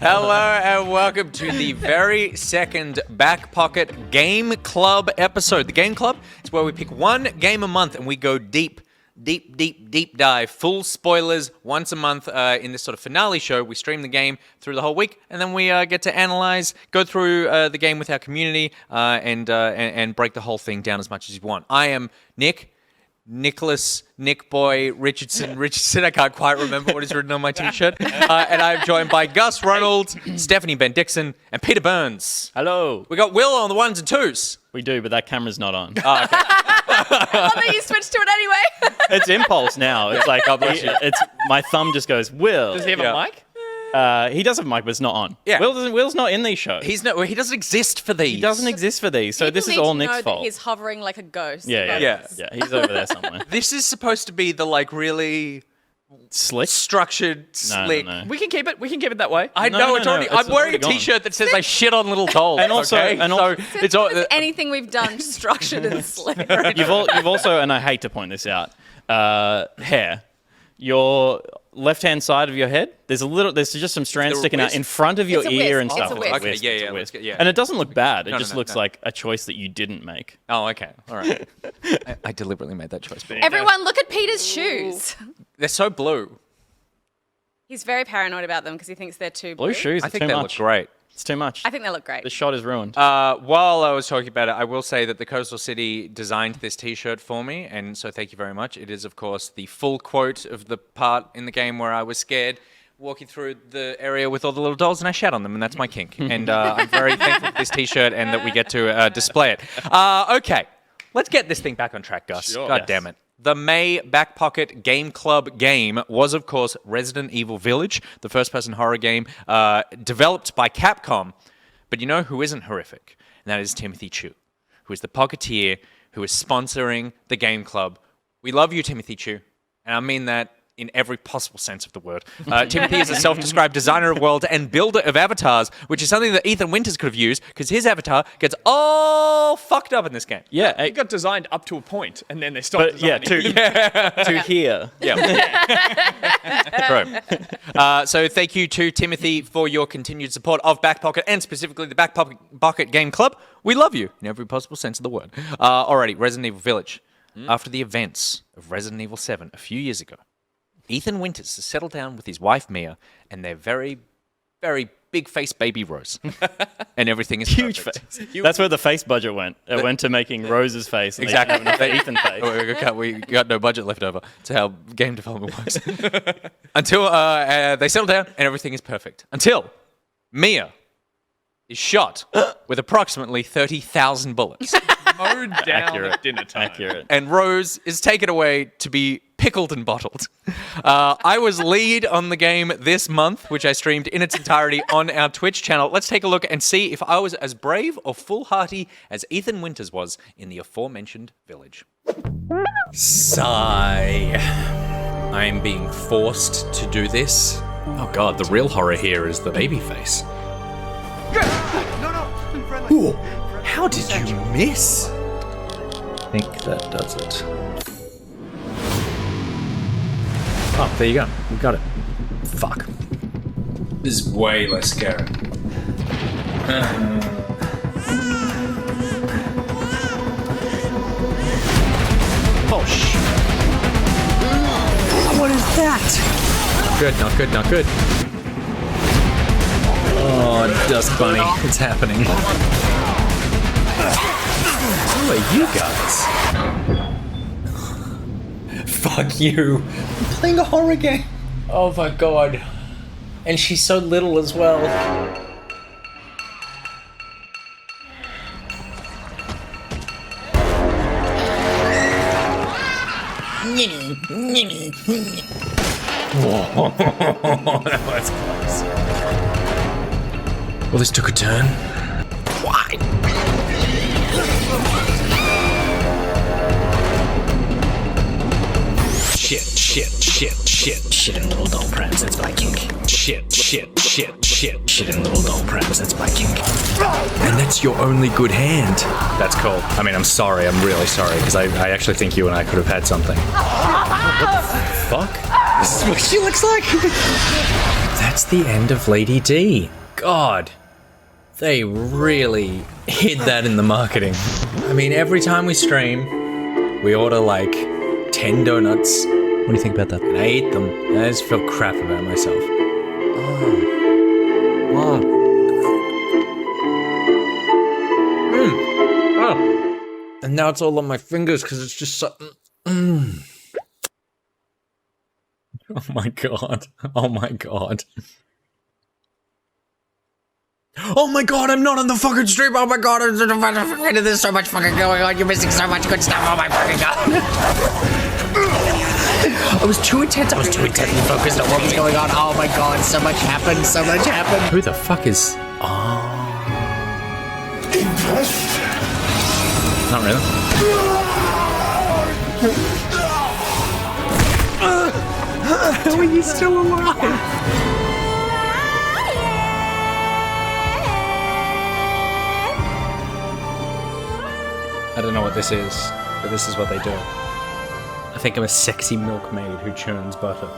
Hello and welcome to the very second Back Pocket Game Club episode. The Game Club is where we pick one game a month and we go deep dive, full spoilers once a month in this sort of finale show. We stream the game through the whole week and then we get to analyze, go through the game with our community and break the whole thing down as much as you want. I am Nicholas Richardson, I can't quite remember what is written on my t-shirt. And I'm joined by Gus Ronald, Stephanie Ben Dixon, and Peter Burns. Hello. We got Will on the ones and twos. We do, but that camera's not on. Oh, okay. I thought you switched to it anyway. It's impulse now. It's like, it's my thumb just goes, Will. Does he have a mic? He does have a mic, but it's not on. Yeah. Will's not in these shows. He doesn't exist for these. He doesn't exist for these, so this is all Nick's know fault. That he's hovering like a ghost. Yeah, he's over there somewhere. This is supposed to be the really Slick? structured, slick. No. We can keep it that way. I No, know no, it's no, already. it's I'm wearing already a gone. t-shirt that says I shit on little dolls. And also- okay? and also- so it's all. Anything we've done structured and slick. You've also, and I hate to point this out, hair. Your left-hand side of your head, there's just some strands There a sticking out wisp? in front of your It's a ear wisp. and stuff. It's a wisp. Okay, wisp, yeah, it's a yeah, wisp. let's get- yeah. And it doesn't look bad. It No, just no, looks no. like a choice that you didn't make. Oh, okay. All right. I deliberately made that choice. Everyone, look at Peter's shoes. They're so blue. He's very paranoid about them because he thinks they're too blue. Blue shoes I are think too they much. look great. It's too much. I think they look great. The shot is ruined. While I was talking about it, I will say that the Coastal City designed this t-shirt for me, and so thank you very much. It is, of course, the full quote of the part in the game where I was scared walking through the area with all the little dolls and I shat on them, and that's my kink. And I'm very thankful for this t-shirt and that we get to display it. Okay, let's get this thing back on track, Gus. Sure. God Yes. damn it. The May Back Pocket Game Club game was, of course, Resident Evil Village, the first-person horror game developed by Capcom. But you know who isn't horrific? And that is Timothy Chu, who is the Pocketeer who is sponsoring the Game Club. We love you, Timothy Chu, and I mean that in every possible sense of the word. Timothy is a self-described designer of worlds and builder of avatars, which is something that Ethan Winters could have used, because his avatar gets all fucked up in this game. yeah, It got designed up to a point, and then they stopped but yeah, designing. to here. True. So thank you to Timothy for your continued support of Back Pocket and specifically the Back Pocket Game Club. We love you in every possible sense of the word. Alrighty, Resident Evil Village. After the events of Resident Evil 7 a few years ago, Ethan Winters has settled down with his wife Mia and their very, very big face baby Rose. And everything is Huge perfect. face. That's where the face budget went. It went to making Rose's face. And Exactly. They didn't have enough Ethan face. We got no budget left over. That's how game development works. Until they settle down and everything is perfect. Until Mia is shot with approximately 30,000 bullets. Mowed down Accurate. at dinner time. Accurate. And Rose is taken away to be pickled and bottled. I was lead on the game this month, which I streamed in its entirety on our Twitch channel. Let's take a look and see if I was as brave or foolhardy as Ethan Winters was in the aforementioned village. Sigh. I am being forced to do this. Oh god, the real horror here is the baby face. Ooh, how did you miss? I think that does it. Oh, there you go. We got it. Fuck. This is way less scary. Oh, what is that? Good, not good, not good. Oh, Dust Bunny, it's happening. Who are you guys? Fuck you. I'm playing a horror game. Oh my god. And she's so little as well. Whoa, that was close. Well, this took a turn. Why? Shit in little doll prams, that's my kink. Shit in little doll prams, that's my kink. And that's your only good hand. That's cool. I mean, I'm sorry, I'm really sorry, because I actually think you and I could have had something. What the fuck? This is what she looks like. That's the end of Lady D. God. They really hid that in the marketing. I mean, every time we stream, we order like 10 donuts. What do you think about that? And I eat them, and I just feel crap about myself. And now it's all on my fingers because it's just so... Oh my god. Oh my god. Oh my god, I'm not on the fucking stream. Oh my god, there's so much fucking going on. You're missing so much good stuff. Oh my fucking god. I was too intently focused on what was going on. Oh my god, so much happened. Who the fuck is... Oh. Not really. How are you still alive? I don't know what this is, but this is what they do. I think I'm a sexy milkmaid who churns butter.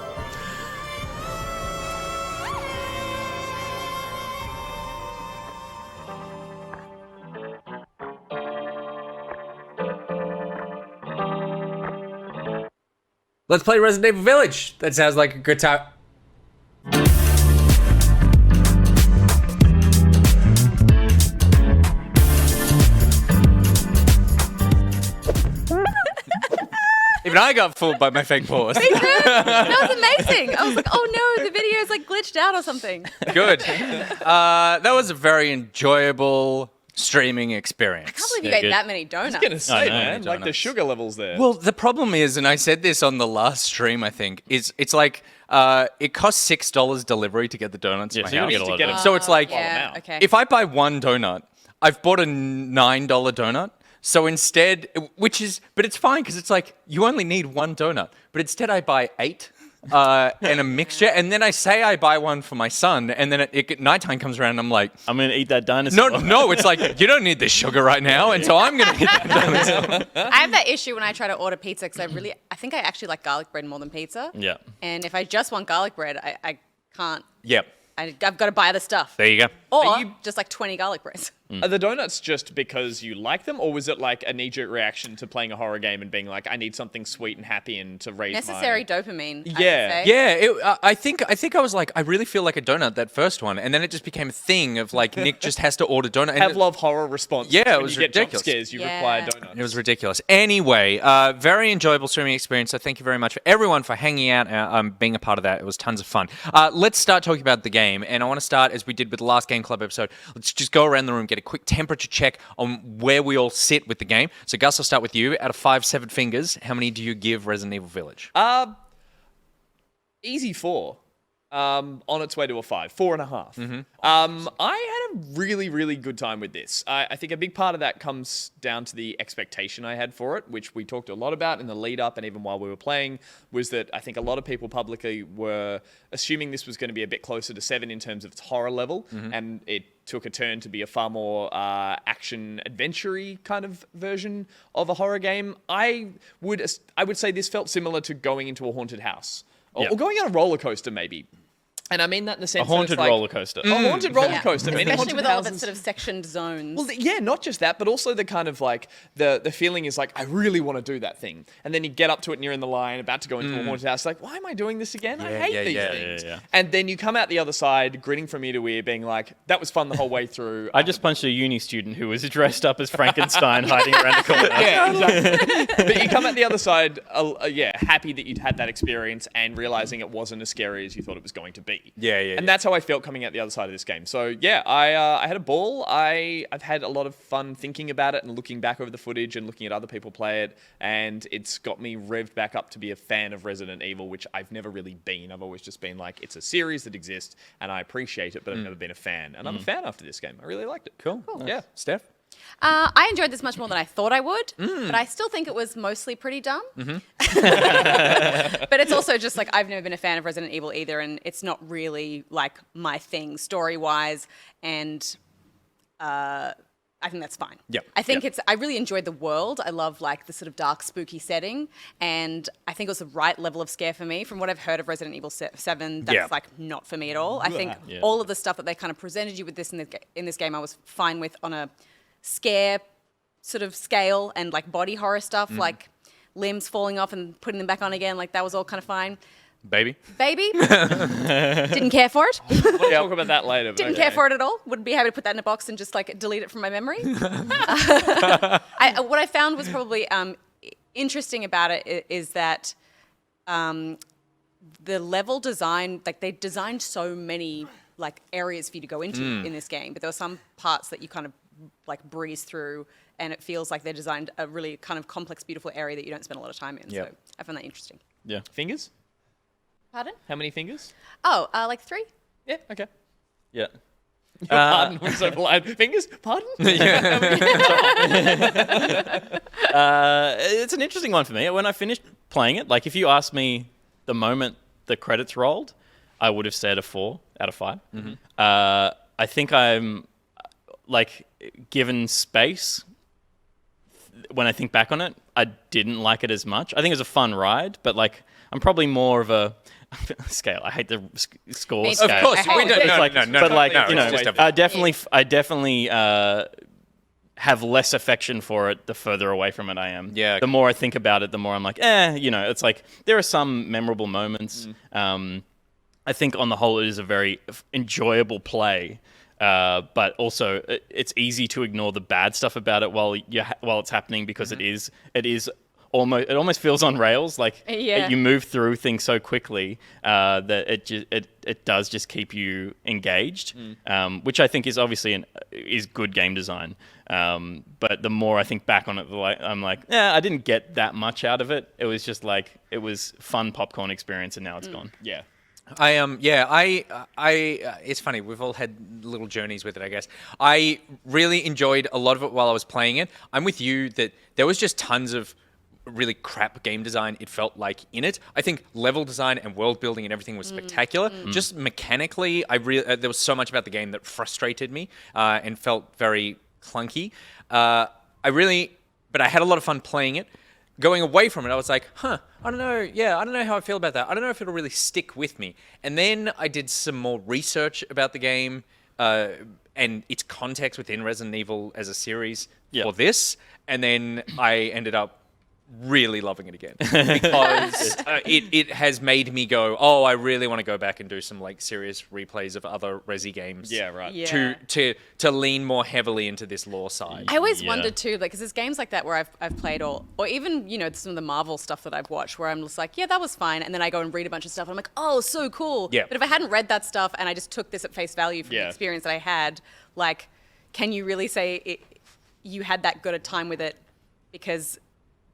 Let's play Resident Evil Village. That sounds like a good time. Even I got fooled by my fake pause. Me too. That was amazing. I was like, oh no, the video's like glitched out or something. Good. That was a very enjoyable streaming experience. I can't believe you Yeah, ate good. that many donuts. I was gonna say, know, man, like the donuts. sugar levels there. Well, the problem is, and I said this on the last stream, I think, is it's like it costs $6 delivery to get the donuts. Yeah, to so my you house. get a lot get of them. So it's like, yeah, amount. okay. if I buy one donut, I've bought a $9 donut. So instead, but it's fine because it's like you only need one donut. But instead, I buy 8 and a mixture, and then I say I buy one for my son, and then nighttime comes around, and I'm like, I'm gonna eat that dinosaur. no, it's like you don't need this sugar right now, and so I'm gonna eat that donut. I have that issue when I try to order pizza because I think I actually like garlic bread more than pizza. Yeah. And if I just want garlic bread, I can't. Yep, I've got to buy the stuff. there you go. Or you- just like 20 garlic breads. Are the donuts just because you like them, or was it like a knee-jerk reaction to playing a horror game and being like, I need something sweet and happy and to raise Necessary my... dopamine. I would Yeah. say. Yeah, I think I was like, I really feel like a donut that first one, and then it just became a thing of like Nick just has to order donut. And Pavlov horror response. Yeah, it when was you get jump ridiculous. scares, you Yeah. require donuts. It was ridiculous. Anyway, very enjoyable streaming experience. So thank you very much for everyone for hanging out, being a part of that. It was tons of fun. Let's start talking about the game, and I want to start as we did with the last Game Club episode. Let's just go around the room, get a quick temperature check on where we all sit with the game. So Gus, I'll start with you. Out of 5 severed fingers, how many do you give Resident Evil Village? Easy 4. On its way to a 5, 4.5. I had a really, really good time with this. I think a big part of that comes down to the expectation I had for it, which we talked a lot about in the lead up and even while we were playing, was that I think a lot of people publicly were assuming this was going to be a bit closer to 7 in terms of its horror level, and it took a turn to be a far more action adventure-y kind of version of a horror game. I would say this felt similar to going into a haunted house. Or, Yeah. or going on a roller coaster, maybe. And I mean that in the sense A haunted that it's like, roller coaster. A haunted roller Yeah. coaster. Many Especially haunted with all of houses. its sort of sectioned zones. Well, yeah, not just that, but also the kind of like the feeling is like, I really want to do that thing, and then you get up to it and you're in the line about to go into a haunted house, like, why am I doing this again? I hate these things. yeah. And then you come out the other side, grinning from ear to ear, being like, that was fun the whole way through. I just punched a uni student who was dressed up as Frankenstein hiding around the corner. Yeah, exactly. But you come out the other side, happy that you'd had that experience and realizing it wasn't as scary as you thought it was going to be. Yeah. And that's how I felt coming out the other side of this game. So yeah, I had a ball. I've had a lot of fun thinking about it and looking back over the footage and looking at other people play it, and it's got me revved back up to be a fan of Resident Evil, which I've never really been. I've always just been like, it's a series that exists and I appreciate it, but I've never been a fan. And I'm a fan after this game. I really liked it. Cool. Yeah. Steph? I enjoyed this much more than I thought I would, but I still think it was mostly pretty dumb. But it's also just like I've never been a fan of Resident Evil either, and it's not really like my thing story-wise. And I I think that's fine. Yep. I think I really enjoyed the world. I love like the sort of dark, spooky setting, and I think it was the right level of scare for me. From what I've heard of Resident Evil 7, that's like not for me at all. I think all of the stuff that they kind of presented you with in this game, I was fine with on a scare sort of scale, and like body horror stuff, like limbs falling off and putting them back on again, like that was all kind of fine. Baby. Didn't care for it. We'll talk about that later. but Didn't okay. care for it at all. Would be happy to put that in a box and just like delete it from my memory. What I found was probably interesting about it is that the level design, like they designed so many like areas for you to go into in this game, but there were some parts that you kind of like breeze through, and it feels like they designed a really kind of complex, beautiful area that you don't spend a lot of time in. Yep. So I found that interesting. Yeah. Fingers? Pardon? How many fingers? Oh, like 3. Yeah, okay. Yeah. Pardon, I'm so polite. Fingers? Pardon? It's an interesting one for me. When I finished playing it, like if you asked me the moment the credits rolled, I would have said a 4 out of 5. I think I'm like given space. When I think back on it, I didn't like it as much. I think it was a fun ride, but like I'm probably more of a scale. I hate the score Of scale. course, I hate we don't. it. No, Like, no, no, but no, like no, you know, it's just I definitely have less affection for it the further away from it I am. Yeah. The more I think about it, the more I'm like, you know, it's like there are some memorable moments. I think on the whole, it is a very enjoyable play. But also, it's easy to ignore the bad stuff about it while it's happening because it is almost feels on rails. Like you move through things so quickly that it does just keep you engaged, which I think is obviously is good game design. But the more I think back on it, I'm like, I didn't get that much out of it. It was just like it was fun popcorn experience, and now it's gone. Yeah. It's funny. We've all had little journeys with it, I guess. I really enjoyed a lot of it while I was playing it. I'm with you that there was just tons of really crap game design, it felt like, in it. I think level design and world building and everything was spectacular. Just mechanically, there was so much about the game that frustrated me and felt very clunky. But I had a lot of fun playing it. Going away from it, I was like, I don't know. Yeah, I don't know how I feel about that. I don't know if it'll really stick with me. And then I did some more research about the game and its context within Resident Evil as a series for this. And then I ended up really loving it again because it has made me go, I really want to go back and do some like serious replays of other Resi games. Yeah, right. Yeah. To lean more heavily into this lore side. I always wondered too, like, because there's games like that where I've played or even, you know, some of the Marvel stuff that I've watched where I'm just like, yeah, that was fine. And then I go and read a bunch of stuff and I'm like, oh, so cool. Yeah. But if I hadn't read that stuff and I just took this at face value from the Yeah. experience that I had, like, can you really say you had that good a time with it because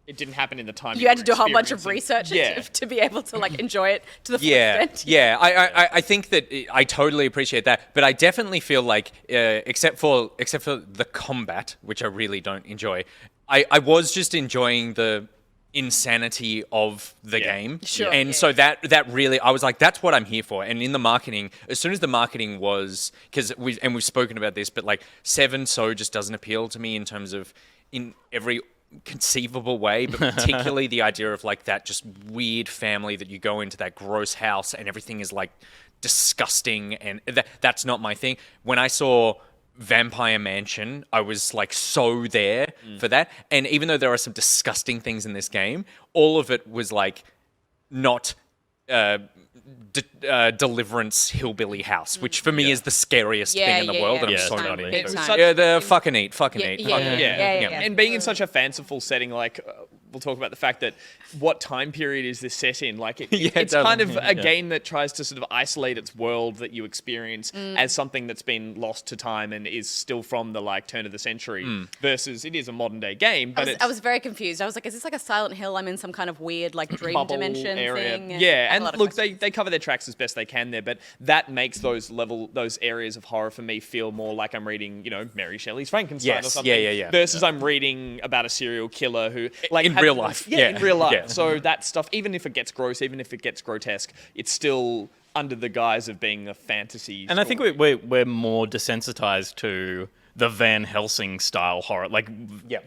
It didn't happen in the time you had to do a whole bunch of experiencing- research to be able to like enjoy it to the full Yeah, extent? yeah. I think that I totally appreciate that, but I definitely feel like, except for the combat, which I really don't enjoy, I was just enjoying the insanity of the game. Sure. And Yeah. so that really, I was like, that's what I'm here for. And in the marketing, as soon as the marketing was, because we've spoken about this, but like 7 so just doesn't appeal to me in terms of in every conceivable way, but particularly the idea of like that just weird family that you go into that gross house and everything is like disgusting, and that's not my thing. When I saw Vampire Mansion, I was like so there for that. And even though there are some disgusting things in this game, all of it was like not Deliverance Hillbilly House, which for me is the scariest thing in the world, and I'm so not into Big it. time. Yeah, the fucking eat. Yeah. And being in such a fanciful setting, like we'll talk about the fact that what time period is this set in? Like it's kind of a game that tries to sort of isolate its world that you experience as something that's been lost to time and is still from the like turn of the century versus it is a modern day game. But I was very confused. I was like, is this like a Silent Hill? I'm in some kind of weird like dream bubble dimension area. thing. Yeah, I had a and lot of look, questions. they cover their tracks as best they can there, but that makes those areas of horror for me feel more like I'm reading, you know, Mary Shelley's Frankenstein or Yes, something. yeah. Versus I'm reading about a serial killer who like In real life. Yeah, in real life. Yeah. So that stuff, even if it gets gross, even if it gets grotesque, it's still under the guise of being a fantasy. And I think story. we're more desensitized to the Van Helsing style horror, like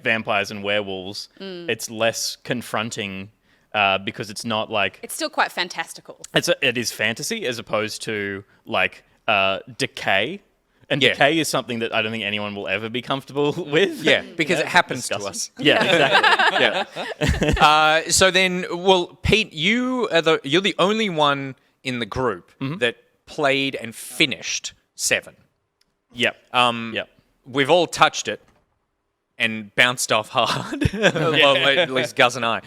vampires and werewolves. It's less confronting because it's not like It's still quite fantastical. it is fantasy as opposed to like decay. And decay is something that I don't think anyone will ever be comfortable with. Yeah, because it happens to us. Yeah, exactly. So then, well, Pete, you're the only one in the group that played and finished 7. Yep. Um, We've all touched it and bounced off hard. Well, at least Gus and I.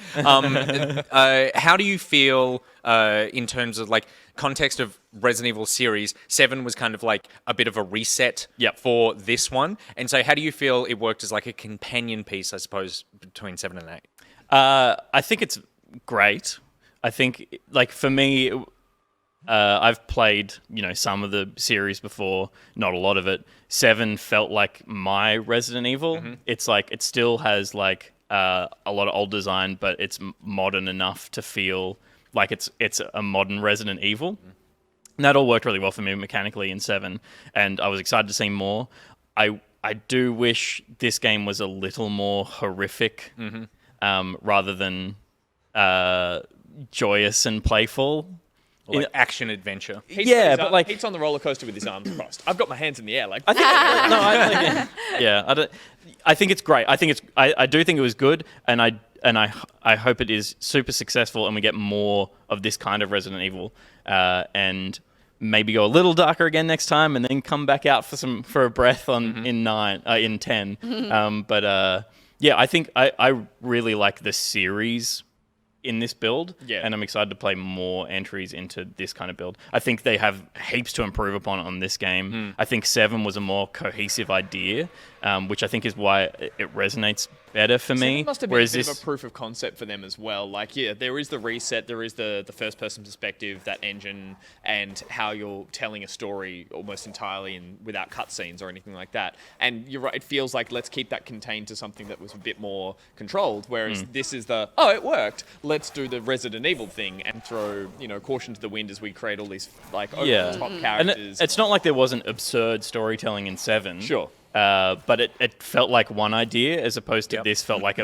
How do you feel in terms of like context of Resident Evil series? 7 was kind of like a bit of a reset for this one. And so how do you feel it worked as like a companion piece, I suppose, between 7 and 8? I think it's great. I think, like, for me, I've played, some of the series before, not a lot of it. 7 felt like my Resident Evil. It's like, it still has, like, a lot of old design, but it's modern enough to feel like it's a modern Resident Evil. And that all worked really well for me mechanically in 7, and I was excited to see more. I do wish this game was a little more horrific, rather than joyous and playful. Like action adventure. Pete's on the roller coaster with his arms crossed. I've got my hands in the air, like. I think it's great. I do think it was good, and I hope it is super successful, and we get more of this kind of Resident Evil, and maybe go a little darker again next time, and then come back out for a breath in 10. I think I really like the series in this build, and I'm excited to play more entries into this kind of build. I think they have heaps to improve upon on this game. I think 7 was a more cohesive idea, which I think is why it resonates better for me. It must have been a bit of a proof of concept for them as well. Like, there is the reset, there is the first-person perspective, that engine, and how you're telling a story almost entirely without cutscenes or anything like that. And you're right, it feels like let's keep that contained to something that was a bit more controlled, whereas this is it worked, let's do the Resident Evil thing and throw, caution to the wind as we create all these, like, over-the-top characters. And it's not like there wasn't absurd storytelling in 7. Sure. But it felt like one idea as opposed to this felt like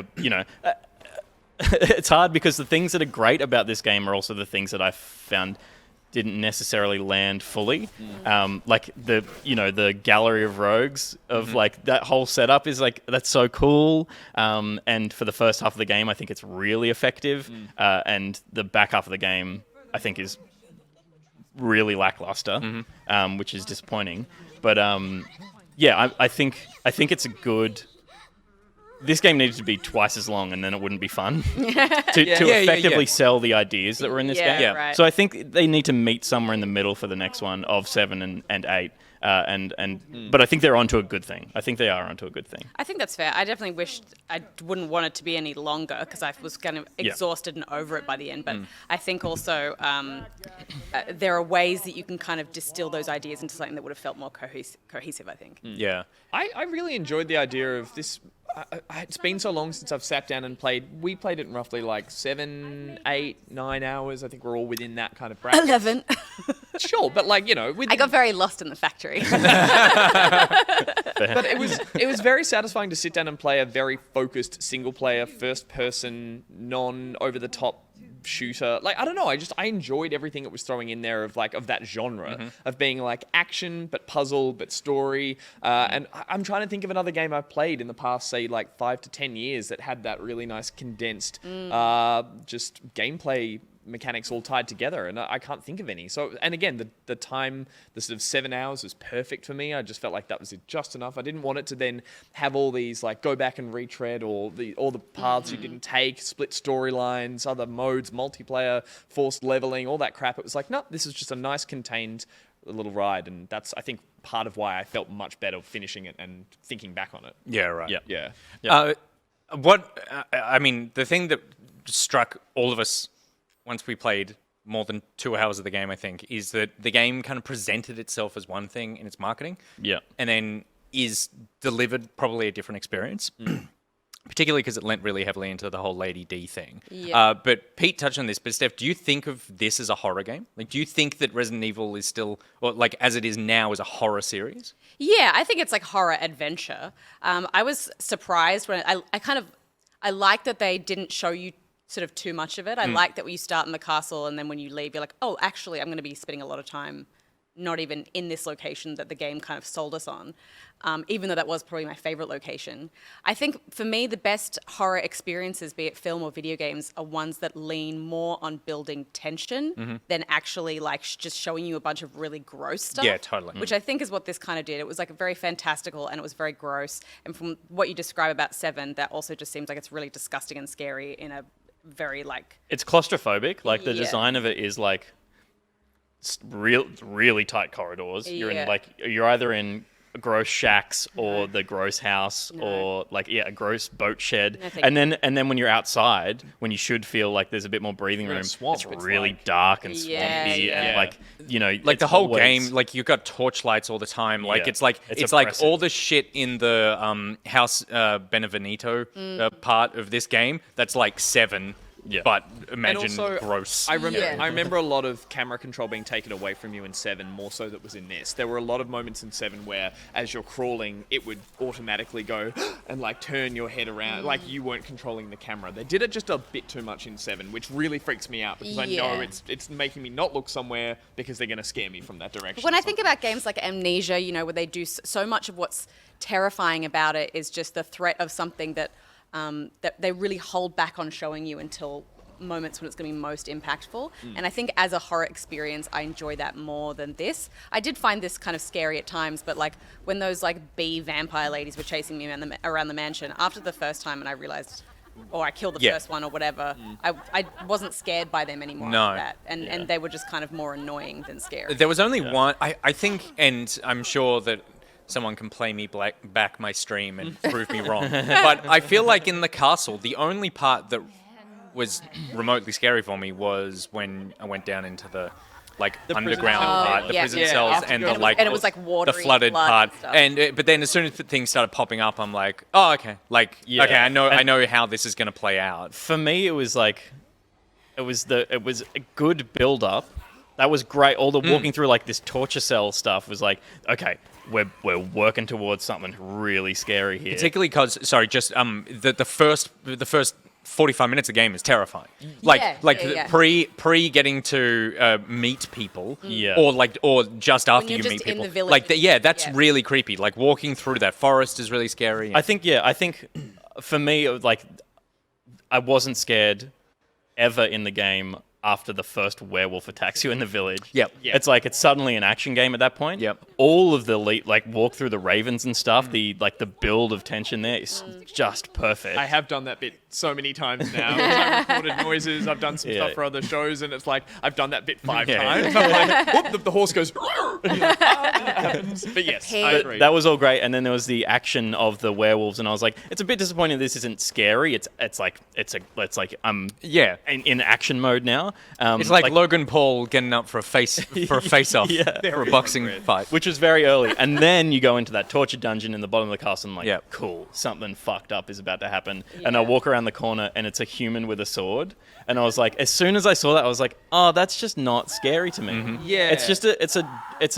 it's hard because the things that are great about this game are also the things that I found didn't necessarily land fully. Like the gallery of rogues of like that whole setup is like, that's so cool. And for the first half of the game, I think it's really effective. And the back half of the game, I think is really lackluster, which is disappointing. But, I think it's a good. This game needed to be twice as long, and then it wouldn't be fun to effectively sell the ideas that were in this game. Yeah, right. So I think they need to meet somewhere in the middle for the next one of 7 and 8. But I think they're onto a good thing. I think they are onto a good thing. I think that's fair. I definitely wished I wouldn't want it to be any longer because I was kind of exhausted and over it by the end. But I think also there are ways that you can kind of distill those ideas into something that would have felt more cohesive, I think. Yeah. I really enjoyed the idea of this. It's been so long since I've sat down and played. We played it in roughly like 7, 8, 9 hours. I think we're all within that kind of bracket. 11. Sure, but like, I got very lost in the factory. But it was very satisfying to sit down and play a very focused single player, first person, non over the top shooter. Like, I don't know, I enjoyed everything it was throwing in there of that genre of being like action but puzzle but story. And I'm trying to think of another game I've played in the past, say like 5 to 10 years that had that really nice condensed just gameplay mechanics all tied together, and I can't think of any. So, and again, the time, the sort of 7 hours was perfect for me. I just felt like that was just enough. I didn't want it to then have all these like go back and retread or all the paths you didn't take, split storylines, other modes, multiplayer, forced leveling, all that crap. It was like, no, this is just a nice contained little ride, and that's, I think, part of why I felt much better finishing it and thinking back on it. Yeah, right. Yeah. I mean, the thing that struck all of us once we played more than 2 hours of the game, I think, is that the game kind of presented itself as one thing in its marketing. Yeah. And then is delivered probably a different experience. particularly because it lent really heavily into the whole Lady D thing. Yeah. But Pete touched on this. But Steph, do you think of this as a horror game? Like, do you think that Resident Evil is still, or like as it is now, is a horror series? Yeah, I think it's like horror adventure. I was surprised when I like that they didn't show you sort of too much of it. I like that when you start in the castle and then when you leave, you're like, oh, actually, I'm going to be spending a lot of time not even in this location that the game kind of sold us on, even though that was probably my favorite location. I think for me, the best horror experiences, be it film or video games, are ones that lean more on building tension than actually like just showing you a bunch of really gross stuff. Yeah, totally. Which I think is what this kind of did. It was like very fantastical and it was very gross. And from what you describe about 7, that also just seems like it's really disgusting and scary in a very like... It's claustrophobic. Like the Yeah. design of it is like really tight corridors. You're in Yeah. like you're either in gross shacks or the gross house No. or like a gross boat shed. No, thank and then when you're outside, when you should feel like there's a bit more breathing in a room, swamp, it's it's really like- dark and Yeah, swampy yeah. and like Like the it's whole always- game, like you've got torchlights all the time. Like Yeah. it's like It's like oppressive. all the shit in the House Benevenito part of this game. That's like 7. Yeah. But And imagine also, gross. I remember, Yeah. I remember a lot of camera control being taken away from you in 7, more so that was in this. There were a lot of moments in 7 where, as you're crawling, it would automatically go and like turn your head around, like you weren't controlling the camera. They did it just a bit too much in 7, which really freaks me out because I know Yeah. it's making me not look somewhere because they're going to scare me from that direction. When I think about games like Amnesia, you know, where they do so much of what's terrifying about it is just the threat of something that that they really hold back on showing you until moments when it's going to be most impactful. And I think as a horror experience, I enjoy that more than this. I did find this kind of scary at times, but like when those like bee vampire ladies were chasing me around the mansion after the first time and I realized, or I killed the Yeah. first one or whatever, I wasn't scared by them anymore No. after that. And they were just kind of more annoying than scary. There was only one. I think, and I'm sure that someone can play me back my stream and prove me wrong. But I feel like in the castle, the only part that was remotely scary for me was when I went down into the prison underground cells. part, the Yeah. prison Yeah, cells, after and you the go- like, and it was like the watery flooded blood part. and stuff. And but then as soon as things started popping up, I'm like, oh okay, like Yeah. okay, I And- know how this is going to play out. For me, it was like, it was a good build up. That was great. All the walking through like this torture cell stuff was like, okay, we're working towards something really scary here. Particularly because, sorry, just the first 45 minutes of the game is terrifying. Like yeah. pre getting to meet people, Yeah. or just after you're you just meet in people. the village Like and- that's yeah. really creepy. Like walking through that forest is really scary. I think for me, it was like I wasn't scared ever in the game after the first werewolf attacks you in the village. Yep. Yeah. It's like it's suddenly an action game at that point. Yep. All of the like walk through the ravens and stuff, the build of tension there is just perfect. I have done that bit so many times now. I've recorded noises. I've done some Yeah. stuff for other shows, and it's like I've done that bit 5 Yeah. times. I'm like, whoop, the horse goes. And you're like, that happens. But yes, I But agree. That was all great, and then there was the action of the werewolves, and I was like, it's a bit disappointing this isn't scary. It's like I'm Yeah. in action mode now. It's like Logan Paul getting up for a face off Yeah. for a boxing fight. which was very early, and then you go into that torture dungeon in the bottom of the castle, and I'm like, Yep. cool, something fucked up is about to happen. And I walk around the corner, and it's a human with a sword, and I was like, as soon as I saw that, I was like, oh, that's just not scary to me. Yeah. it's just it's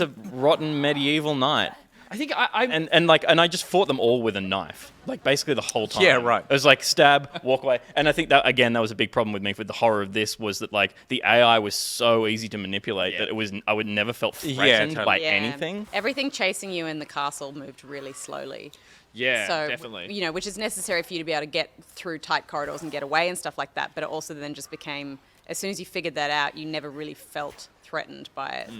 a rotten medieval knight. I think I And I just fought them all with a knife, like basically the whole time. Yeah, right. It was like stab, walk away, and I think that again that was a big problem with me with the horror of this was that like the AI was so easy to manipulate that I would never felt threatened totally. by Yeah. anything. Everything chasing you in the castle moved really slowly. yeah, So, definitely. you know, which is necessary for you to be able to get through tight corridors and get away and stuff like that. But it also then just became, as soon as you figured that out, you never really felt threatened by it.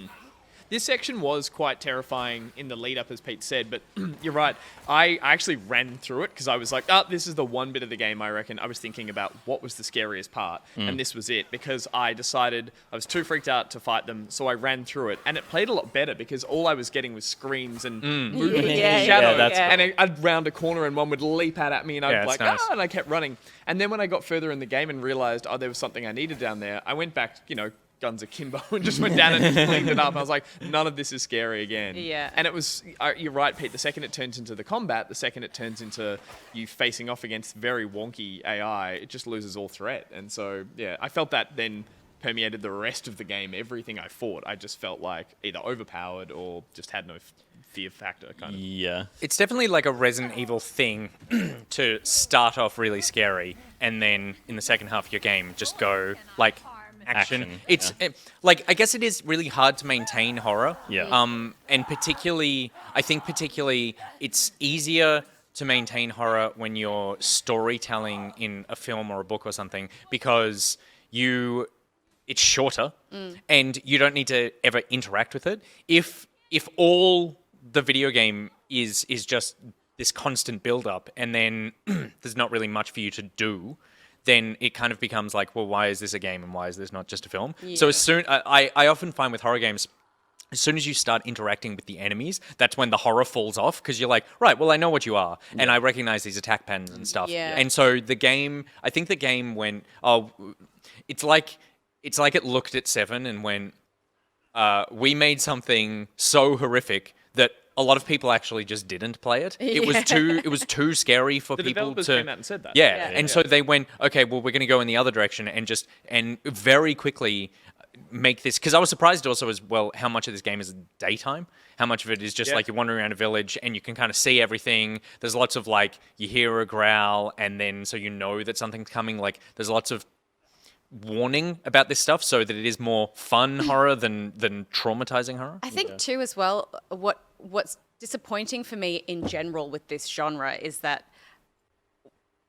This section was quite terrifying in the lead up, as Pete said, but you're right. I actually ran through it because I was like, this is the one bit of the game I reckon I was thinking about what was the scariest part. And this was it because I decided I was too freaked out to fight them. So I ran through it and it played a lot better because all I was getting was screams and movement Yeah, and shadow. yeah, that's and I'd round a corner and one would leap out at me and I'd Yeah, be it's like, nice. and I kept running. And then when I got further in the game and realized, there was something I needed down there, I went back, guns akimbo and just went down and just cleaned it up. I was like, none of this is scary again. Yeah. And it was, you're right, Pete, the second it turns into the combat, the second it turns into you facing off against very wonky AI, it just loses all threat. And so, yeah, I felt that then permeated the rest of the game. Everything I fought, I just felt like either overpowered or just had no fear factor kind of. Yeah. It's definitely like a Resident Evil thing to start off really scary and then in the second half of your game just go like action. It's like, I guess it is really hard to maintain horror. Yeah. And particularly it's easier to maintain horror when you're storytelling in a film or a book or something because it's shorter and you don't need to ever interact with it. If all the video game is just this constant build up and then there's not really much for you to do, then it kind of becomes like, well, why is this a game and why is this not just a film? Yeah. So as soon I often find with horror games, as soon as you start interacting with the enemies, that's when the horror falls off because you're like, right, well, I know what you are and I recognize these attack patterns and stuff. Yeah. And so I think the game went, it's like it looked at Seven and went, we made something so horrific that a lot of people actually just didn't play it. It was too scary for The people developers to came out and said that. Yeah. And so they went, okay, well, we're going to go in the other direction and very quickly make this, because I was surprised also as well how much of this game is daytime, how much of it is just like you're wandering around a village and you can kind of see everything. There's lots of like, you hear a growl and then so you know that something's coming. Like there's lots of warning about this stuff so that it is more fun horror than traumatizing horror. I think too as well, what's disappointing for me in general with this genre is that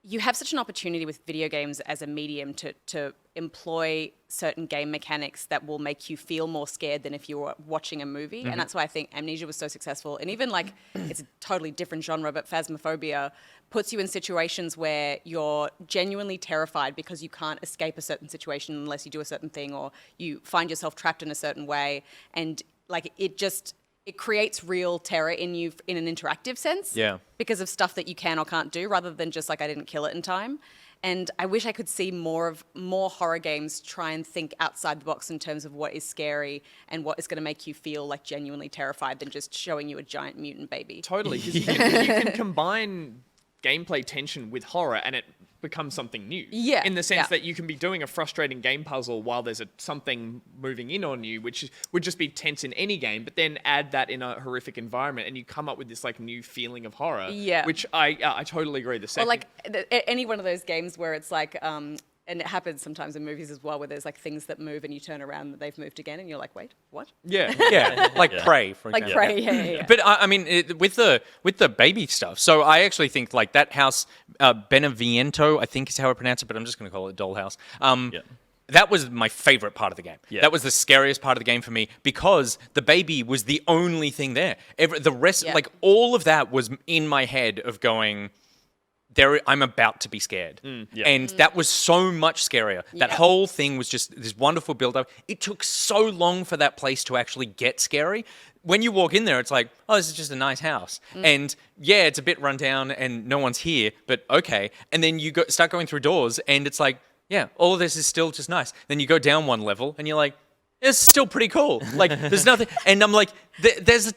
you have such an opportunity with video games as a medium to employ certain game mechanics that will make you feel more scared than if you were watching a movie. And that's why I think Amnesia was so successful. And even like, it's a totally different genre, but Phasmophobia puts you in situations where you're genuinely terrified because you can't escape a certain situation unless you do a certain thing or you find yourself trapped in a certain way. And like, it creates real terror in you in an interactive sense. Yeah. Because of stuff that you can or can't do rather than just like, I didn't kill it in time. And I wish I could see more horror games try and think outside the box in terms of what is scary and what is going to make you feel like genuinely terrified than just showing you a giant mutant baby. Totally, because you can combine gameplay tension with horror and it becomes something new. Yeah. In the sense that you can be doing a frustrating game puzzle while there's something moving in on you, which would just be tense in any game, but then add that in a horrific environment and you come up with this like new feeling of horror. Yeah. Which I totally agree. The Or second, like any one of those games where it's like, and it happens sometimes in movies as well, where there's like things that move and you turn around and they've moved again and you're like, wait, what? yeah. Yeah, like Prey, for Like example. Prey, yeah. But I mean, with the baby stuff. So I actually think like that house, Beneviento, I think is how I pronounce it, but I'm just going to call it Dollhouse. That was my favorite part of the game. Yeah. That was the scariest part of the game for me because the baby was the only thing there. The rest, like all of that, was in my head of going, I'm about to be scared. And that was so much scarier. That whole thing was just this wonderful build-up. It took so long for that place to actually get scary. When you walk in there, it's like, oh, this is just a nice house. And yeah, it's a bit run down and no one's here, but okay. And then you start going through doors and it's like, yeah, all of this is still just nice. Then you go down one level and you're like, it's still pretty cool. Like, there's nothing. And I'm like, there's a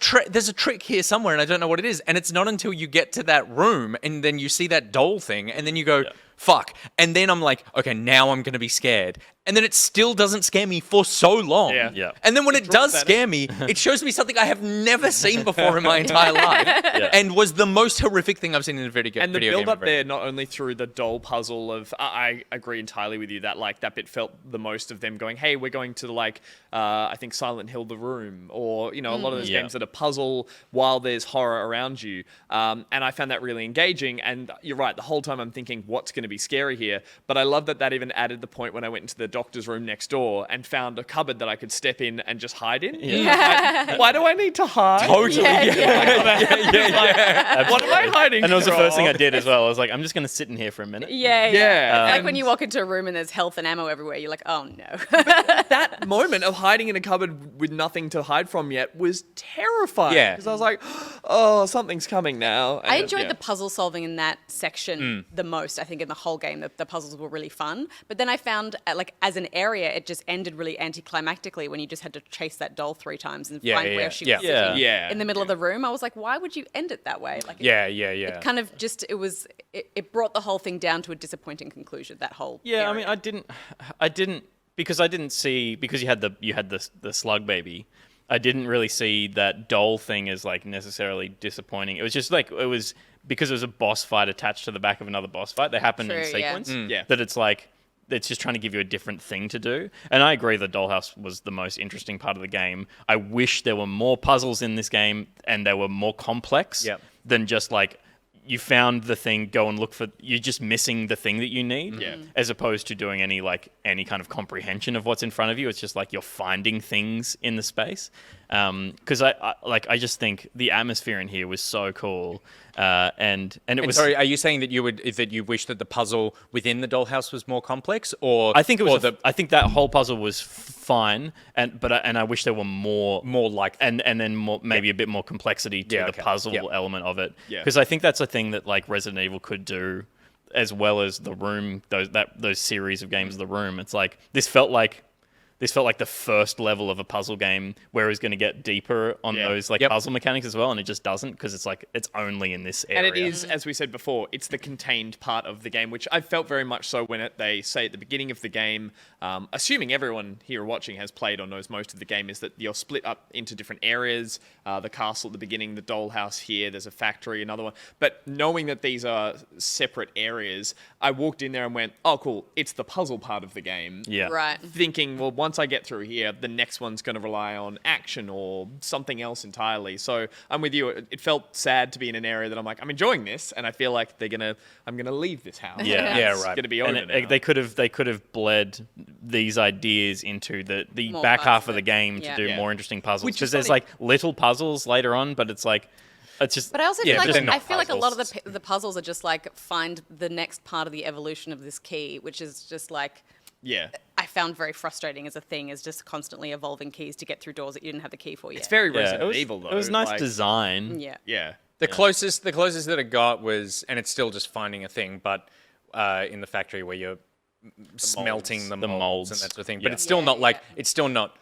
trick here somewhere, and I don't know what it is. And it's not until you get to that room, and then you see that doll thing, and then you go, fuck. And then I'm like, okay, now I'm going to be scared. And then it still doesn't scare me for so long. Yeah. And then when it does scare me, it shows me something I have never seen before in my entire life. And was the most horrific thing I've seen in a video game. And the video build game up ever. there, not only through the doll puzzle of, I agree entirely with you that like that bit felt the most of them going, hey, we're going to like, I think Silent Hill, The Room, or, you know, a lot of those games that are puzzle while there's horror around you. And I found that really engaging. And you're right, the whole time I'm thinking, what's going to be scary here? But I love that even added the point when I went into the doctor's room next door and found a cupboard that I could step in and just hide in. Like, why do I need to hide? Totally. What am I hiding And that was the from? first thing I did as well. I was like, I'm just going to sit in here for a minute. Yeah. Like And when you walk into a room and there's health and ammo everywhere, you're like, oh no. that moment of hiding in a cupboard with nothing to hide from yet was terrifying. Yeah. Because I was like, oh, something's coming now. I enjoyed the puzzle solving in that section the most. I think in the whole game, the puzzles were really fun. But then I found, like, as an area, it just ended really anticlimactically when you just had to chase that doll 3 times and Yeah, find yeah, where yeah. she Yeah. was sitting Yeah. in the middle of the room. I was like, why would you end it that way? Like, Yeah. it kind of just, it brought the whole thing down to a disappointing conclusion, that whole Yeah, I mean, area. I didn't because you had the slug baby. I didn't really see that doll thing as like necessarily disappointing. It was just like it was because it was a boss fight attached to the back of another boss fight. They happened in True, yeah. sequence. Yeah. That it's like it's just trying to give you a different thing to do. And I agree the dollhouse was the most interesting part of the game. I wish there were more puzzles in this game and they were more complex Yep. than just like you found the thing, go and look for. You're just missing the thing that you need, Yeah. as opposed to doing any kind of comprehension of what's in front of you. It's just like you're finding things in the space. Because I just think the atmosphere in here was so cool, and it And was. sorry, are you saying that you wish that the puzzle within the dollhouse was more complex, or I think it was. or I think that whole puzzle was fine, and I wish there were more like and then more, maybe a bit more complexity to Yeah, the okay. puzzle Yeah. element of it. Yeah. Because I think that's a thing that like Resident Evil could do, as well as The Room. Those series of games, The Room. It's like this felt like the first level of a puzzle game where it was going to get deeper on Yeah. those like Yep. puzzle mechanics as well, and it just doesn't because it's like it's only in this area. And it is, as we said before, it's the contained part of the game, which I felt very much so when they say at the beginning of the game, assuming everyone here watching has played or knows most of the game, is that you're split up into different areas. The castle at the beginning, the dollhouse here, there's a factory, another one. But knowing that these are separate areas, I walked in there and went, oh, cool, it's the puzzle part of the game. Yeah. Right. Thinking, well, once I get through here, the next one's going to rely on action or something else entirely. So I'm with you. It felt sad to be in an area that I'm like, I'm enjoying this, and I feel like I'm gonna leave this house. Yeah. Yeah, It's right. gonna be over And now. they could have bled these ideas into the More back parts half of of the it. game Yeah. to do Yeah. more interesting puzzles. Which is Because there's funny. like little puzzles later on, but it's like it's just. But I also Yeah, feel but like they're not I feel like a lot of puzzles. the puzzles are just like find the next part of the evolution of this key, which is just like yeah. I found very frustrating as a thing, is just constantly evolving keys to get through doors that you didn't have the key for yet. It's very Yeah, Resident it was, Evil though. It was nice like, design. Yeah. Yeah. The closest that I got was, and it's still just finding a thing, but in the factory where you're smelting the molds and that sort of thing. But Yeah. it's still Yeah, not like yeah. it's still not.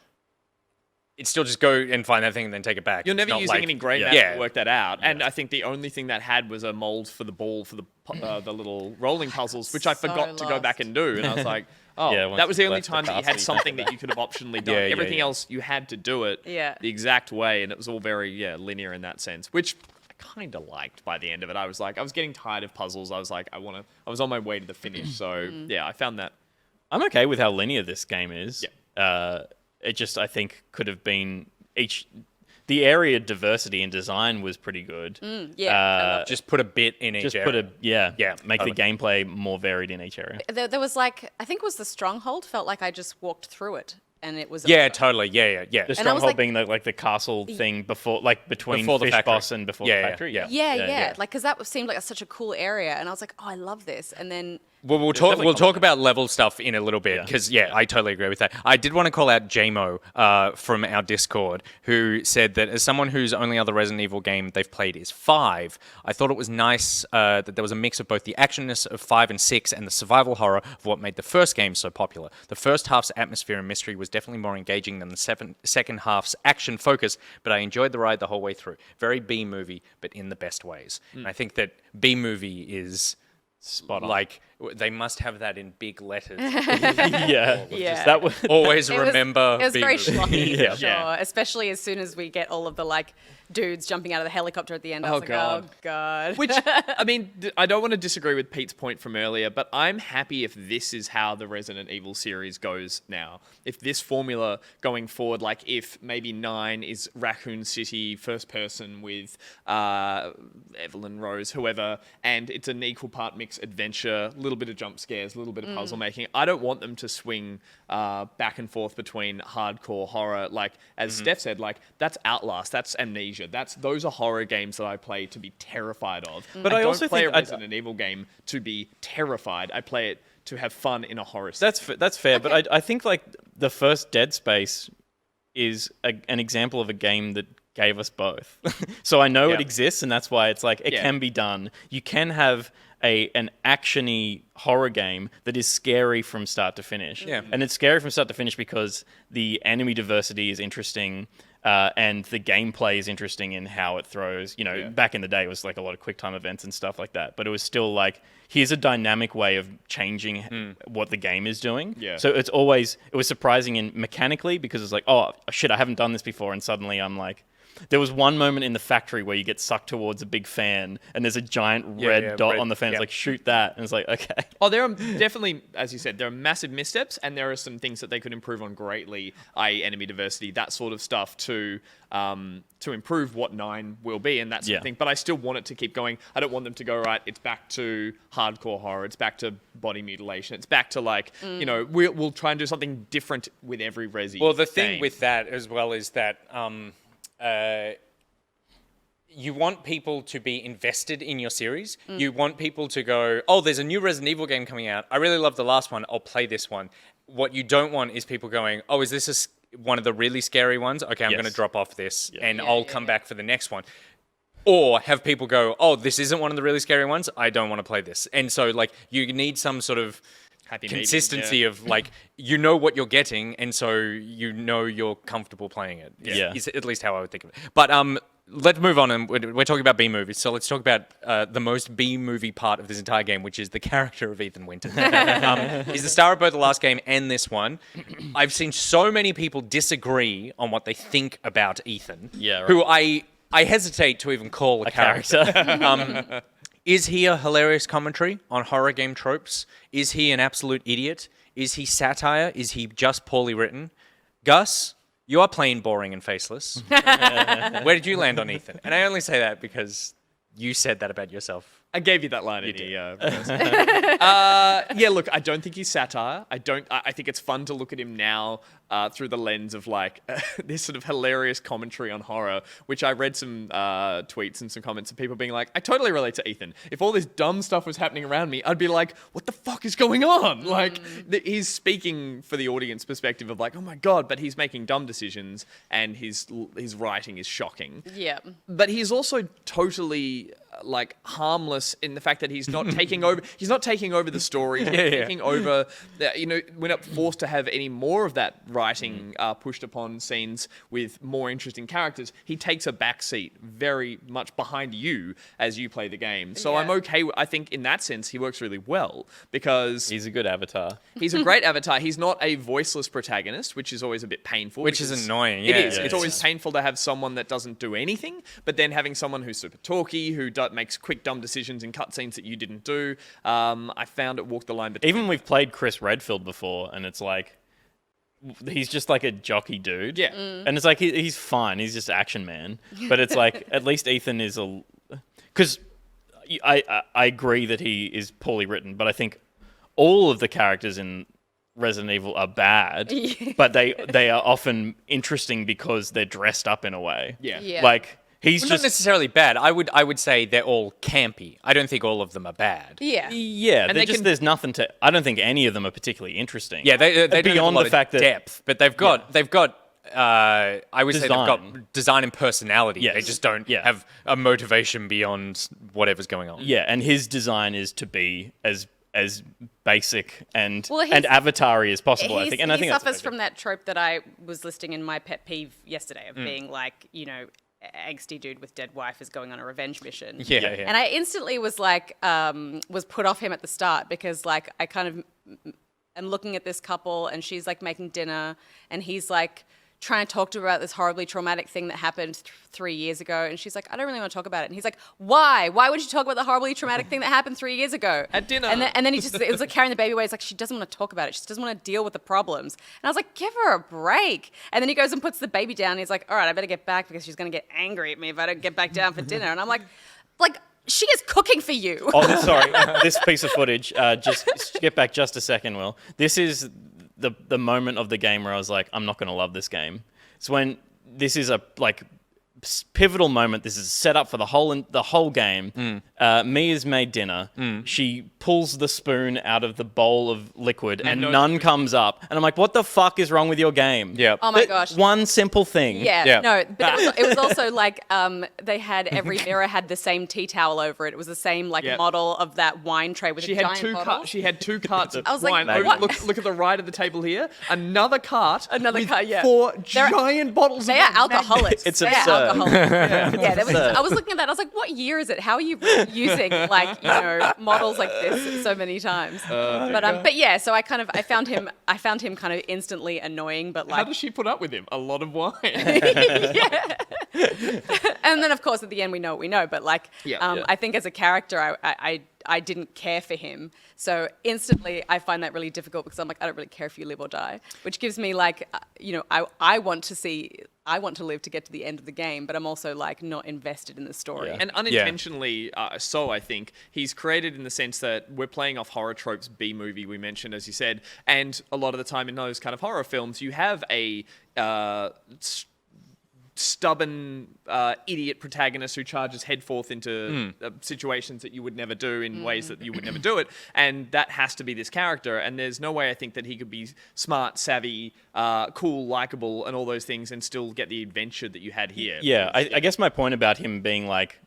It's still just go and find that thing and then take it back. You're It's never not using like- any grey yeah. matter Yeah. to work that out. And I think the only thing that had was a mold for the ball for the little rolling puzzles, which I so forgot to go back lost. and do. And I was like, oh, Yeah, once that was the you only left the time that you castle, had you something take that you could have optionally done. Yeah, yeah, Everything yeah. else, you had to do it Yeah. the exact way. And it was all very, linear in that sense, which I kind of liked by the end of it. I was getting tired of puzzles. I was like, I was on my way to the finish. So, I found that. I'm okay with how linear this game is. Yeah. It just I think could have been the area diversity and design was pretty good. Yeah. I love Just put a bit in each Just area. put make the Totally. gameplay more varied in each area. There was like, I think it was the Stronghold, felt like I just walked through it and it was Yeah, over. totally. Yeah. The And I was stronghold like- being the castle thing before, like between Before the Fish factory. Boss and before Yeah, the yeah, factory. yeah. Yeah. Like, because that seemed like such a cool area. And I was like, oh, I love this. And then Well, we'll definitely talk about level stuff in a little bit Yeah. because I totally agree with that. I did want to call out JMO from our Discord, who said that as someone whose only other Resident Evil game they've played is 5, I thought it was nice that there was a mix of both the actionness of 5 and 6 and the survival horror of what made the first game so popular. The first half's atmosphere and mystery was definitely more engaging than the second half's action focus, but I enjoyed the ride the whole way through. Very B-movie, but in the best ways. And I think that B-movie is Spot on. like they must have that in big letters. yeah. Yeah. That was Always It was- remember. It was very B-movie. schlocky, Yeah. for sure. Yeah. Especially as soon as we get all of the like dudes jumping out of the helicopter at the end. I was Oh, God. oh god. Which, I mean, I don't want to disagree with Pete's point from earlier, but I'm happy if this is how the Resident Evil series goes now. If this formula going forward, like if maybe 9 is Raccoon City first person with Evelyn Rose, whoever, and it's an equal part mix adventure, a little bit of jump scares, a little bit of puzzle making. I don't want them to swing back and forth between hardcore horror. Like, as Steph said, like, that's Outlast, that's Amnesia. Those are horror games that I play to be terrified of. But I don't also play think a Resident Evil game to be terrified. I play it to have fun in a horror setting. that's fair, but I think like the first Dead Space is an example of a game that gave us both. So I know it Yeah. exists, and that's why it's like it Yeah. can be done. You can have an actiony horror game that is scary from start to finish. Yeah. And it's scary from start to finish because the enemy diversity is interesting. And the gameplay is interesting in how it throws. You know, back in the day, it was like a lot of quick time events and stuff like that. But it was still like, here's a dynamic way of changing what the game is doing. Yeah. So it was surprising in mechanically because it's like, oh shit, I haven't done this before, and suddenly I'm like. There was one moment in the factory where you get sucked towards a big fan, and there's a giant red dot on the fan. It's like, shoot that. And it's like, okay. Oh, there are definitely, as you said, there are massive missteps, and there are some things that they could improve on greatly, i.e. enemy diversity, that sort of stuff, to improve what 9 will be and that sort of thing. But I still want it to keep going. I don't want them to go, right, it's back to hardcore horror, it's back to body mutilation, it's back to like, you know, we'll try and do something different with every Resi Well, the thing game. with that as well is that you want people to be invested in your series. You want people to go, oh, there's a new Resident Evil game coming out. I really love the last one. I'll play this one. What you don't want is people going, oh, is this one of the really scary ones? Okay, I'm going to drop off this and I'll come back for the next one. Or have people go, oh, this isn't one of the really scary ones. I don't want to play this. And so, like, you need some sort of Happy consistency medium, of like, you know what you're getting, and so you know you're comfortable playing it. Is at least how I would think of it. But let's move on, and we're talking about B movies. So let's talk about the most B movie part of this entire game, which is the character of Ethan Winton. He's the star of both the last game and this one. I've seen so many people disagree on what they think about Ethan. Yeah, right. Who I hesitate to even call a character. Is he a hilarious commentary on horror game tropes? Is he an absolute idiot? Is he satire? Is he just poorly written? Gus, you are plain boring and faceless. Where did you land on Ethan? And I only say that because you said that about yourself. I gave you that line. You did. yeah, look, I don't think he's satire. I think it's fun to look at him now through the lens of like this sort of hilarious commentary on horror, which I read some tweets and some comments of people being like, I totally relate to Ethan. If all this dumb stuff was happening around me, I'd be like, what the fuck is going on? Like, he's speaking for the audience perspective of like, oh my God, but he's making dumb decisions and his writing is shocking. Yeah. But he's also totally like harmless in the fact that he's not taking over. He's not taking over the story. He's not taking over. We're not forced to have any more of that writing pushed upon scenes with more interesting characters. He takes a backseat very much behind you as you play the game. So I'm okay. I think in that sense he works really well because He's a good avatar. he's a great avatar. He's not a voiceless protagonist, which is always a bit painful. Which is because annoying, It yeah. is. Yeah, It's always painful to have someone that doesn't do anything, but then having someone who's super talky, who makes quick, dumb decisions in cutscenes that you didn't do. I found it walked the line between. Even we've played Chris Redfield before, and it's like he's just like a jockey dude. Yeah. And it's like he's fine. He's just action man. But it's like at least Ethan is because I agree that he is poorly written, but I think all of the characters in Resident Evil are bad, but they are often interesting because they're dressed up in a way. Yeah. Like he's Well, just not necessarily bad. I would say they're all campy. I don't think all of them are bad. Yeah. yeah. And they can- there's nothing to. I don't think any of them are particularly interesting. Yeah, they don't have a beyond lot the of fact that depth, but they've got. I would say they've Design. got design and personality. Yes. They just don't Yeah. have a motivation beyond whatever's going on. Yeah, and his design is to be as basic and Well, he's- and avatar-y as possible. I think, and I he think that's suffers what from that trope that I was listing in my pet peeve yesterday of being like, angsty dude with dead wife is going on a revenge mission. Yeah. And I instantly was like, was put off him at the start because like I kind of am looking at this couple and she's like making dinner and he's like trying to talk to her about this horribly traumatic thing that happened 3 years ago. And she's like, I don't really want to talk about it. And he's like, why? Why would you talk about the horribly traumatic thing that happened 3 years ago? At dinner. And then he just, it was like carrying the baby away. It's like, she doesn't want to talk about it. She just doesn't want to deal with the problems. And I was like, give her a break. And then he goes and puts the baby down. And he's like, all right, I better get back because she's going to get angry at me if I don't get back down for dinner. And I'm like, she is cooking for you. Oh, sorry. This piece of footage, just get back just a second, Will. This is the moment of the game where I was like, I'm not going to love this game. It's when this is a pivotal moment. This is set up for the whole game. Mia's made dinner. She pulls the spoon out of the bowl of liquid, and none comes up. And I'm like, what the fuck is wrong with your game? Yeah. Oh my gosh. One simple thing. Yeah, no, but it was also like they had every mirror had the same tea towel over it. It was the same model of that wine tray with a giant bottle. She had 2 carts of I was like, wine. what? Look at the right of the table here. Another cart. With yeah. 4 giant bottles. They are alcoholics. It's They are absurd. alcoholics. I was looking at that. I was like, what year is it? How are you using models like this so many times? But yeah. So I found him kind of instantly annoying. But How like, does she put up with him? A lot of wine. and then of course at the end we know what we know. But like, I think as a character, I didn't care for him. So instantly I find that really difficult because I'm like, I don't really care if you live or die, which gives me like, I want to live to get to the end of the game, but I'm also like not invested in the story. And unintentionally so, I think, he's created in the sense that we're playing off horror tropes, B-movie we mentioned, as you said, and a lot of the time in those kind of horror films, you have a stubborn idiot protagonist who charges headforth into situations that you would never do in ways that you would never do it, and that has to be this character, and there's no way I think that he could be smart, savvy, cool, likable, and all those things and still get the adventure that you had here. Yeah, I guess my point about him being like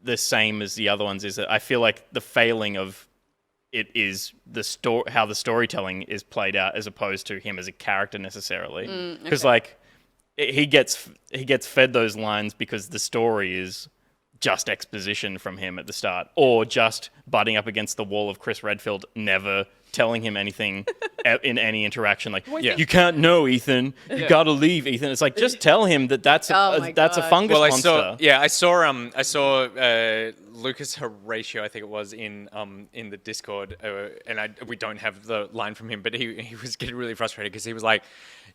the same as the other ones is that I feel like the failing of it is how the storytelling is played out as opposed to him as a character necessarily, because like he gets fed those lines because the story is just exposition from him at the start, or just butting up against the wall of Chris Redfield, never telling him anything in any interaction. Like, you can't know, Ethan. You gotta leave, Ethan. It's like, just tell him that's a fungus monster. I saw Lucas Horatio, I think it was, in the Discord, and we don't have the line from him, but he was getting really frustrated because he was like,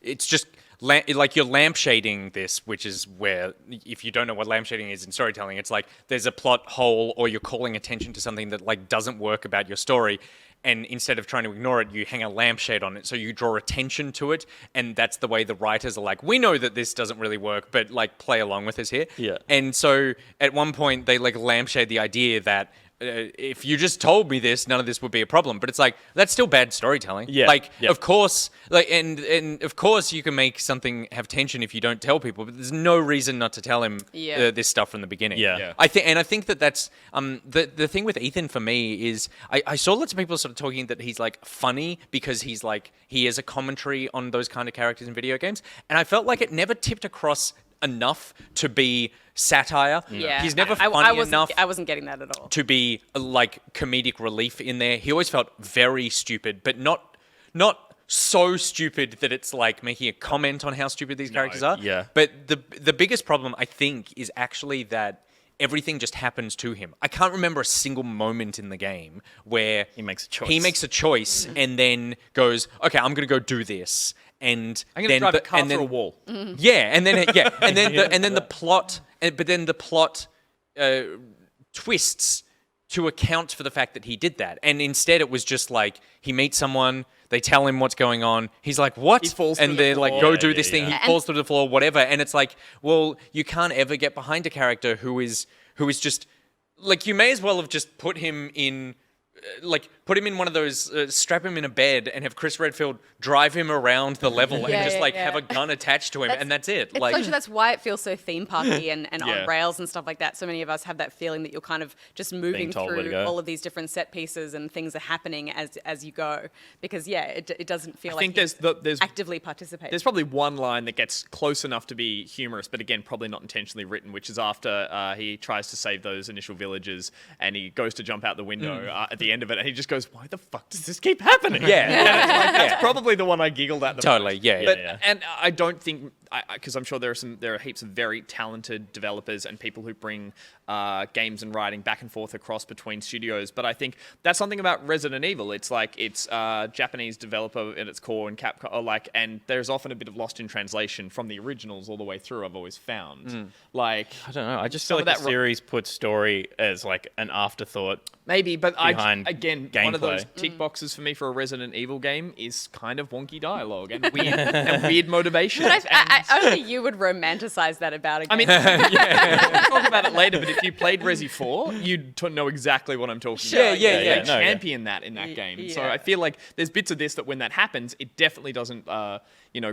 it's just like you're lampshading this, which is where, if you don't know what lampshading is in storytelling, it's like there's a plot hole or you're calling attention to something that like doesn't work about your story. And instead of trying to ignore it, you hang a lampshade on it. So you draw attention to it. And that's the way the writers are like, we know that this doesn't really work, but like play along with us here. Yeah. And so at one point they like lampshade the idea that if you just told me this, none of this would be a problem. But it's like, that's still bad storytelling. Yeah. Like, of course, like, and of course you can make something have tension if you don't tell people, but there's no reason not to tell him this stuff from the beginning. Yeah. I think that's the thing with Ethan for me is I saw lots of people sort of talking that he's like funny because he is a commentary on those kind of characters in video games. And I felt like it never tipped across enough to be satire. Yeah. He's never funny enough. I wasn't getting that at all. To be like comedic relief in there. He always felt very stupid, but not so stupid that it's like making a comment on how stupid these characters are. Yeah. But the biggest problem, I think, is actually that everything just happens to him. I can't remember a single moment in the game where He makes a choice. And then goes, okay, I'm going to go do this. And I'm going to drive a car through a wall. Yeah, and then the plot, but then the plot twists to account for the fact that he did that. And instead, it was just like he meets someone, they tell him what's going on. He's like, "What?" He falls through and the they're like, floor. "Go do this thing." He falls through the floor, whatever. And it's like, well, you can't ever get behind a character who is just like, you may as well have just put him in. Like, put him in one of those, strap him in a bed and have Chris Redfield drive him around the level and just have a gun attached to him, and that's it. It's Like, so true. That's why it feels so theme parky and on rails and stuff like that. So many of us have that feeling that you're kind of just moving told where to through go. all of these different set pieces and things are happening as you go. Because it doesn't feel like think there's actively participating. There's probably one line that gets close enough to be humorous, but again, probably not intentionally written, which is after he tries to save those initial villagers and he goes to jump out the window at the end of it, and he just goes, why the fuck does this keep happening? Yeah. And it's like, that's probably the one I giggled at the Totally, most. yeah. But, and I don't think, because I'm sure there are heaps of very talented developers and people who bring games and writing back and forth across between studios, but I think that's something about Resident Evil. It's like it's a Japanese developer at its core, and Capcom, and there's often a bit of lost in translation from the originals all the way through. I've always found, I don't know. I just feel like the series puts story as like an afterthought. Maybe, but behind one of those gameplay. tick boxes for me for a Resident Evil game is kind of wonky dialogue and weird motivations. But only you would romanticize that about a game. I mean, we'll talk about it later, but if you played Resi 4, you'd know exactly what I'm talking about. yeah. They No, yeah. champion that in that game. So I feel like there's bits of this that when that happens, it definitely doesn't,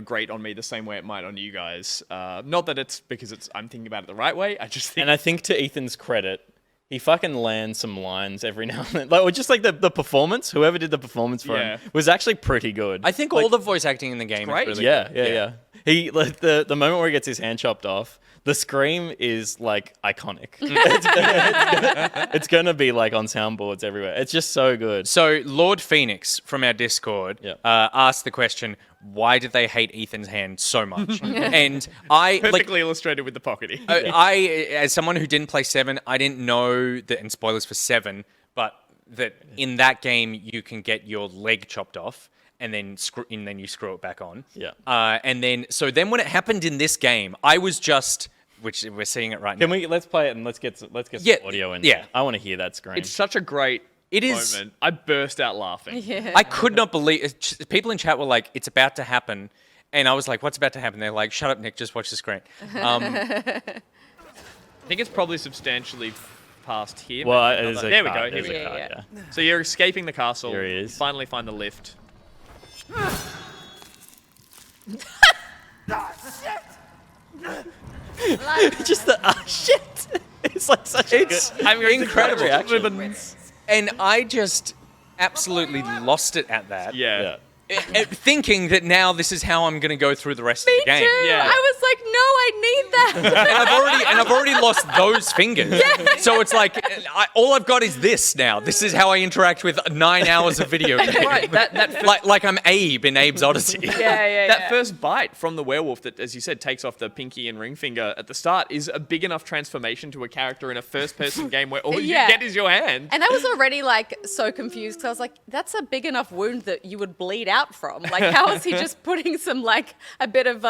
grate on me the same way it might on you guys. Not that it's because I'm thinking about it the right way. I just think... And I think to Ethan's credit, he fucking lands some lines every now and then. Like, or just like the performance, whoever did the performance for him was actually pretty good. I think all the voice acting in the game great. is really yeah, good. yeah. He like the moment where he gets his hand chopped off, the scream is like iconic. It's gonna be like on soundboards everywhere. It's just so good. So Lord Phoenix from our Discord Yep. asked the question, why did they hate Ethan's hand so much? And I Perfectly illustrated with the pockety. I, as someone who didn't play 7, I didn't know that, and spoilers for 7, but that in that game you can get your leg chopped off and then you screw it back on. Yeah. And then when it happened in this game, I was just, which we're seeing it right now. Let's play it and let's get some Yeah, audio in. yeah. There. I want to hear that scream. It's such a great moment. I burst out laughing. I could not believe people in chat were like, "It's about to happen," and I was like, "What's about to happen?" They're like, "Shut up, Nick. Just watch the screen." I think it's probably substantially past here. well, maybe there's another- a there we card, go. Here there's we a go. card, Yeah. So you're escaping the castle. Here he is. Finally find the lift. Just the shit. It's like such a good, incredible reaction. And I just absolutely lost it at that. Yeah. Thinking that now this is how I'm going to go through the rest of the game. Yeah. I was like, no, I need that. And I've already lost those fingers. So it's like all I've got is this now. This is how I interact with 9 hours of video game. Right. That like I'm Abe in Abe's Odyssey. that first bite from the werewolf that, as you said, takes off the pinky and ring finger at the start is a big enough transformation to a character in a first-person game where all you get is your hand. And I was already like so confused because I was like, that's a big enough wound that you would bleed out from. Like, how is he just putting some like a bit of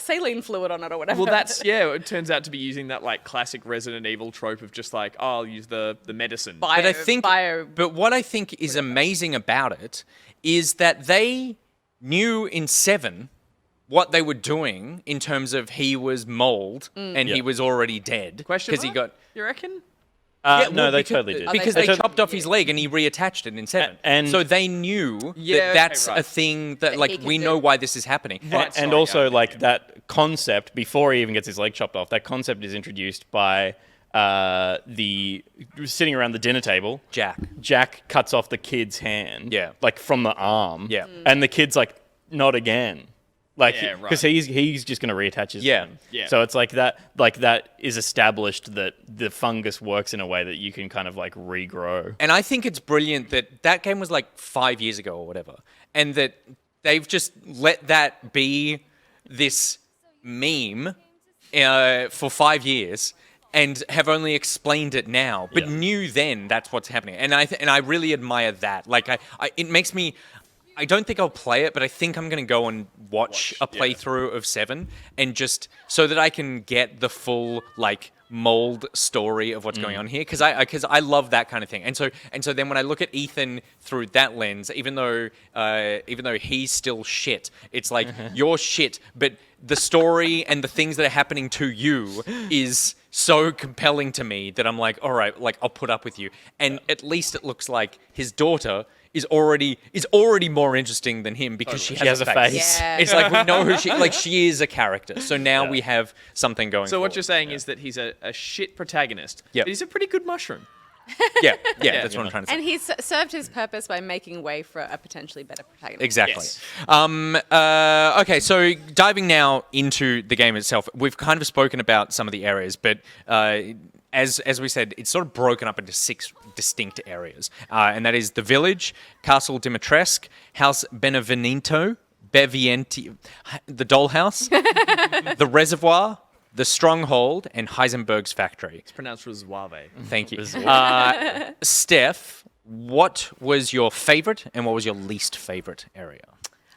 saline fluid on it or whatever? Well, it turns out to be using that like classic Resident Evil trope of just like, oh, I'll use the medicine. But what I think is amazing about it is that they knew in 7 what they were doing in terms of he was mold and he was already dead. Question because he mark? got. You reckon? No, they totally did. Because they chopped off his leg and he reattached it in 7. And- so they knew Yeah, that okay, that's right. a thing that, he like, could we do. know why this is happening. Right. And Sorry, also, yeah, like, yeah. that concept, before he even gets his leg chopped off, that concept is introduced by the sitting around the dinner table. Jack cuts off the kid's hand. Yeah. Like, from the arm. Yeah. And the kid's like, not again. Like, Yeah, right. because he's just going to reattach his Yeah. hand. Yeah. So it's like that is established that the fungus works in a way that you can kind of, like, regrow. And I think it's brilliant that that game was like 5 years ago or whatever, and that they've just let that be this meme for 5 years and have only explained it now, but knew then that's what's happening. And I really admire that. Like it makes me. I don't think I'll play it, but I think I'm going to go and watch a playthrough of 7 and just so that I can get the full like mold story of what's going on here because I love that kind of thing. And so then when I look at Ethan through that lens, even though he's still shit, it's like you're shit, but the story and the things that are happening to you is so compelling to me that I'm like, all right, like I'll put up with you. And at least it looks like his daughter is already more interesting than him because she has a face. Yeah. It's like we know who she is a character. So now we have something going. So what forward. you're saying is that he's a shit protagonist. Yep. But he's a pretty good mushroom. Yeah, that's what I'm trying to say. And he's served his purpose by making way for a potentially better protagonist. Exactly. Yes. Okay, so diving now into the game itself, we've kind of spoken about some of the areas, but as we said, it's sort of broken up into 6 distinct areas, and that is the village, Castle Dimitrescu, House Beneviento, the dollhouse, the reservoir, the stronghold, and Heisenberg's factory. It's pronounced Rizwave. Thank you. Steph, what was your favorite and what was your least favorite area?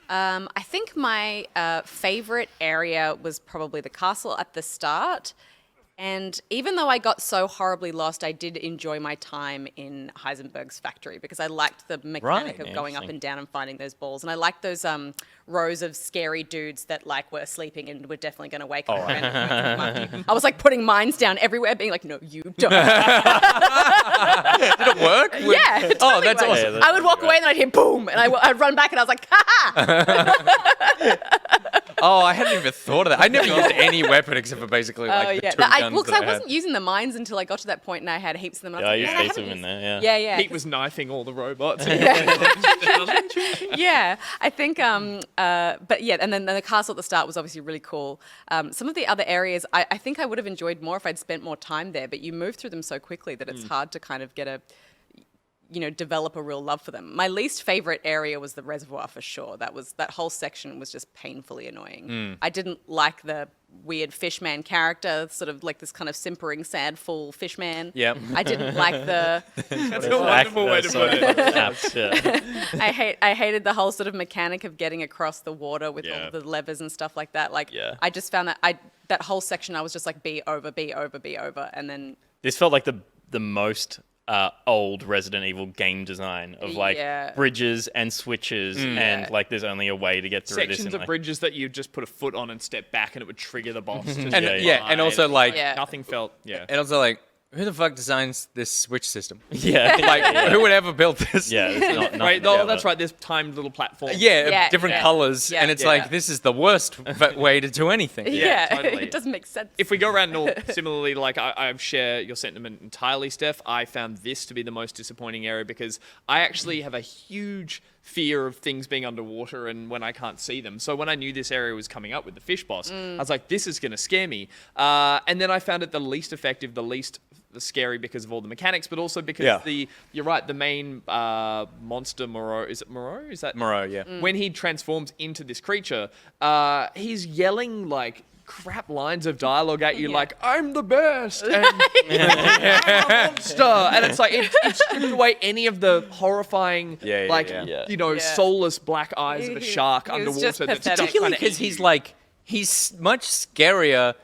I think my favorite area was probably the castle at the start. And even though I got so horribly lost, I did enjoy my time in Heisenberg's factory because I liked the mechanic Right, of going up interesting. and down and finding those balls. And I liked those rows of scary dudes that like were sleeping and were definitely going to wake up. I was like putting mines down everywhere, being like, no, you don't. Did it work? Yeah. It Oh, totally that's worked. awesome. I would walk away and I'd hear boom, and I'd run back and I was like, ha Oh, I hadn't even thought of that. I never used any weapon except for basically like the two guns Well, 'cause that I had. wasn't using the mines until I got to that point and I had heaps of them. And Yeah, I I was used like, heaps of haven't them in used- there. Yeah. Pete was knifing all the robots. Yeah, I think, but yeah, and then the castle at the start was obviously really cool. Some of the other areas, I think I would have enjoyed more if I'd spent more time there, but you move through them so quickly that it's hard to kind of get develop a real love for them. My least favorite area was the reservoir for sure. That whole section was just painfully annoying. I didn't like the weird fishman character, sort of like this kind of simpering, sad fool fishman. Yep. I didn't like the. That's a wonderful way to put it. I hated the whole sort of mechanic of getting across the water with Yeah. all the levers and stuff like that. Like, Yeah. I just found that whole section I was just like be over, and then This felt like the most old Resident Evil game design of like Yeah. bridges and switches and like there's only a way to get through this. Sections and, of like, bridges that you just put a foot on and step back and it would trigger the boss. to And just yeah, and also like, Yeah. nothing felt. Yeah. and also like, who the fuck designs this switch system? Yeah, Like, who would ever build this? yeah. It's not, nothing Right. Oh, about that's it. right. There's timed little platform. Yeah, Yeah, different yeah. colors, Yeah. and it's Yeah. like this is the worst way to do anything. yeah, totally. it doesn't make sense. If we go around and all similarly, like I share your sentiment entirely, Steph. I found this to be the most disappointing area because I actually have a huge fear of things being underwater and when I can't see them. So when I knew this area was coming up with the fish boss, I was like, this is going to scare me. And then I found it the least effective, the least scary because of all the mechanics, but also because you're right, the main monster, Moreau, is it Moreau? Is that Moreau, yeah. when he transforms into this creature, he's yelling like crap lines of dialogue at you, like "I'm the best" and "I'm a monster," and it's like it stripped away any of the horrifying, Yeah. soulless black eyes of a shark He was just underwater. That's pathetic. Particularly because he's much scarier.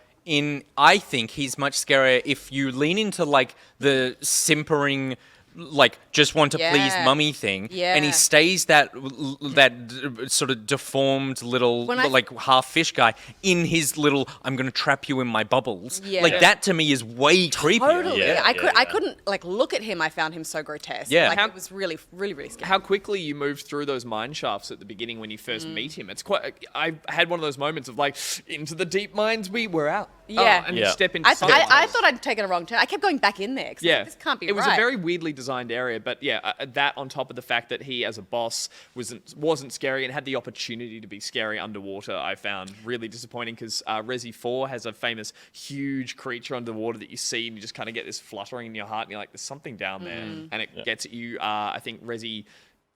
I think he's much scarier if you lean into like the simpering, like just want to please Yeah. mummy thing, and he Yeah. stays that sort of deformed little When I- like half fish guy in his little I'm gonna trap you in my bubbles. Yeah. Like that to me is way creepier. Totally. Yeah, I yeah. couldn't like look at him. I found him so grotesque. Yeah. Like, How- it was really, really, really scary. how quickly you move through those mine shafts at the beginning when you first meet him. It's quite. I had one of those moments of like, into the deep mines we were out. Yeah. and Yeah. you step into. I sunlight. thought I'd taken a wrong turn. I kept going back in there because Yeah, this can't be It was right. a very weirdly designed area, but yeah, that on top of the fact that he, as a boss, wasn't scary and had the opportunity to be scary underwater, I found really disappointing because Resi 4 has a famous huge creature underwater that you see and you just kind of get this fluttering in your heart and you're like, there's something down there, and it gets at you. I think Resi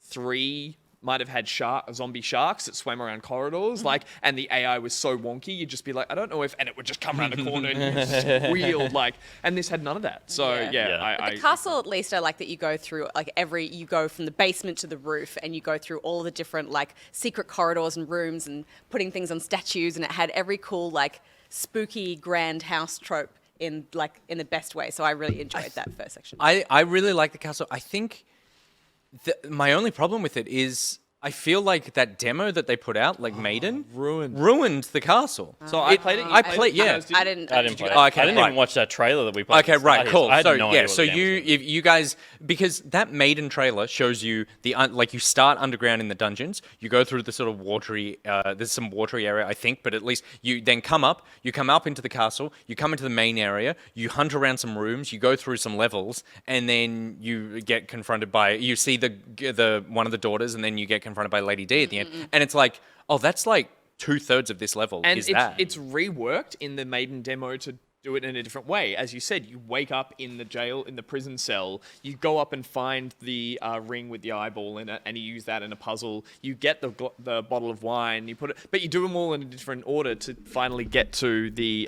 3 might have had zombie sharks that swam around corridors, and the AI was so wonky, you'd just be like, I don't know if, and it would just come around a corner and you squeal, and this had none of that. So Yeah. Yeah. But the castle, at least, I like that you go through you go from the basement to the roof, and you go through all the different secret corridors and rooms, and putting things on statues, and it had every cool spooky grand house trope in the best way. So I really enjoyed that first section. I really like the castle. I think my only problem with it is I feel like that demo that they put out, Maiden, ruined the castle. So I played it. I played, yeah. I didn't. I didn't play. Oh, okay, I didn't right. even watch that trailer that we played. Okay, right, cool. I had So no idea yeah, what so the game was. if you guys, because that Maiden trailer shows you you start underground in the dungeons, you go through the sort of watery, there's some watery area I think, but at least you then come up into the castle, you come into the main area, you hunt around some rooms, you go through some levels, and then you get confronted by, you see the one of the daughters, and then you get confronted by Lady D at the end, and it's like, oh, that's like 2/3 of this level. And is that? it's reworked in the Maiden demo to do it in a different way. As you said, you wake up in the prison cell, you go up and find the ring with the eyeball in it, and you use that in a puzzle. You get the bottle of wine, you put it, but you do them all in a different order to finally get to the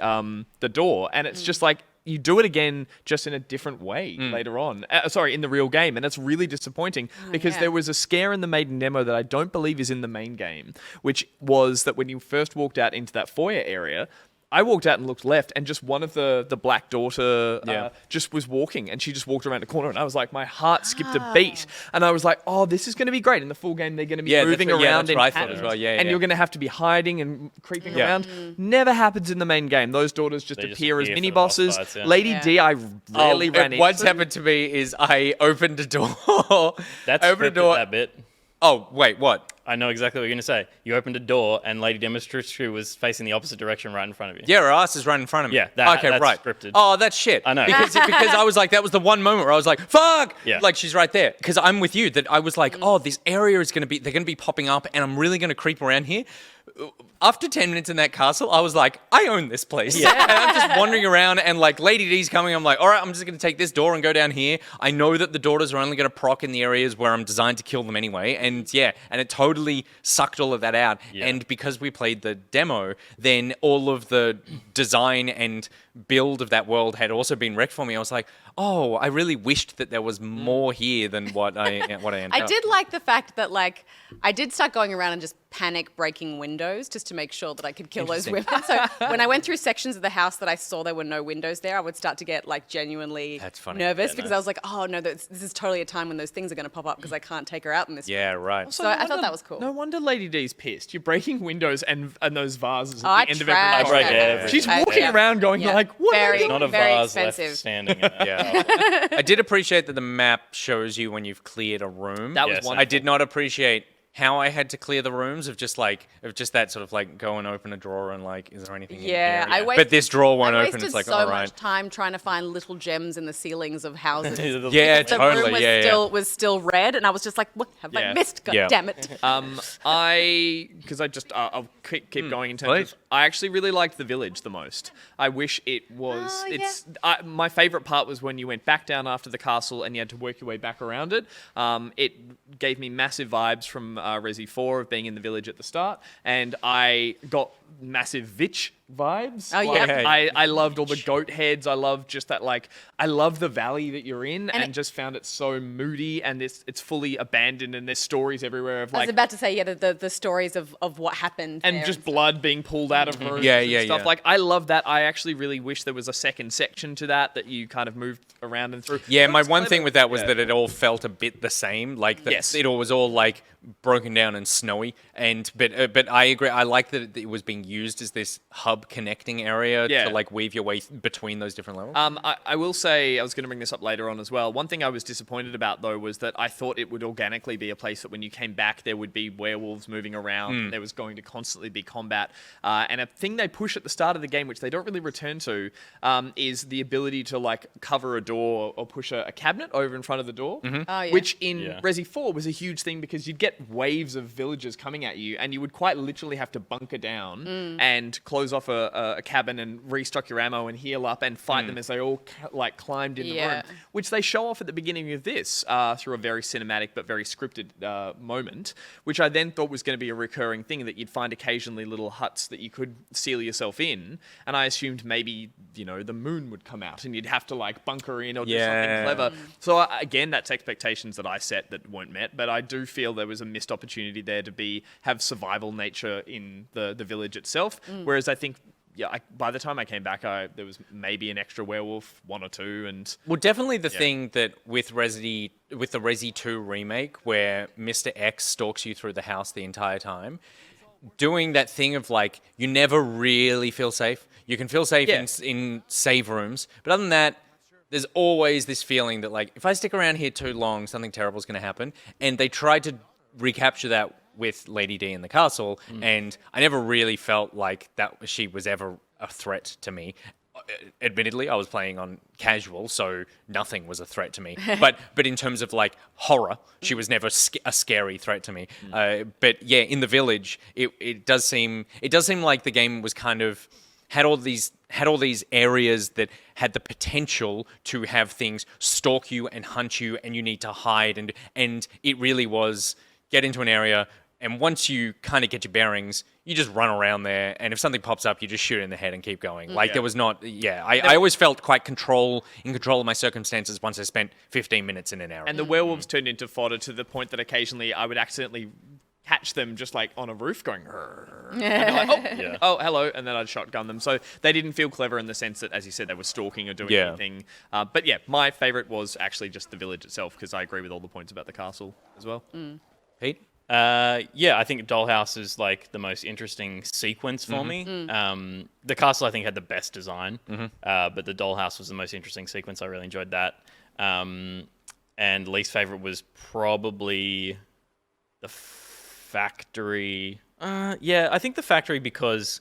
door, and it's just like, you do it again just in a different way later on. In the real game. And it's really disappointing because yeah. there was a scare in the Maiden demo that I don't believe is in the main game, which was that when you first walked out into that foyer area, I walked out and looked left, and just one of the Black Daughter Yeah. just was walking, and she just walked around the corner, and I was like, my heart skipped a beat, and I was like, oh, this is going to be great. In the full game, they're going to be moving around in that's what I thought patterns, as well. Yeah, and yeah. you're going to have to be hiding and creeping Yeah. around. Never happens in the main game. Those daughters just They just appear as appear for mini the boss bosses. fights, yeah. Lady Yeah. D, I rarely ran into. What's happened to me is I opened a door. That's I opened a scripted, door. that bit. Oh, wait, what? I know exactly what you're going to say. You opened a door and Lady Dimitrescu was facing the opposite direction right in front of you. Yeah, her ass is right in front of me. Yeah, that's right. scripted. Oh, that's shit. I know. Because I was like, that was the one moment where I was like, fuck! Yeah. Like, she's right there. Because I'm with you, that I was like, oh, this area is going to be, they're going to be popping up, and I'm really going to creep around here. After 10 minutes in that castle, I was like, I own this place. Yeah. And I'm just wandering around, and like Lady D's coming. I'm like, all right, I'm just going to take this door and go down here. I know that the daughters are only going to proc in the areas where I'm designed to kill them anyway. And yeah, and it totally sucked all of that out. Yeah. And because we played the demo, then all of the design and build of that world had also been wrecked for me. I was like, oh, I really wished that there was more here than what I ended I up. did like the fact that like I did start going around and just panic breaking windows just to make sure that I could kill those women. So when I went through sections of the house that I saw there were no windows there, I would start to get like genuinely That's funny. nervous Yeah, because no. I was like, oh no, this is totally a time when those things are going to pop up because I can't take her out in this. Yeah, right. So I thought that was cool. No wonder Lady D's pissed. You're breaking windows and those vases at Oh, I the end of tried. every I break Okay. everything. She's I- walking yeah. around going Yeah. like, what? Very- Not a very vase left expensive. standing. Yeah. I did appreciate that the map shows you when you've cleared a room. That was Yes, wonderful. I did not appreciate how I had to clear the rooms of just that sort of like go and open a drawer and like, is there anything in Yeah, here? I wasted- But this drawer won't I open. wasted It's like, so all much right. time trying to find little gems in the ceilings of houses. Yeah, The totally. room was Yeah, yeah. was still red, and I was just like, "What have Yeah. I missed? God Yeah. damn it!" Because I'll keep going in terms Please. of, I actually really liked the village the most. I wish it was, my favorite part was when you went back down after the castle and you had to work your way back around it. It gave me massive vibes from Resi 4 of being in the village at the start, and I got massive Vich vibes. Oh, yeah. Okay. I loved all the goat heads. I loved just that, like, I love the valley that you're in, And and just found it so moody, and it's fully abandoned, and there's stories everywhere of I was like, about to say, yeah, the stories of what happened and there just stuff. blood being pulled out of rooms Yeah, and yeah, stuff. yeah. Like, I love that. I actually really wish there was a second section to that you kind of moved around and through. Yeah, But my it's one kind thing of- with that was yeah. that it all felt a bit the same. Like that Yes. it all was all like broken down and snowy. But I agree. I like that it was being used as this hub connecting area Yeah. to like weave your way between those different levels. I will say, I was going to bring this up later on as well. One thing I was disappointed about, though, was that I thought it would organically be a place that when you came back, there would be werewolves moving around. And there was going to constantly be combat. And a thing they push at the start of the game, which they don't really return to, is the ability to like cover a door or push a cabinet over in front of the door. Oh, yeah. Which in Yeah. Resi 4 was a huge thing because you'd get waves of villagers coming at you, and you would quite literally have to bunker down and close off a cabin and restock your ammo and heal up and fight them as they all like climbed in the Yeah. room, which they show off at the beginning of this through a very cinematic but very scripted moment, which I then thought was going to be a recurring thing, that you'd find occasionally little huts that you could seal yourself in, and I assumed maybe, the moon would come out and you'd have to like bunker in or do Yeah. something clever. So again, that's expectations that I set that weren't met, but I do feel there was a missed opportunity there to have survival nature in the village itself. Whereas I think, by the time I came back, there was maybe an extra werewolf, one or two, and Well, definitely the thing that with the Resi 2 remake, where Mr. X stalks you through the house the entire time, doing that thing of like, you never really feel safe. You can feel safe Yeah. in save rooms, but other than that, there's always this feeling that like, if I stick around here too long, something terrible is going to happen. And they tried to recapture that with Lady D in the castle, and I never really felt like she was ever a threat to me. Admittedly, I was playing on casual, so nothing was a threat to me. But in terms of like horror, she was never a scary threat to me. But yeah, in the village, it does seem like the game was kind of had all these areas that had the potential to have things stalk you and hunt you, and you need to hide, and it really was get into an area. And once you kind of get your bearings, you just run around there, and if something pops up, you just shoot it in the head and keep going. Like there was not, I always felt quite in control of my circumstances once I spent 15 minutes in an area. the werewolves turned into fodder to the point that occasionally I would accidentally catch them just like on a roof going, "Rrr." And they're like, oh, hello, and then I'd shotgun them. So they didn't feel clever in the sense that, as you said, they were stalking or doing anything. But yeah, my favorite was actually just the village itself, because I agree with all the points about the castle as well. Pete? I think Dollhouse is like the most interesting sequence for me. The castle I think had the best design, but the Dollhouse was the most interesting sequence. I really enjoyed that. And least favorite was probably the factory. I think the factory, because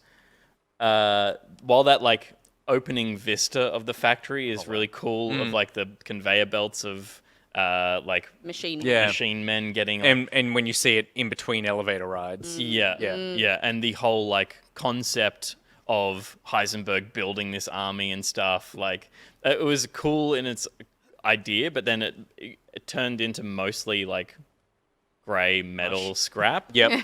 while that like opening vista of the factory is really cool, of like the conveyor belts of like Machine. machine men getting And when you see it in between elevator rides. and the whole like concept of Heisenberg building this army and stuff, like it was cool in its idea, but then it turned into mostly like grey metal scrap. Yep.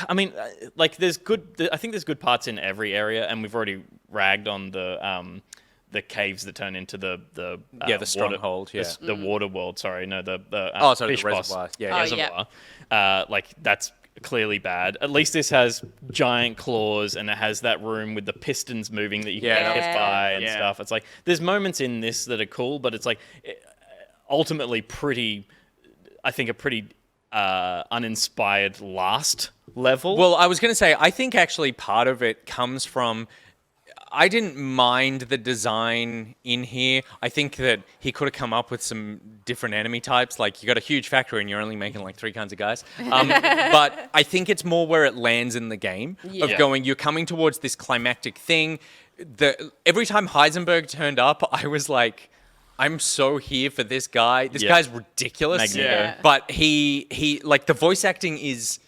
I mean, like I think there's good parts in every area, and we've already ragged on the caves that turn into the stronghold, the water world. Sorry, no, the fish the boss. reservoir. Reservoir. Like that's clearly bad. At least this has giant claws, and it has that room with the pistons moving that you can get hit by and stuff. It's like there's moments in this that are cool, but it's like ultimately I think a pretty uninspired last level. Well, I was going to say, I think actually part of it comes from, I didn't mind the design in here. I think that he could have come up with some different enemy types. Like, you got a huge factory and you're only making like 3 kinds of guys. But I think it's more where it lands in the game of going, you're coming towards this climactic thing. Every time Heisenberg turned up, I was like, I'm so here for this guy. This guy's ridiculous. But he like the voice acting is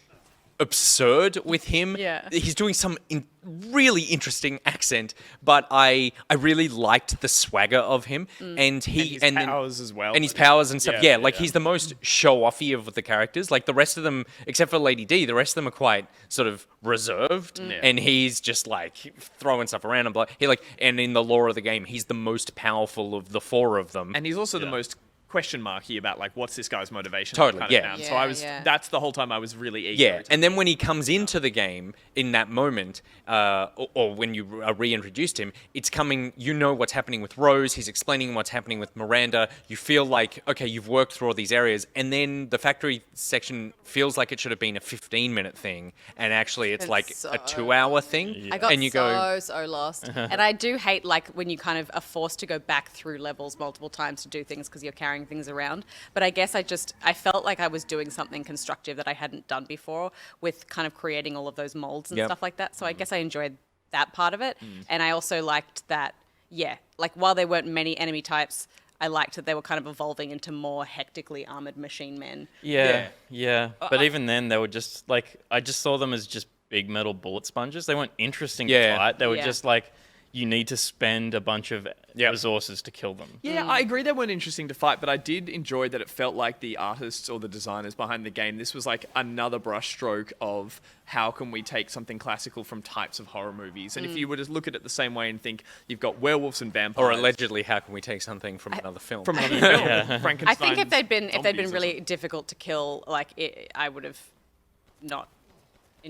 absurd with him. He's doing some really interesting accent, but I really liked the swagger of him, and his powers as well, and his powers and stuff. Like he's the most show-offy of the characters. Like the rest of them, except for Lady D, the rest of them are quite sort of reserved, and he's just like throwing stuff around and in the lore of the game, he's the most powerful of the 4 of them, and he's also the most question marky about like what's this guy's motivation. Totally, So I was that's the whole time I was really eager. And then when he comes into the game in that moment, or when you are reintroduced him, it's coming. You know what's happening with Rose. He's explaining what's happening with Miranda. You feel like okay, you've worked through all these areas, and then the factory section feels like it should have been a 15-minute thing, and actually it's like a 2-hour thing. I got and you so lost, and I do hate like when you kind of are forced to go back through levels multiple times to do things because you're carrying things around. But I guess I felt like I was doing something constructive that I hadn't done before with kind of creating all of those molds and stuff like that. So I guess I enjoyed that part of it. And I also liked that, like while there weren't many enemy types, I liked that they were kind of evolving into more hectically armored machine men. But even then, they were just like, I just saw them as just big metal bullet sponges. They weren't interesting to fight. They were just like, you need to spend a bunch of resources to kill them. Yeah, I agree they weren't interesting to fight, but I did enjoy that it felt like the artists or the designers behind the game, this was like another brushstroke of how can we take something classical from types of horror movies. And if you were to look at it the same way and think you've got werewolves and vampires. Or allegedly, how can we take something from another film? From another film. Frankenstein. I think if they'd been really difficult to kill, I would have not.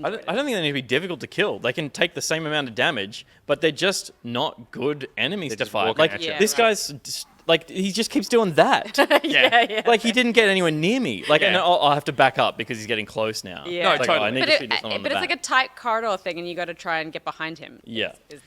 I don't think they need to be difficult to kill. They can take the same amount of damage, but they're just not good enemies to fight. Like this guy's just, like he just keeps doing that. Like he didn't get anywhere near me. Like and I'll have to back up because he's getting close now. Yeah. No, like, totally. I need to shoot someone on the it's back. like a tight corridor thing, and you got to try and get behind him.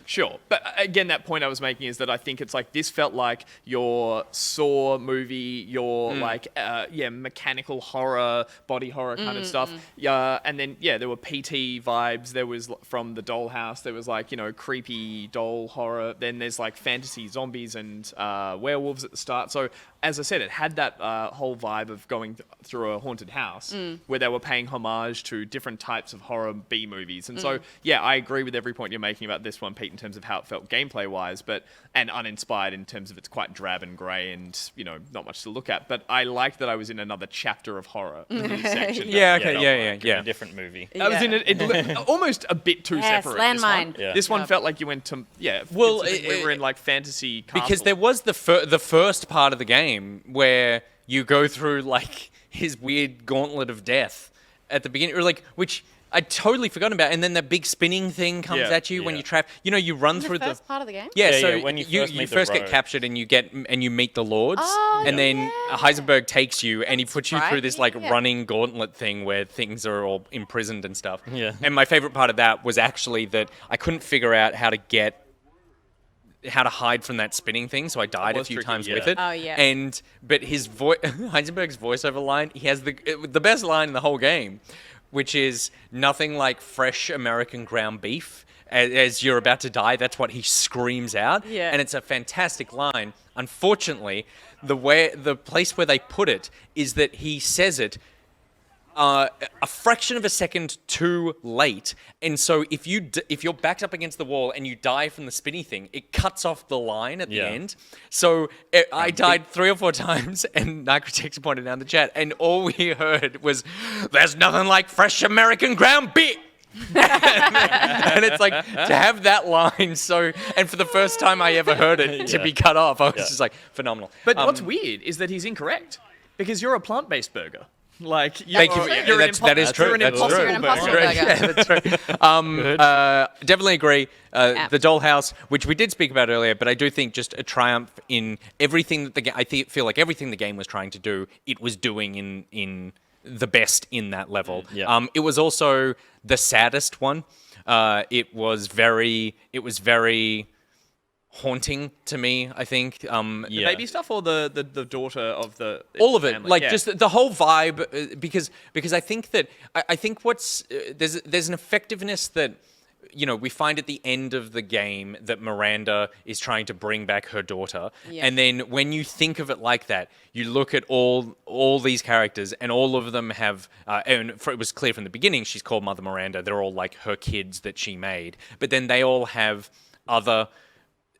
Sure. But again, that point I was making is that I think it's like this felt like your Saw movie, your mechanical horror, body horror kind of stuff. And then there were PT vibes. There was from the Dollhouse. There was like creepy doll horror. Then there's like fantasy zombies and werewolves at the start. So as I said, it had that whole vibe of going through a haunted house where they were paying homage to different types of horror B movies. And so, I agree with every point you're making about this one, Pete, in terms of how it felt gameplay-wise, and uninspired in terms of it's quite drab and grey and, not much to look at. But I liked that I was in another chapter of horror in this section. A different movie. I was in it almost a bit too separate. Landmine. This one felt like you went to, Well, we were in like fantasy castle. Because there was the first part of the game where you go through like his weird gauntlet of death, at the beginning, or like which I'd totally forgotten about, and then the big spinning thing comes Yeah. at you when you trap. You know, you run The through first part of the game. Yeah, Yeah, so yeah, when you first meet the first get road. captured and you meet the lords, Oh, and then yeah. Heisenberg takes you and he puts you right, through this yeah, like yeah. running gauntlet thing where things are all imprisoned and stuff. Yeah. And my favorite part of that was actually that I couldn't figure out how to hide from that spinning thing, so I died a was few tricky, times yeah. with it. Oh, yeah. But his Heisenberg's voiceover line, he has the best line in the whole game, which is nothing like fresh American ground beef. As you're about to die, that's what he screams out, Yeah. and it's a fantastic line. Unfortunately, the place where they put it is that he says it a fraction of a second too late, and so if you're backed up against the wall and you die from the spinny thing, it cuts off the line at the Yeah. end. So I died 3 or 4 times, and Nicotex pointed out in the chat, and all we heard was, "There's nothing like fresh American ground beef." And it's like to have that line and for the first time I ever heard it to be cut off, I was just like phenomenal. But what's weird is that he's incorrect because you're a plant-based burger. Like, Thank you. That is true. You're an That's impossible You're an impossible burger. burger. Yeah, that's right. Definitely agree. The Dollhouse, which we did speak about earlier, but I do think just a triumph in everything that the game. Feel like everything the game was trying to do, it was doing in the best in that level. Yeah. It was also the saddest one. It was very haunting to me, I think. The baby stuff or the daughter of the All of it, family? like Yeah. just the whole vibe, because I think that I think what's there's an effectiveness that we find at the end of the game that Miranda is trying to bring back her daughter, Yeah. and then when you think of it like that, you look at all these characters, and all of them have, it was clear from the beginning she's called Mother Miranda. They're all like her kids that she made, but then they all have other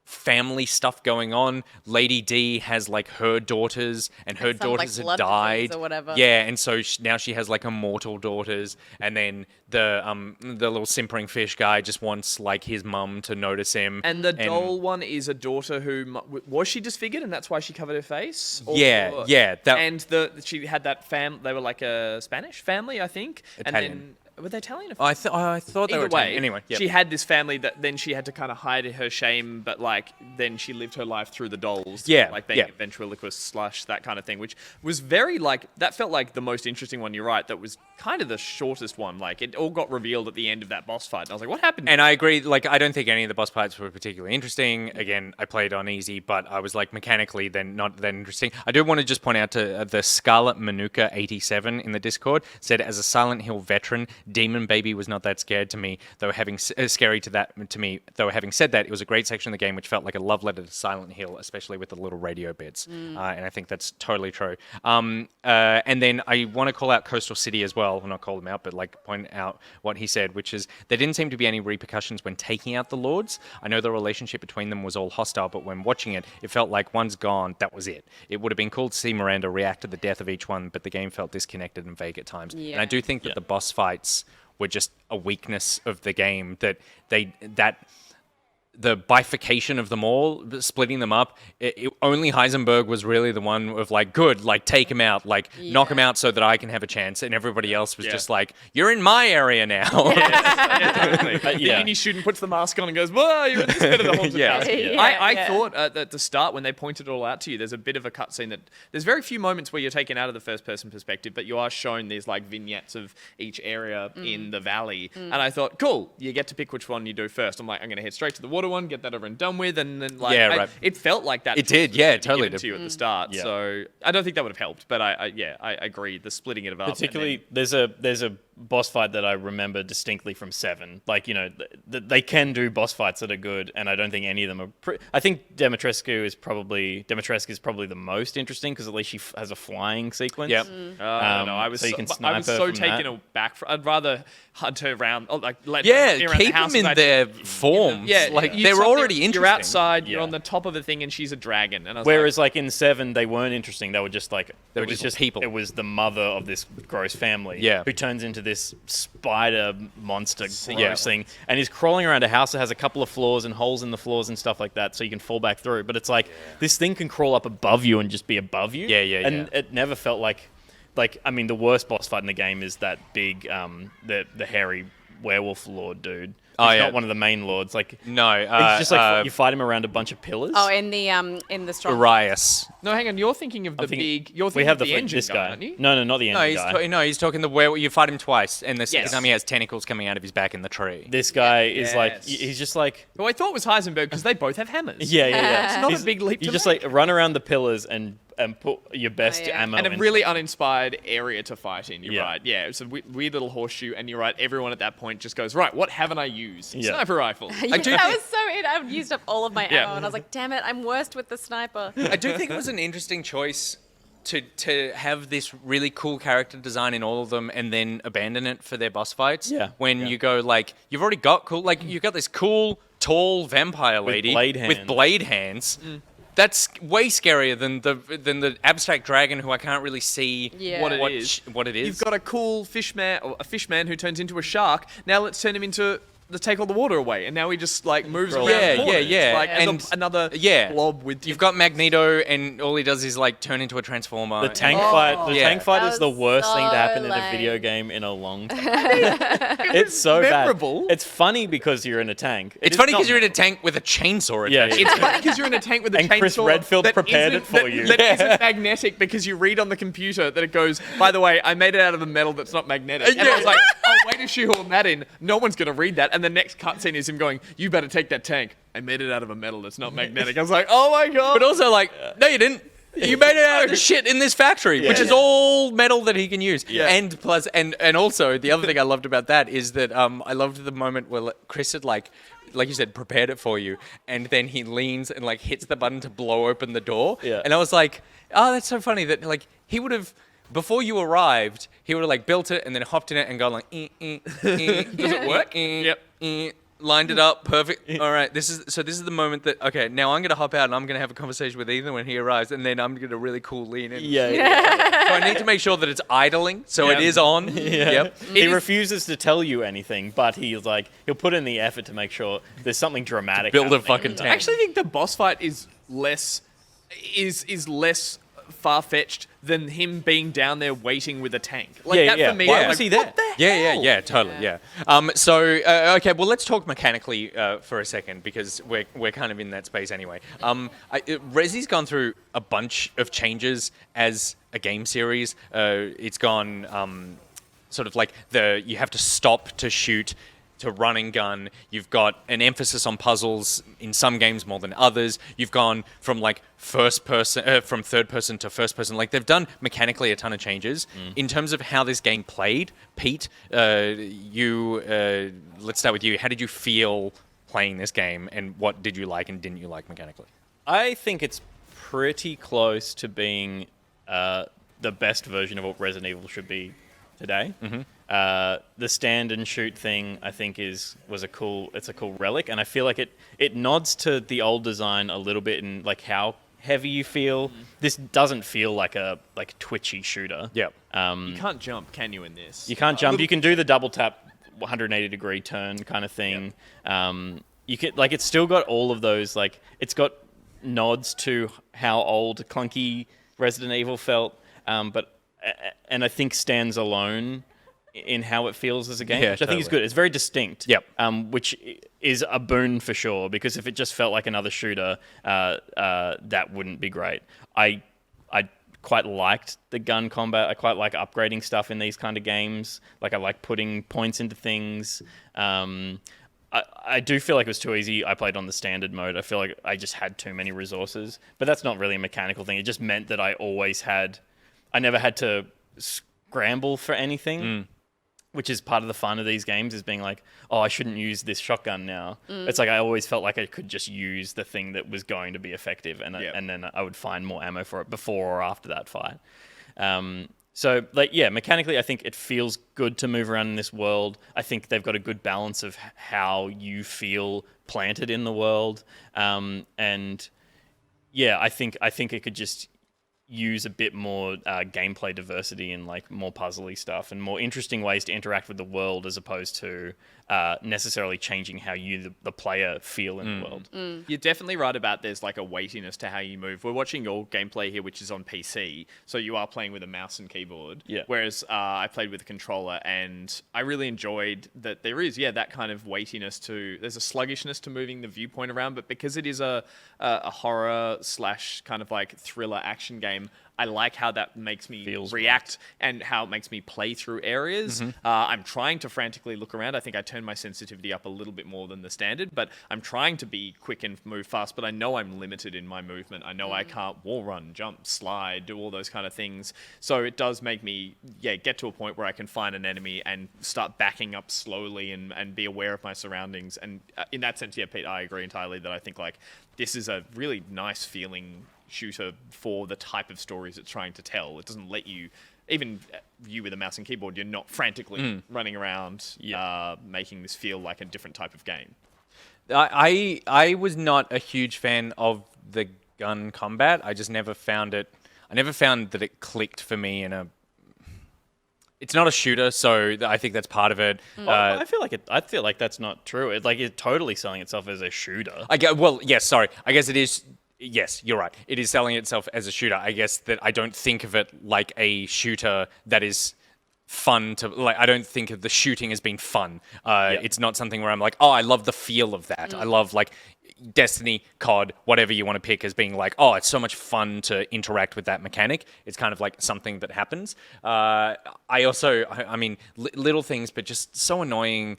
family stuff going on. Lady D has like her daughters, and her Some, like, daughters blood had disease died or whatever. Yeah, and so now she has like immortal daughters, and then the little simpering fish guy just wants like his mum to notice him. And the doll one is a daughter who was she disfigured, and that's why she covered her face. Or- Yeah, that- And she had that They were like a Spanish family, I think. Italian. And then were they Italian? I thought they Either were way, Italian. Anyway, yeah. she had this family that then she had to kind of hide her shame, but like then she lived her life through the dolls. Yeah, like being yeah. a ventriloquist / that kind of thing, which was very like that felt like the most interesting one. You're right. That was kind of the shortest one. Like it all got revealed at the end of that boss fight, and I was like, what happened? And I agree, like, I don't think any of the boss fights were particularly interesting. Again, I played on easy, but I was like, mechanically, then not that interesting. I do want to just point out to the Scarlet Manuka 87 in the Discord said, as a Silent Hill veteran, Demon Baby was not that scared to me, though having scary to me. Though having said that, it was a great section of the game which felt like a love letter to Silent Hill, especially with the little radio bits. And I think that's totally true. And then I want to call out Coastal City as well. Well, not call them out, but like point out what he said, which is there didn't seem to be any repercussions when taking out the Lords. I know the relationship between them was all hostile, but when watching it, it felt like one's gone, that was it. It would have been cool to see Miranda react to the death of each one, but the game felt disconnected and vague at times. Yeah. And I do think that the boss fights were just a weakness of the game, that the bifurcation of them all, splitting them up, only Heisenberg was really the one of like, good, like take him out, like knock him out so that I can have a chance, and everybody else was just like, you're in my area now. Yeah. And he shoots and puts the mask on and goes, whoa, you're in this bit of the haunted Yeah. house. Yeah, I yeah. thought at the start when they pointed it all out to you, there's a bit of a cutscene that there's very few moments where you're taken out of the first person perspective, but you are shown these like vignettes of each area in the valley. And I thought, cool, you get to pick which one you do first. I'm like, I'm going to head straight to the water one, get that over and done with, and then like, Yeah, right. it felt like that. It did, choice was yeah, gonna be totally given did. to you at the start. Yeah. So I don't think that would have helped, but I agree. The splitting it up, and Particularly, there's a boss fight that I remember distinctly from 7. Like, they can do boss fights that are good, and I don't think any of them are. I think Dimitrescu is probably the most interesting because at least she has a flying sequence. Yep. no, I was so you can I snipe was her so from taken that. aback. I'd rather hunt her around, let Yeah, her around keep the house them in as I their did. forms. Yeah, like you- they're something- already interesting. You're outside, you're Yeah. on the top of a thing, and she's a dragon. And I was Whereas, like in 7, they weren't interesting. They were just like They were it was just people. It was the mother of this gross family, Yeah. who turns into this spider monster, gross Yeah. thing, and is crawling around a house that has a couple of floors and holes in the floors and stuff like that, so you can fall back through. But it's like this thing can crawl up above you and just be above you. Yeah, yeah, And yeah. it never felt like like, I mean, the worst boss fight in the game is that big, the hairy werewolf lord dude. Oh, He's yeah. not one of the main lords. Like, No, he's just like you fight him around a bunch of pillars. Oh, in the strong. Arias. No, hang on. You're thinking of the big. You're we thinking have of the engine this guy. aren't you? No, not the engine guy. He's talking the where you fight him twice, and the second Yes. time he has tentacles coming out of his back in the tree. This guy is like, Yes. he's just like, Who I thought was Heisenberg because they both have hammers. yeah. It's not a big leap You to just make. like run around the pillars and put your best Oh, yeah. ammo. And a in. really uninspired area to fight in. You're Yeah. right. Yeah, it's a weird little horseshoe, and you're right. Everyone at that point just goes, right, what haven't I used? Yeah. Sniper rifle. I was so in. I used up all of my Yeah. ammo, and I was like, "Damn it! I'm worst with the sniper." I do think it was an interesting choice to have this really cool character design in all of them and then abandon it for their boss fights. Yeah. When Yeah. you go like, you've already got cool, like you've got this cool, tall vampire lady blade hands. with blade hands. That's way scarier than the abstract dragon who I can't really see Yeah. What it is. what it is. You've got a cool fishman, or a fishman who turns into a shark. Now let's turn him into. Let's take all the water away, and now he just like moves around. Yeah, corners. yeah. Like And- another yeah. blob with. You've got Magneto, and all he does is like turn into a transformer. The tank and- fight. The Yeah. tank fight That is the was worst thing to so happen in a video lame. game in a long time. It's so memorable. bad. It's funny because you're in a tank. It's funny because you're in a tank with a chainsaw. Yeah, attached. yeah. It's funny because you're in a tank with a And chainsaw. Chris Redfield that prepared isn't- it for that- you. That Yeah. isn't magnetic because you read on the computer that it goes, by the way, I made it out of a metal that's not magnetic. And I was like, oh, way to shoehorn that in. No one's going to read that. And the next cutscene is him going, you better take that tank. I made it out of a metal that's not magnetic. I was like, oh my God. But also, like, no, you didn't. You made it out of the shit in this factory, which is all metal that he can use. Yeah. And plus, and also, the other thing I loved about that is that I loved the moment where Chris had like you said, prepared it for you, and then he leans and like hits the button to blow open the door. Yeah. And I was like, oh, that's so funny that like he would have. Before you arrived, he would have like built it and then hopped in it and gone like, does it work? Yep. Lined it up, perfect. All right, this is the moment that okay. Now I'm gonna hop out and I'm gonna have a conversation with Ethan when he arrives, and then I'm gonna really cool lean in. Yeah. So I need to make sure that it's idling, so it Yeah. is on. Yeah. Yep. He refuses to tell you anything, but he'll put in the effort to make sure there's something dramatic. Build a happening. fucking tank. I actually think the boss fight is less far-fetched than him being down there waiting with a tank. Like Yeah, that yeah. for me. Why I'm was like, he there? what the Yeah, hell? yeah, totally, yeah. Okay, well, let's talk mechanically for a second because we're kind of in that space anyway. Resi's gone through a bunch of changes as a game series. It's gone sort of like you have to stop to shoot, to run and gun. You've got an emphasis on puzzles in some games more than others. You've gone from like third person to first person. Like they've done mechanically a ton of changes. In terms of how this game played, Pete, let's start with you. How did you feel playing this game, and what did you like and didn't you like mechanically? I think it's pretty close to being the best version of what Resident Evil should be today. Mm-hmm. The stand and shoot thing, I think, was a cool relic, and I feel like it nods to the old design a little bit in like how heavy you feel. This doesn't feel like a twitchy shooter. Yep. You can't jump, can you, in this? You can't jump. You can do the double tap 180 degree turn kind of thing. You could it's still got all of those, like it's got nods to how old clunky Resident Evil felt, and I think stands alone in how it feels as a game, Yeah, which I think is totally. good. It's very distinct. Yep. Which is a boon for sure, because if it just felt like another shooter, that wouldn't be great. I quite liked the gun combat. I quite like upgrading stuff in these kind of games. Like I like putting points into things. I do feel like it was too easy. I played on the standard mode. I feel like I just had too many resources, but that's not really a mechanical thing. It just meant that I never had to scramble for anything, which is part of the fun of these games, is being like, oh, I shouldn't use this shotgun now. It's like I always felt like I could just use the thing that was going to be effective, and then I would find more ammo for it before or after that fight. So, mechanically, I think it feels good to move around in this world. I think they've got a good balance of how you feel planted in the world. I think it could just... use a bit more gameplay diversity and like more puzzly stuff and more interesting ways to interact with the world as opposed to necessarily changing how you, the player, feel in the world. You're definitely right about there's like a weightiness to how you move. We're watching your gameplay here, which is on PC, so you are playing with a mouse and keyboard. Yeah. Whereas I played with a controller, and I really enjoyed that there is, that kind of weightiness to. There's a sluggishness to moving the viewpoint around, but because it is a horror / kind of like thriller action game, I like how that makes me react and how it makes me play through areas. I'm trying to frantically look around. I think I turned my sensitivity up a little bit more than the standard, but I'm trying to be quick and move fast, but I know I'm limited in my movement. I know I can't wall run, jump, slide, do all those kind of things. So it does make me, get to a point where I can find an enemy and start backing up slowly and be aware of my surroundings. And in that sense, Pete, I agree entirely that I think like this is a really nice feeling shooter for the type of stories it's trying to tell. It doesn't let you, even you with a mouse and keyboard, you're not frantically running around making this feel like a different type of game. I was not a huge fan of the gun combat. I just never found it. I never found that it clicked for me in a. It's not a shooter, so I think that's part of it. I feel like that's not true. It's totally selling itself as a shooter. Sorry. I guess it is. Yes, you're right. It is selling itself as a shooter. I guess that I don't think of it like a shooter that is fun to like. I don't think of the shooting as being fun. It's not something where I'm like, oh, I love the feel of that. I love like Destiny, COD, whatever you want to pick as being like, oh, it's so much fun to interact with that mechanic. It's kind of like something that happens. I mean, little things, but just so annoying.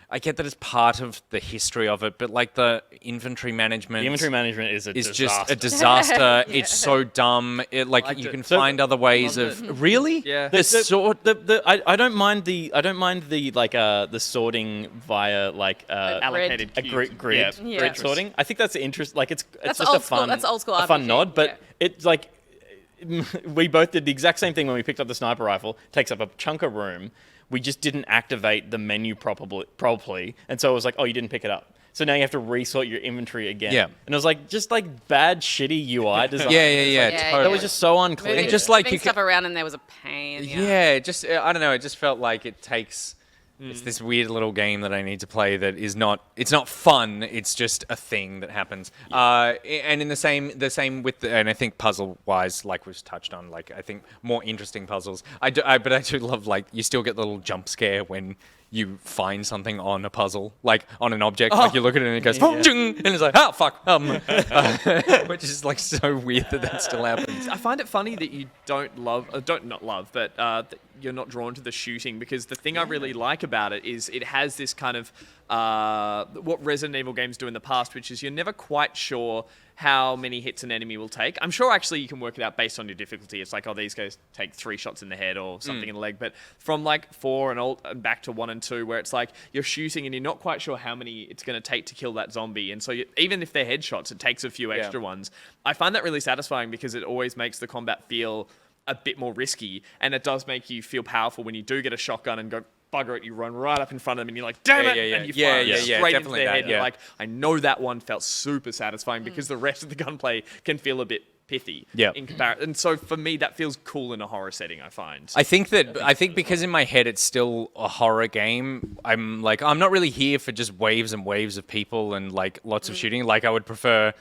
I get that it's part of the history of it, but like the inventory management. The inventory management is disaster. Just a disaster. It's so dumb. You can find other ways of. Really? Yeah. I don't mind the sorting via Allocated a cubes. grid sorting. I think that's interesting. Like it's That's just old a fun school. That's old school a fun RPG, nod, but yeah. it's like we both did the exact same thing when we picked up the sniper rifle. Takes up a chunk of room. We just didn't activate the menu properly, and so it was like, oh, you didn't pick it up. So now you have to resort your inventory again. Yeah. And it was like just like bad, shitty UI design. Yeah, totally. That was just so unclear. Moving, just like moving you stuff around and there was a pain. I don't know. It just felt like it takes. It's this weird little game that I need to play that is not. It's not fun. It's just a thing that happens. And in the same with and I think puzzle wise, like we've touched on, like I think more interesting puzzles. But I do love like you still get the little jump scare when you find something on a puzzle, like on an object, like you look at it and it goes, and it's like, oh fuck, which is like so weird that still happens. I find it funny that you don't love, but that you're not drawn to the shooting, because the thing I really like about it is it has this kind of what Resident Evil games do in the past, which is you're never quite sure how many hits an enemy will take. I'm sure actually you can work it out based on your difficulty. It's like, oh, these guys take 3 shots in the head or something in the leg. But from like 4 and back to 1 and 2, where it's like you're shooting and you're not quite sure how many it's going to take to kill that zombie. And so even if they're headshots, it takes a few extra ones. I find that really satisfying because it always makes the combat feel a bit more risky. And it does make you feel powerful when you do get a shotgun and go, bugger it, you run right up in front of them and you're like, damn it, and you fire straight into their head. You're like, I know that one felt super satisfying because the rest of the gunplay can feel a bit pithy in comparison. And so for me, that feels cool in a horror setting, I find. I think because in my head it's still a horror game, I'm like, I'm not really here for just waves and waves of people and like lots of shooting. Like I would prefer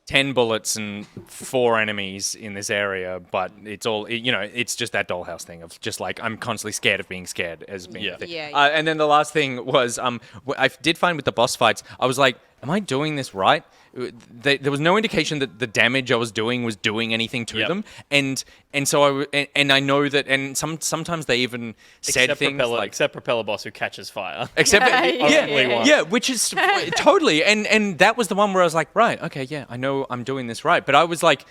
10 bullets and 4 enemies in this area, but it's all, it's just that dollhouse thing of just like, I'm constantly scared of being scared as being a thing. And then the last thing was, I did find with the boss fights, I was like, am I doing this right? There was no indication that the damage I was doing was doing anything to them, and so I know that, and sometimes they even said things like except Propeller Boss who catches fire. Which is totally, and that was the one where I was like, right, okay, yeah, I know I'm doing this right, but I was like,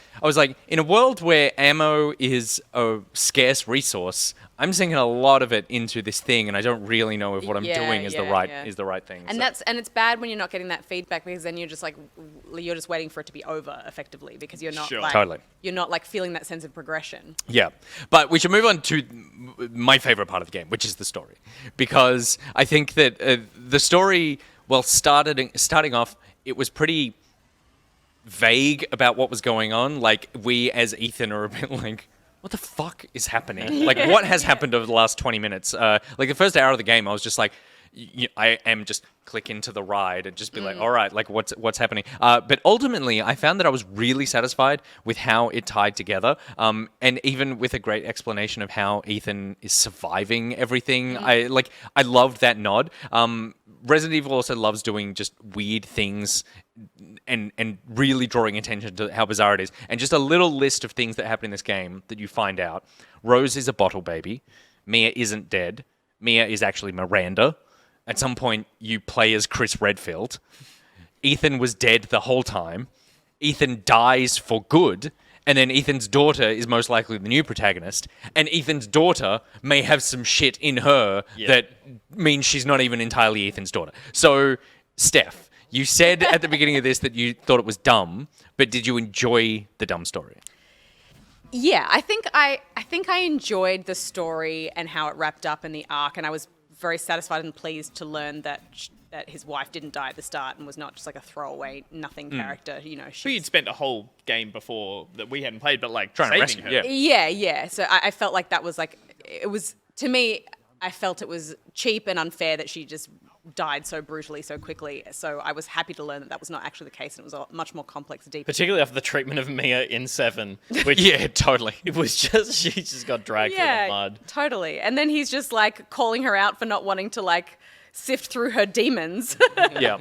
in a world where ammo is a scarce resource, I'm sinking a lot of it into this thing, and I don't really know if what I'm doing is the right thing. And it's bad when you're not getting that feedback, because then you're just like, you're just waiting for it to be over effectively, because you're not you're not like feeling that sense of progression. Yeah, but we should move on to my favorite part of the game, which is the story, because I think that the story, well, starting off, it was pretty vague about what was going on. Like, we as Ethan are a bit like, what the fuck is happening? Like, what has happened over the last 20 minutes? Like, the first hour of the game, I was just like, I am just click into the ride and just be like, all right, like what's happening? But ultimately, I found that I was really satisfied with how it tied together, and even with a great explanation of how Ethan is surviving everything. I loved that nod. Resident Evil also loves doing just weird things and really drawing attention to how bizarre it is. And just a little list of things that happen in this game that you find out. Rose is a bottle baby. Mia isn't dead. Mia is actually Miranda. At some point, you play as Chris Redfield. Ethan was dead the whole time. Ethan dies for good. And then Ethan's daughter is most likely the new protagonist. And Ethan's daughter may have some shit in her that means she's not even entirely Ethan's daughter. So, Steph, you said at the beginning of this that you thought it was dumb, but did you enjoy the dumb story? Yeah, I think I enjoyed the story and how it wrapped up in the arc, and I was very satisfied and pleased to learn that his wife didn't die at the start and was not just like a throwaway, nothing character. You know, So you'd spent a whole game before that we hadn't played, but like Trying to saving rescue, her. Yeah. So I felt like that was like, it was, to me, I felt it was cheap and unfair that she just died so brutally so quickly. So I was happy to learn that that was not actually the case, and it was a much more complex, deep. Particularly after the treatment of Mia in 7, which Yeah, totally. it was just she just got dragged through the mud. Totally. And then he's just like calling her out for not wanting to like sift through her demons. Yeah.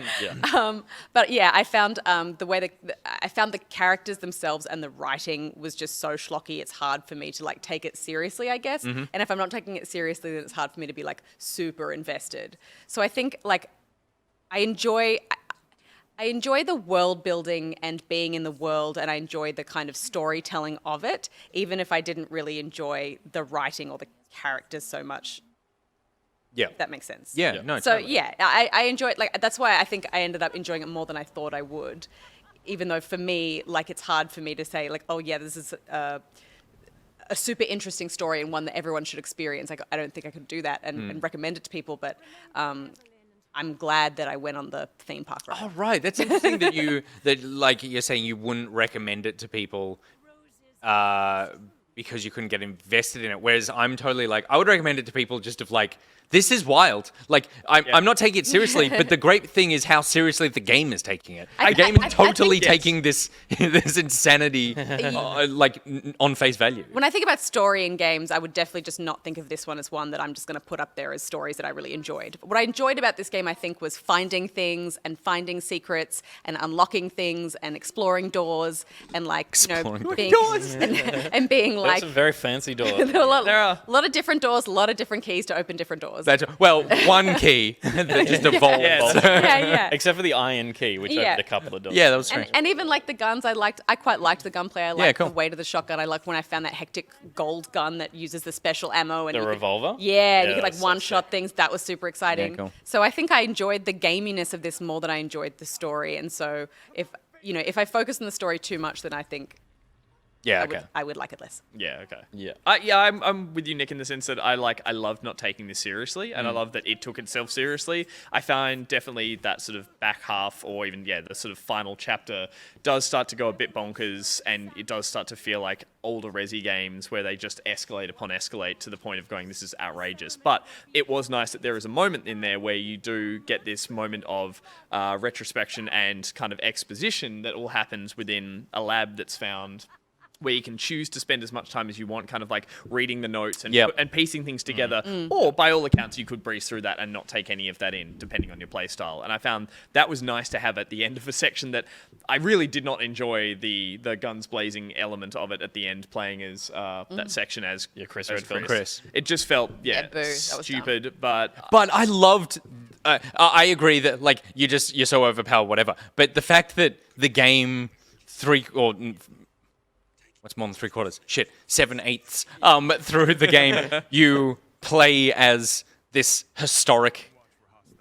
But yeah, I found I found the characters themselves and the writing was just so schlocky. It's hard for me to like take it seriously, I guess. And if I'm not taking it seriously, then it's hard for me to be like super invested. So I think like I enjoy the world building and being in the world, and I enjoy the kind of storytelling of it, even if I didn't really enjoy the writing or the characters so much. Yeah. If that makes sense. Yeah, no, So totally. yeah, I enjoy it. Like that's why I think I ended up enjoying it more than I thought I would. Even though for me, like it's hard for me to say like, oh yeah, this is a super interesting story and one that everyone should experience. Like I don't think I could do that and recommend it to people. But I'm glad that I went on the theme park ride. Oh, right. That's interesting that you're saying you wouldn't recommend it to people because you couldn't get invested in it. Whereas I'm totally like, I would recommend it to people just of like, this is wild. Like, I'm not taking it seriously, but the great thing is how seriously the game is taking it. The game is totally taking this insanity on face value. When I think about story in games, I would definitely just not think of this one as one that I'm just going to put up there as stories that I really enjoyed. But what I enjoyed about this game, I think, was finding things and finding secrets and unlocking things and exploring doors and like, being and being That's like, a very fancy door. there are a lot of different doors, a lot of different keys to open different doors. Well, one key that just evolved. Yeah. Except for the iron key, which opened a couple of doors. Yeah, that was strange. And even like the guns, I quite liked the gunplay. I liked cool. the weight of the shotgun. I liked when I found that hectic gold gun that uses the special ammo and The you could- revolver? Yeah, you could like that's so one shot things. That was super exciting. Yeah, cool. So I think I enjoyed the gaminess of this more than I enjoyed the story. And so if I focus on the story too much, then I think I would like it less. Yeah, okay. Yeah. I'm with you, Nick, in the sense that I loved not taking this seriously, and I love that it took itself seriously. I find definitely that sort of back half, or even the sort of final chapter, does start to go a bit bonkers, and it does start to feel like older Resi games where they just escalate upon escalate to the point of going, this is outrageous. But it was nice that there is a moment in there where you do get this moment of retrospection and kind of exposition that all happens within a lab that's found, where you can choose to spend as much time as you want, kind of like reading the notes and piecing things together. Or by all accounts, you could breeze through that and not take any of that in, depending on your play style. And I found that was nice to have at the end of a section that I really did not enjoy the guns blazing element of it at the end, playing as that section as Chris as Redfield. Chris. It just felt, boo. That was stupid, but But I loved. I agree that like you're so overpowered, whatever. But the fact that the game what's more than 3/4? Shit, 7/8 through the game, you play as this historic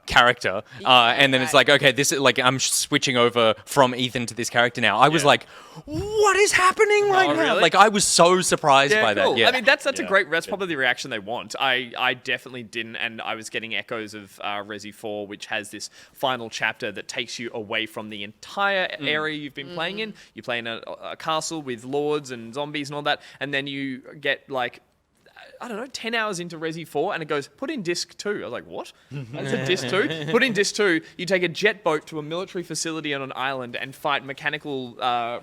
character, and then it's like, okay, this is like I'm switching over from Ethan to this character now. I was like, what is happening right now? really? Like I was so surprised by cool. that. Yeah, I mean, that's a great. That's probably the reaction they want. I definitely didn't, and I was getting echoes of Resi 4, which has this final chapter that takes you away from the entire area you've been playing in. You play in a castle with lords and zombies and all that, and then you get like, I don't know, 10 hours into Resi 4, and it goes, put in disc 2. I was like, what? I said disc 2? Put in disc 2, you take a jet boat to a military facility on an island and fight mechanical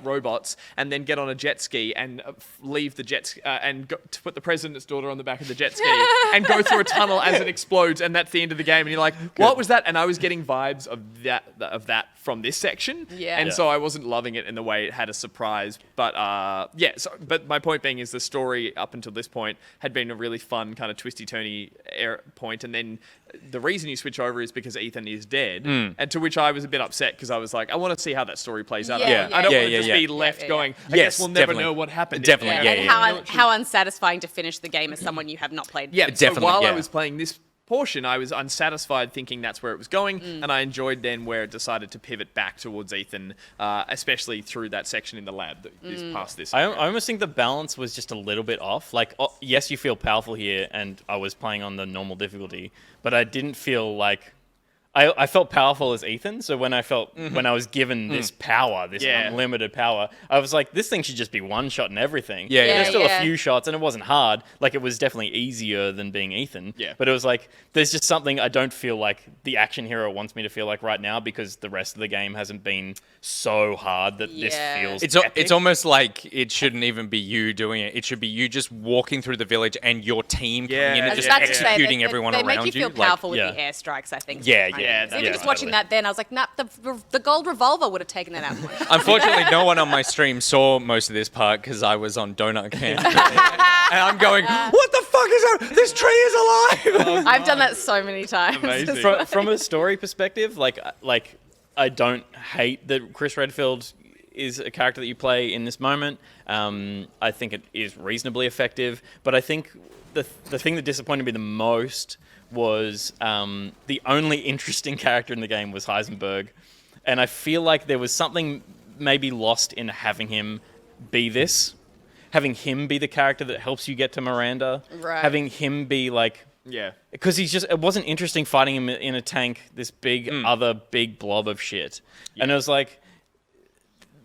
robots, and then get on a jet ski and leave the jet and go, to put the president's daughter on the back of the jet ski and go through a tunnel as it explodes, and that's the end of the game. And you're like, what was that? And I was getting vibes of that from this section. Yeah. And so I wasn't loving it in the way it had a surprise. But but my point being is the story up until this point had been a really fun kind of twisty-turny point, and then the reason you switch over is because Ethan is dead, and to which I was a bit upset because I was like, I want to see how that story plays out. Yeah, I don't yeah, want to just be left going, I Yes, guess we'll never definitely. know what happened. Definitely, And how unsatisfying to finish the game as someone you have not played. Yeah, Definitely, so while I yeah. was playing this portion, I was unsatisfied thinking that's where it was going, and I enjoyed then where it decided to pivot back towards Ethan, especially through that section in the lab that is past this. I almost think the balance was just a little bit off. Like, yes, you feel powerful here, and I was playing on the normal difficulty, but I didn't feel like... I felt powerful as Ethan, so when I was given this power, this unlimited power, I was like, this thing should just be one shot and everything. Yeah, yeah. There's still Yeah. a few shots, and it wasn't hard. Like, it was definitely easier than being Ethan. Yeah. But it was like, there's just something I don't feel like the action hero wants me to feel like right now, because the rest of the game hasn't been so hard that this Yeah. feels It's epic. almost like it shouldn't even be you doing it. It should be you just walking through the village and your team coming in Yeah. and I was just about to say, executing everyone they around make you feel Like, powerful with yeah. the airstrikes, I think. Yeah, sometimes. yeah, So even yeah, just watching totally. that, then I was like, nah, the gold revolver would have taken it out more. Unfortunately, no one on my stream saw most of this part because I was on Donut Camp. And I'm going, what the fuck is that? This tree is alive! I've done that so many times. Amazing. From a story perspective, like I don't hate that Chris Redfield is a character that you play in this moment. I think it is reasonably effective, but I think the thing that disappointed me the most was the only interesting character in the game was Heisenberg, and I feel like there was something maybe lost in having him be this, having him be the character that helps you get to Miranda, Right. having him be like. Yeah. Because it wasn't interesting fighting him in a tank, this big other big blob of shit. And it was like,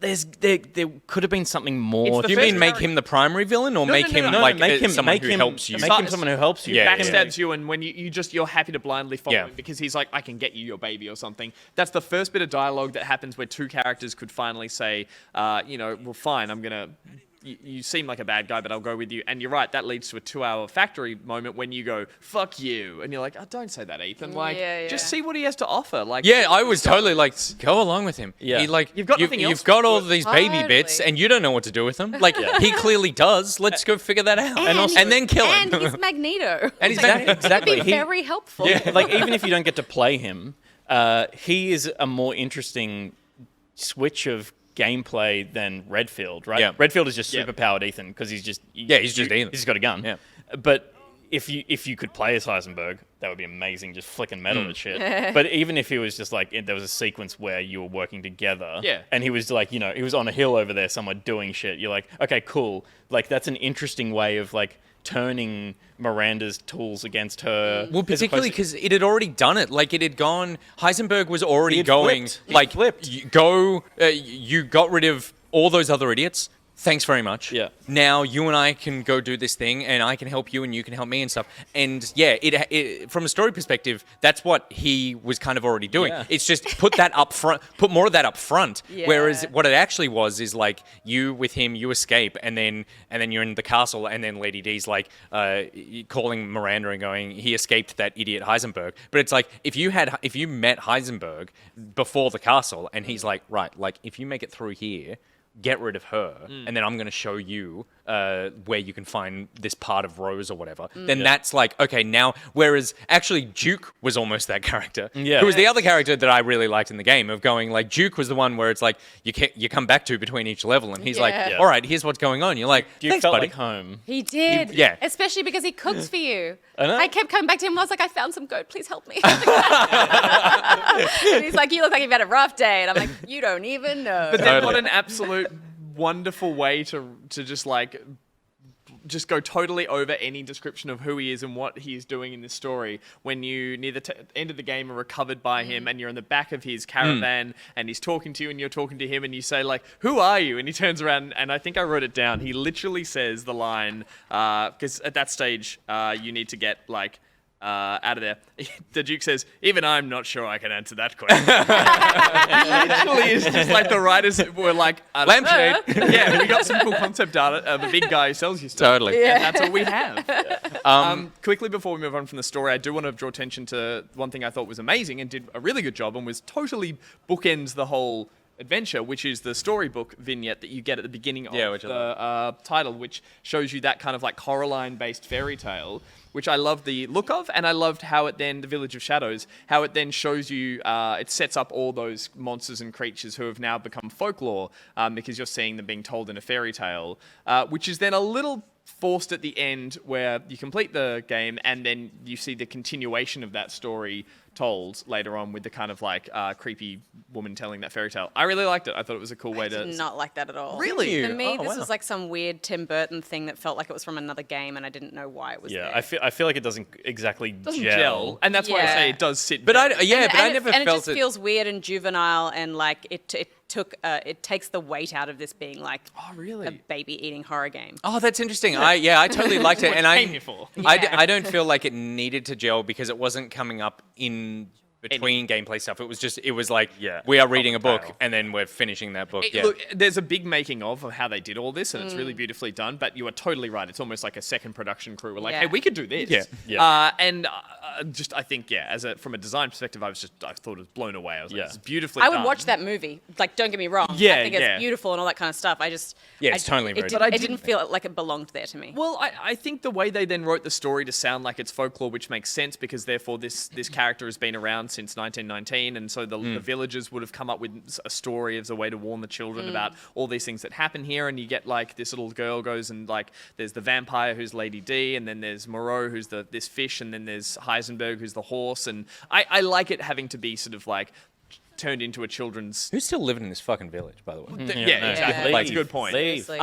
there could have been something more. It's the Do you first mean make character- him the primary villain or make him No, like make him someone make who him, helps you? Make him someone who helps you. Yeah, Backstabs you, and when you're happy to blindly follow Yeah. him because he's like, I can get you your baby or something. That's the first bit of dialogue that happens where two characters could finally say, well, fine, I'm gonna. You seem like a bad guy, but I'll go with you. And you're right, that leads to a 2-hour factory moment when you go, fuck you. And you're like, oh, don't say that, Ethan. Like, Yeah, just yeah. see what he has to offer. Like, Yeah, I was totally like, go along with him. Yeah. He, like, You've got nothing else You've got all to- these baby Totally. bits, and you don't know what to do with them. Like, he clearly does. Let's go figure that out, and then kill him. And he's Magneto. And he's Like, Magneto. Exactly. That'd be very helpful. Like, even if you don't get to play him, he is a more interesting switch of gameplay than Redfield, right? Yeah. Redfield is just Yeah. superpowered Ethan because he's just he's just Ethan. He's got a gun. Yeah. But if you could play as Heisenberg, that would be amazing, just flicking metal at shit. But even if he was just like, there was a sequence where you were working together, Yeah. and he was like, he was on a hill over there somewhere doing shit, you're like, okay, cool. Like, that's an interesting way of like turning Miranda's tools against her. Well, as particularly opposed to- because it had already done it. Like, it had gone. Heisenberg was already He had going. flipped. He Like, flipped. you got rid of all those other idiots. Thanks very much. Yeah. Now you and I can go do this thing, and I can help you, and you can help me and stuff. And yeah, it from a story perspective, that's what he was kind of already doing. Yeah. It's just put that up front, put more of that up front. Yeah. Whereas what it actually was is like you with him, you escape, and then you're in the castle, and then Lady D's like calling Miranda and going, he escaped that idiot Heisenberg. But it's like if you met Heisenberg before the castle, and he's like, right, like if you make it through here, get rid of her, and then I'm going to show you where you can find this part of Rose or whatever, then that's like, okay, now, whereas actually Duke was almost that character, Yeah. who was the other character that I really liked in the game, of going, like, Duke was the one where it's like, you come back to between each level, and he's like, Yeah. all right, here's what's going on. You're like, Duke thanks, felt buddy. like home. He did. Yeah. Especially because he cooks for you. I know. I kept coming back to him and I was like, I found some goat, please help me. And he's like, you look like you've had a rough day. And I'm like, you don't even know. But then Totally. what an absolute wonderful way to just go totally over any description of who he is and what he is doing in this story when you near the end of the game are recovered by him and you're in the back of his caravan and he's talking to you and you're talking to him and you say like, who are you? And he turns around and I think I wrote it down. He literally says the line, because at that stage you need to get like out of there. The Duke says, even I'm not sure I can answer that question. Literally, it's just like the writers were like, Lampshade. yeah, we got some cool concept art of a big guy who sells you stuff. Totally. And that's all we have. Quickly before we move on from the story, I do want to draw attention to one thing I thought was amazing and did a really good job and was totally bookends the whole adventure, which is the storybook vignette that you get at the beginning of which I the title, which shows you that kind of like Coraline-based fairy tale, which I love the look of, and I loved how it then, the Village of Shadows, how it then shows you, it sets up all those monsters and creatures who have now become folklore, because you're seeing them being told in a fairy tale, which is then a little forced at the end where you complete the game and then you see the continuation of that story told later on with the kind of like creepy woman telling that fairy tale. I really liked it. I thought it was a cool way to... Did not like that at all. Really? For me, Oh, this wow. was like some weird Tim Burton thing that felt like it was from another game and I didn't know why it was Yeah, there. I feel like it doesn't exactly doesn't gel. gel. And that's why I Yeah. say it does sit... But I And never it felt just feels weird and juvenile and like it takes the weight out of this being like really? a baby eating horror game. Oh, that's interesting. I totally liked it, and came here for. I don't feel like it needed to gel because it wasn't coming up in between gameplay stuff. It was like, Yeah, we are reading a book tale. and then we're finishing that book. Yeah. Look, there's a big making of how they did all this, and it's really beautifully done. But you are totally right. It's almost like a second production crew. We're like, Yeah. hey, we could do this. Yeah. Yeah. And just, I think, from a design perspective, I thought it was blown away. I was like, Yeah. this is beautifully I done. would watch that movie. Like, don't get me wrong. Yeah, I think yeah. it's beautiful and all that kind of stuff. It's totally very it, good. it didn't feel like it belonged there to me. Well, I think the way they then wrote the story to sound like it's folklore, which makes sense because therefore this character has been around since 1919, and so the villagers would have come up with a story as a way to warn the children about all these things that happen here. And you get like this little girl goes and like there's the vampire who's Lady D, and then there's Moreau who's this fish, and then there's Heisenberg who's the horse. And I like it having to be sort of like turned into a children's. Who's still living in this fucking village, by the way? Yeah, no. exactly. Like, It's a good point. Leave. Seriously.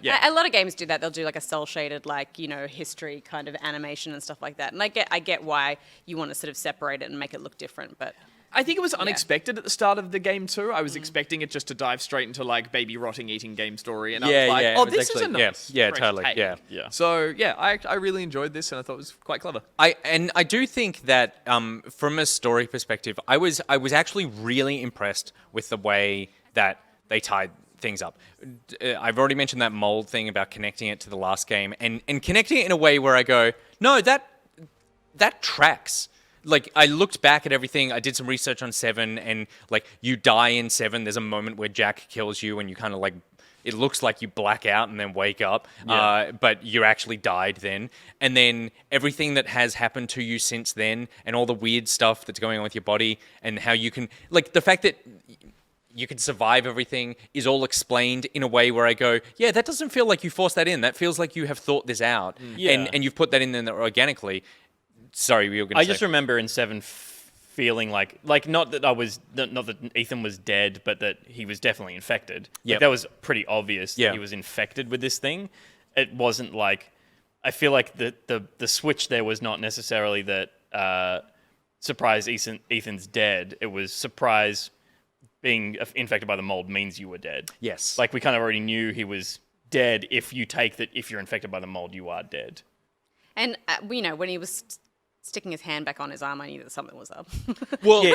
Yeah. A lot of games do that. They'll do like a cell shaded, like, history kind of animation and stuff like that. And I get why you want to sort of separate it and make it look different, but I think it was unexpected at the start of the game too. I was expecting it just to dive straight into like baby rotting eating game story, and I Yeah, was like, yeah, it oh, was this is a actually- yeah, nice, yeah, fresh totally, take. yeah. Yeah. So yeah, I really enjoyed this, and I thought it was quite clever. I do think that from a story perspective, I was actually really impressed with the way that they tied things up. I've already mentioned that mold thing about connecting it to the last game, and connecting it in a way where I go, no, that tracks. Like, I looked back at everything. I did some research on 7, and like, you die in 7. There's a moment where Jack kills you, and you kind of like, it looks like you black out and then wake up, but you actually died then. And then everything that has happened to you since then, and all the weird stuff that's going on with your body, and how you can, like, the fact that you can survive everything is all explained in a way where I go, yeah, that doesn't feel like you forced that in. That feels like you have thought this out, Yeah. and you've put that in there organically. Sorry, we were going to I say. just remember in 7 feeling like not that Ethan was dead, but that he was definitely infected. Yep. Like, that was pretty obvious Yeah. that he was infected with this thing. It wasn't like, I feel like the switch there was not necessarily that surprise Ethan's dead. It was surprise being infected by the mold means you were dead. Yes. Like, we kind of already knew he was dead. If you take that, if you're infected by the mold, you are dead. and when he was sticking his hand back on his arm, I knew that something was up. Well,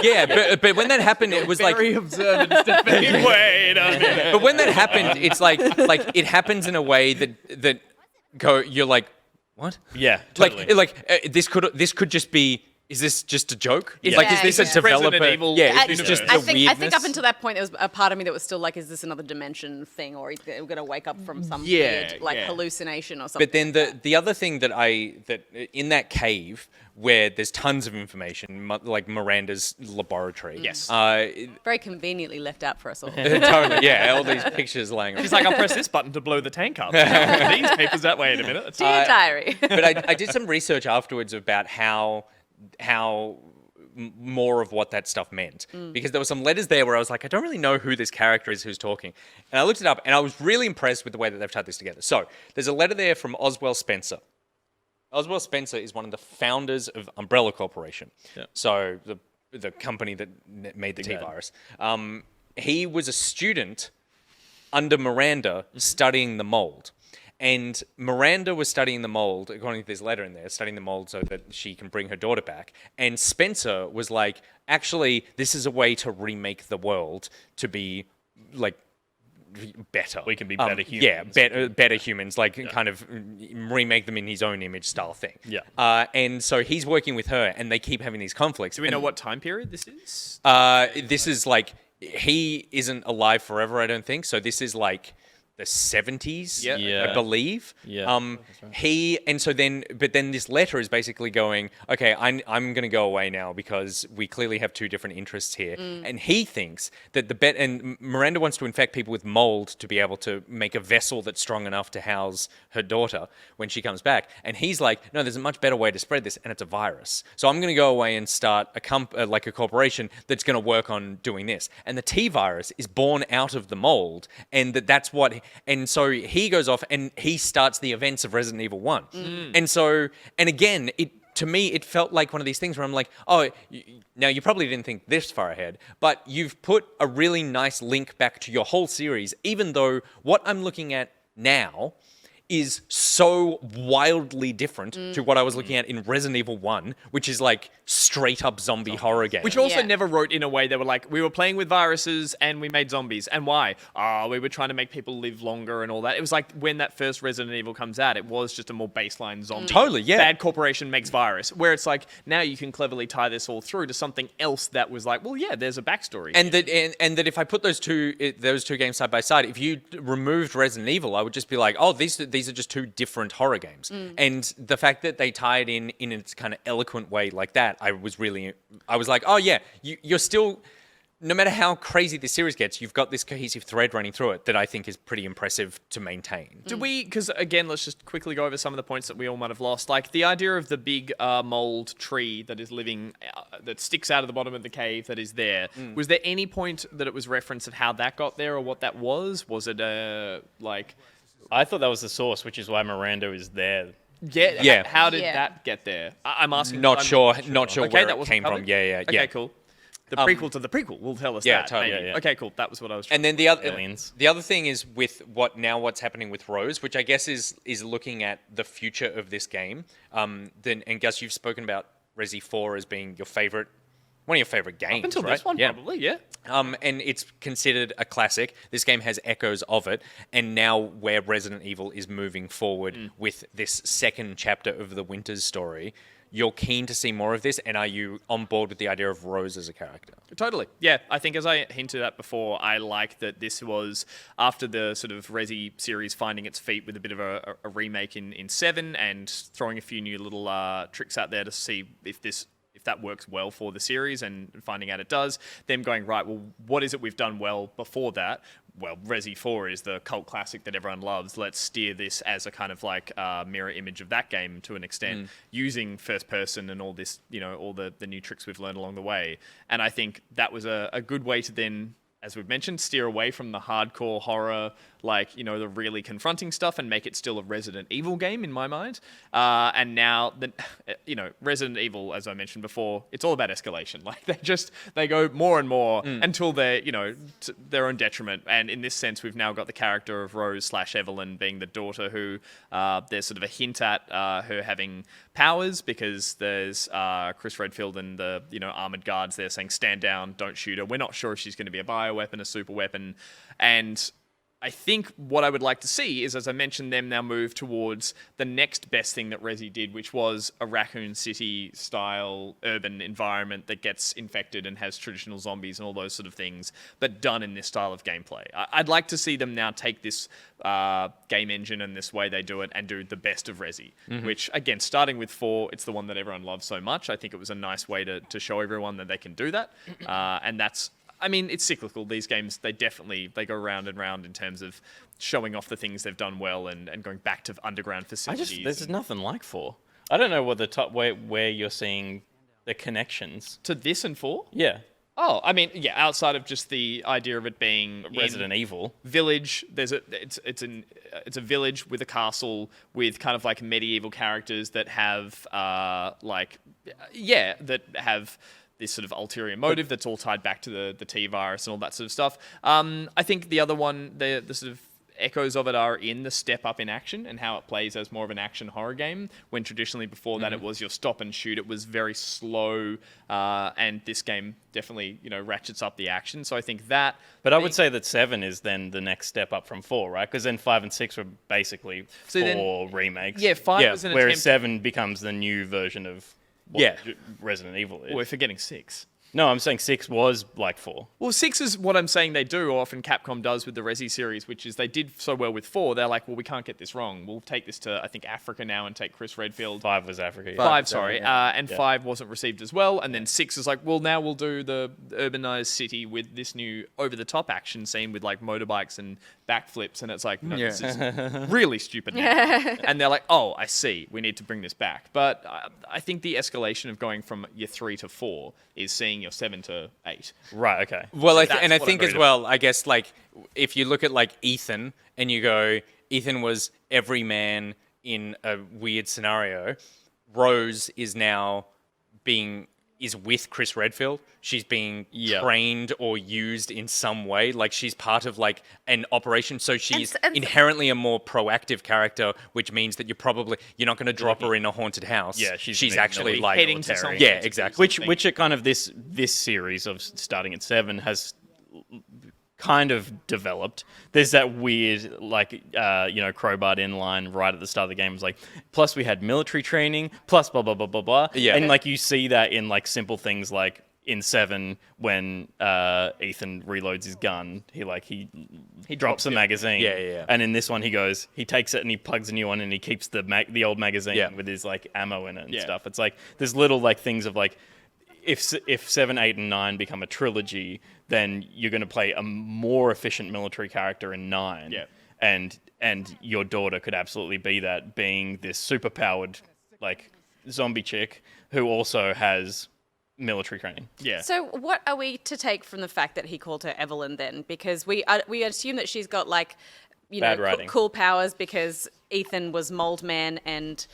yeah, but when that happened, it was like. Very observant, Stephanie. Wait a minute. But when that happened, it's like it happens in a way that you're like, what? Yeah, totally. This could just be is this just a joke? Yeah. Like, is this a Yeah. developer? Resident Evil Yeah, universe. it's just I the think weirdness. up until that point, there was a part of me that was still like, is this another dimension thing, or are we going to wake up from some Yeah, weird, like yeah. hallucination or something? But then the other thing that in that cave where there's tons of information, like Miranda's laboratory. Yes. Very conveniently left out for us all. Totally. Yeah, all these pictures lying around. She's like, I'll press this button to blow the tank up. These papers that way in a minute. Dear diary. But I did some research afterwards about how more of what that stuff meant, because there were some letters there where I was like, I don't really know who this character is who's talking, and I looked it up and I was really impressed with the way that they've tied this together. So there's a letter there from Oswell Spencer. Oswell Spencer is one of the founders of Umbrella Corporation, so the company that made the T-Virus. He was a student under Miranda studying the mold. And Miranda was studying the mold, according to this letter in there, studying the mold so that she can bring her daughter back. And Spencer was like, actually, this is a way to remake the world to be, like, better. We can be better humans. Yeah, better humans, like kind of remake them in his own image style thing. Yeah. And so he's working with her, and they keep having these conflicts. Do we know what time period this is? This is like, he isn't alive forever, I don't think. So this is like the 70s, Yeah. I believe. Yeah, But then this letter is basically going, okay, I'm going to go away now because we clearly have two different interests here. And he thinks that and Miranda wants to infect people with mold to be able to make a vessel that's strong enough to house her daughter when she comes back. And he's like, no, there's a much better way to spread this, and it's a virus. So I'm going to go away and start a corporation that's going to work on doing this. And the T-Virus is born out of the mold, and that's what. And so he goes off and he starts the events of Resident Evil 1. And again, to me, it felt like one of these things where I'm like, now you probably didn't think this far ahead, but you've put a really nice link back to your whole series, even though what I'm looking at now is so wildly different to what I was looking at in Resident Evil 1, which is like straight up zombie horror game. Which also Yeah. never wrote in a way they were like, we were playing with viruses and we made zombies. And why? We were trying to make people live longer and all that. It was like when that first Resident Evil comes out, it was just a more baseline zombie. Totally, yeah. Bad corporation makes virus. Where it's like, now you can cleverly tie this all through to something else that was like, well, yeah, there's a backstory. And that if I put those two games side by side, if you removed Resident Evil, I would just be like, oh, these are just two different horror games. And the fact that they tie it in its kind of eloquent way like that, I was like, oh yeah, you're still, no matter how crazy this series gets, you've got this cohesive thread running through it that I think is pretty impressive to maintain. Do we, because again, let's just quickly go over some of the points that we all might have lost. Like the idea of the big mold tree that is living, that sticks out of the bottom of the cave that is there. Was there any point that it was reference of how that got there or what that was? Was it like... I thought that was the source, which is why Miranda is there. Yeah. How did Yeah. that get there? I'm asking. Not I'm sure Okay, where that it wasn't came from. covered? Yeah. Okay, cool. The prequel to the prequel will tell us Yeah, that. totally. maybe. Yeah. Okay, cool. That was what I was. And then Aliens. the other thing is with what's happening with Rose, which I guess is looking at the future of this game. And Gus, you've spoken about Resi 4 as being one of your favorite games, Up until right? this one, Yeah. probably, yeah. And it's considered a classic. This game has echoes of it, and now where Resident Evil is moving forward with this second chapter of the Winters story, you're keen to see more of this, and are you on board with the idea of Rose as a character? Totally. Yeah, I think as I hinted at before, I like that this was after the sort of Resi series finding its feet with a bit of a remake in 7 and throwing a few new little tricks out there to see if that works well for the series and finding out it does, them going, right, well, what is it we've done well before that? Well, Resi 4 is the cult classic that everyone loves. Let's steer this as a kind of like mirror image of that game to an extent, using first person and all this, all the new tricks we've learned along the way. And I think that was a good way to then, as we've mentioned, steer away from the hardcore horror, the really confronting stuff and make it still a Resident Evil game in my mind. And now, Resident Evil, as I mentioned before, it's all about escalation. Like they go more and more until they're, to their own detriment. And in this sense, we've now got the character of Rose/Evelyn being the daughter who there's sort of a hint at her having powers because there's Chris Redfield and the, armored guards there saying, stand down, don't shoot her. We're not sure if she's going to be a bioweapon, a super weapon. And I think what I would like to see is, as I mentioned, them now move towards the next best thing that Resi did, which was a Raccoon City style urban environment that gets infected and has traditional zombies and all those sort of things, but done in this style of gameplay. I'd like to see them now take this game engine and this way they do it and do the best of Resi, which, again, starting with 4, it's the one that everyone loves so much. I think it was a nice way to show everyone that they can do that. And that's, I mean, it's cyclical. These games, they go round and round in terms of showing off the things they've done well and going back to underground facilities. There's nothing like 4. I don't know what the top where you're seeing the connections to this and 4? Yeah, Oh, I mean, yeah, outside of just the idea of it being Resident Evil village, it's a village with a castle with kind of like medieval characters that have that have this sort of ulterior motive that's all tied back to the T virus and all that sort of stuff. I think the other one, the sort of echoes of it are in the step up in action and how it plays as more of an action horror game, when traditionally before that it was your stop and shoot. It was very slow, and this game definitely ratchets up the action. So I think that. But I would say that 7 is then the next step up from 4, right? Because then 5 and 6 were basically 4 remakes. Yeah, 5 was an whereas attempt. 7 becomes the new version of what Resident Evil is. We're forgetting 6. No, I'm saying 6 was like 4. Well, 6 is what I'm saying they do, or often Capcom does with the Resi series, which is they did so well with 4. They're like, well, we can't get this wrong. We'll take this to, I think, Africa now and take Chris Redfield. 5 was Africa. 5, sorry. And 5 wasn't received as well. And then 6 is like, well, now we'll do the urbanized city with this new over-the-top action scene with like motorbikes and backflips. And it's like, no, this is really stupid now. And they're like, oh, I see. We need to bring this back. But I think the escalation of going from your 3 to 4 is seeing your 7 to 8. Right, okay. Well, I That's what think I'm as well, I guess, like, if you look at, like, Ethan and you go, Ethan was every man in a weird scenario, Rose is now is with Chris Redfield. She's being trained or used in some way. Like, she's part of, like, an operation. So she's inherently a more proactive character, which means that you're not going to drop her in a haunted house. Yeah, she's actually, like, heading to something. yeah, exactly. Which are kind of this series of starting at 7 has kind of developed. There's that weird, like, crowbarred in line right at the start of the game. It's like, plus we had military training, plus blah, blah, blah, blah, blah. Yeah. And, like, you see that in, like, simple things like in 7 when Ethan reloads his gun, he drops the magazine. Yeah. And in this one, he takes it and he plugs a new one and he keeps the old magazine with his, like, ammo in it and stuff. It's like, there's little, like, things of, like, if 7, 8, and 9 become a trilogy, then you're going to play a more efficient military character in 9. Yeah. And your daughter could absolutely be that, being this super-powered, like, zombie chick who also has military training. Yeah. So what are we to take from the fact that he called her Evelyn then? Because we assume that she's got, like, Bad writing. cool powers because Ethan was Mold Man and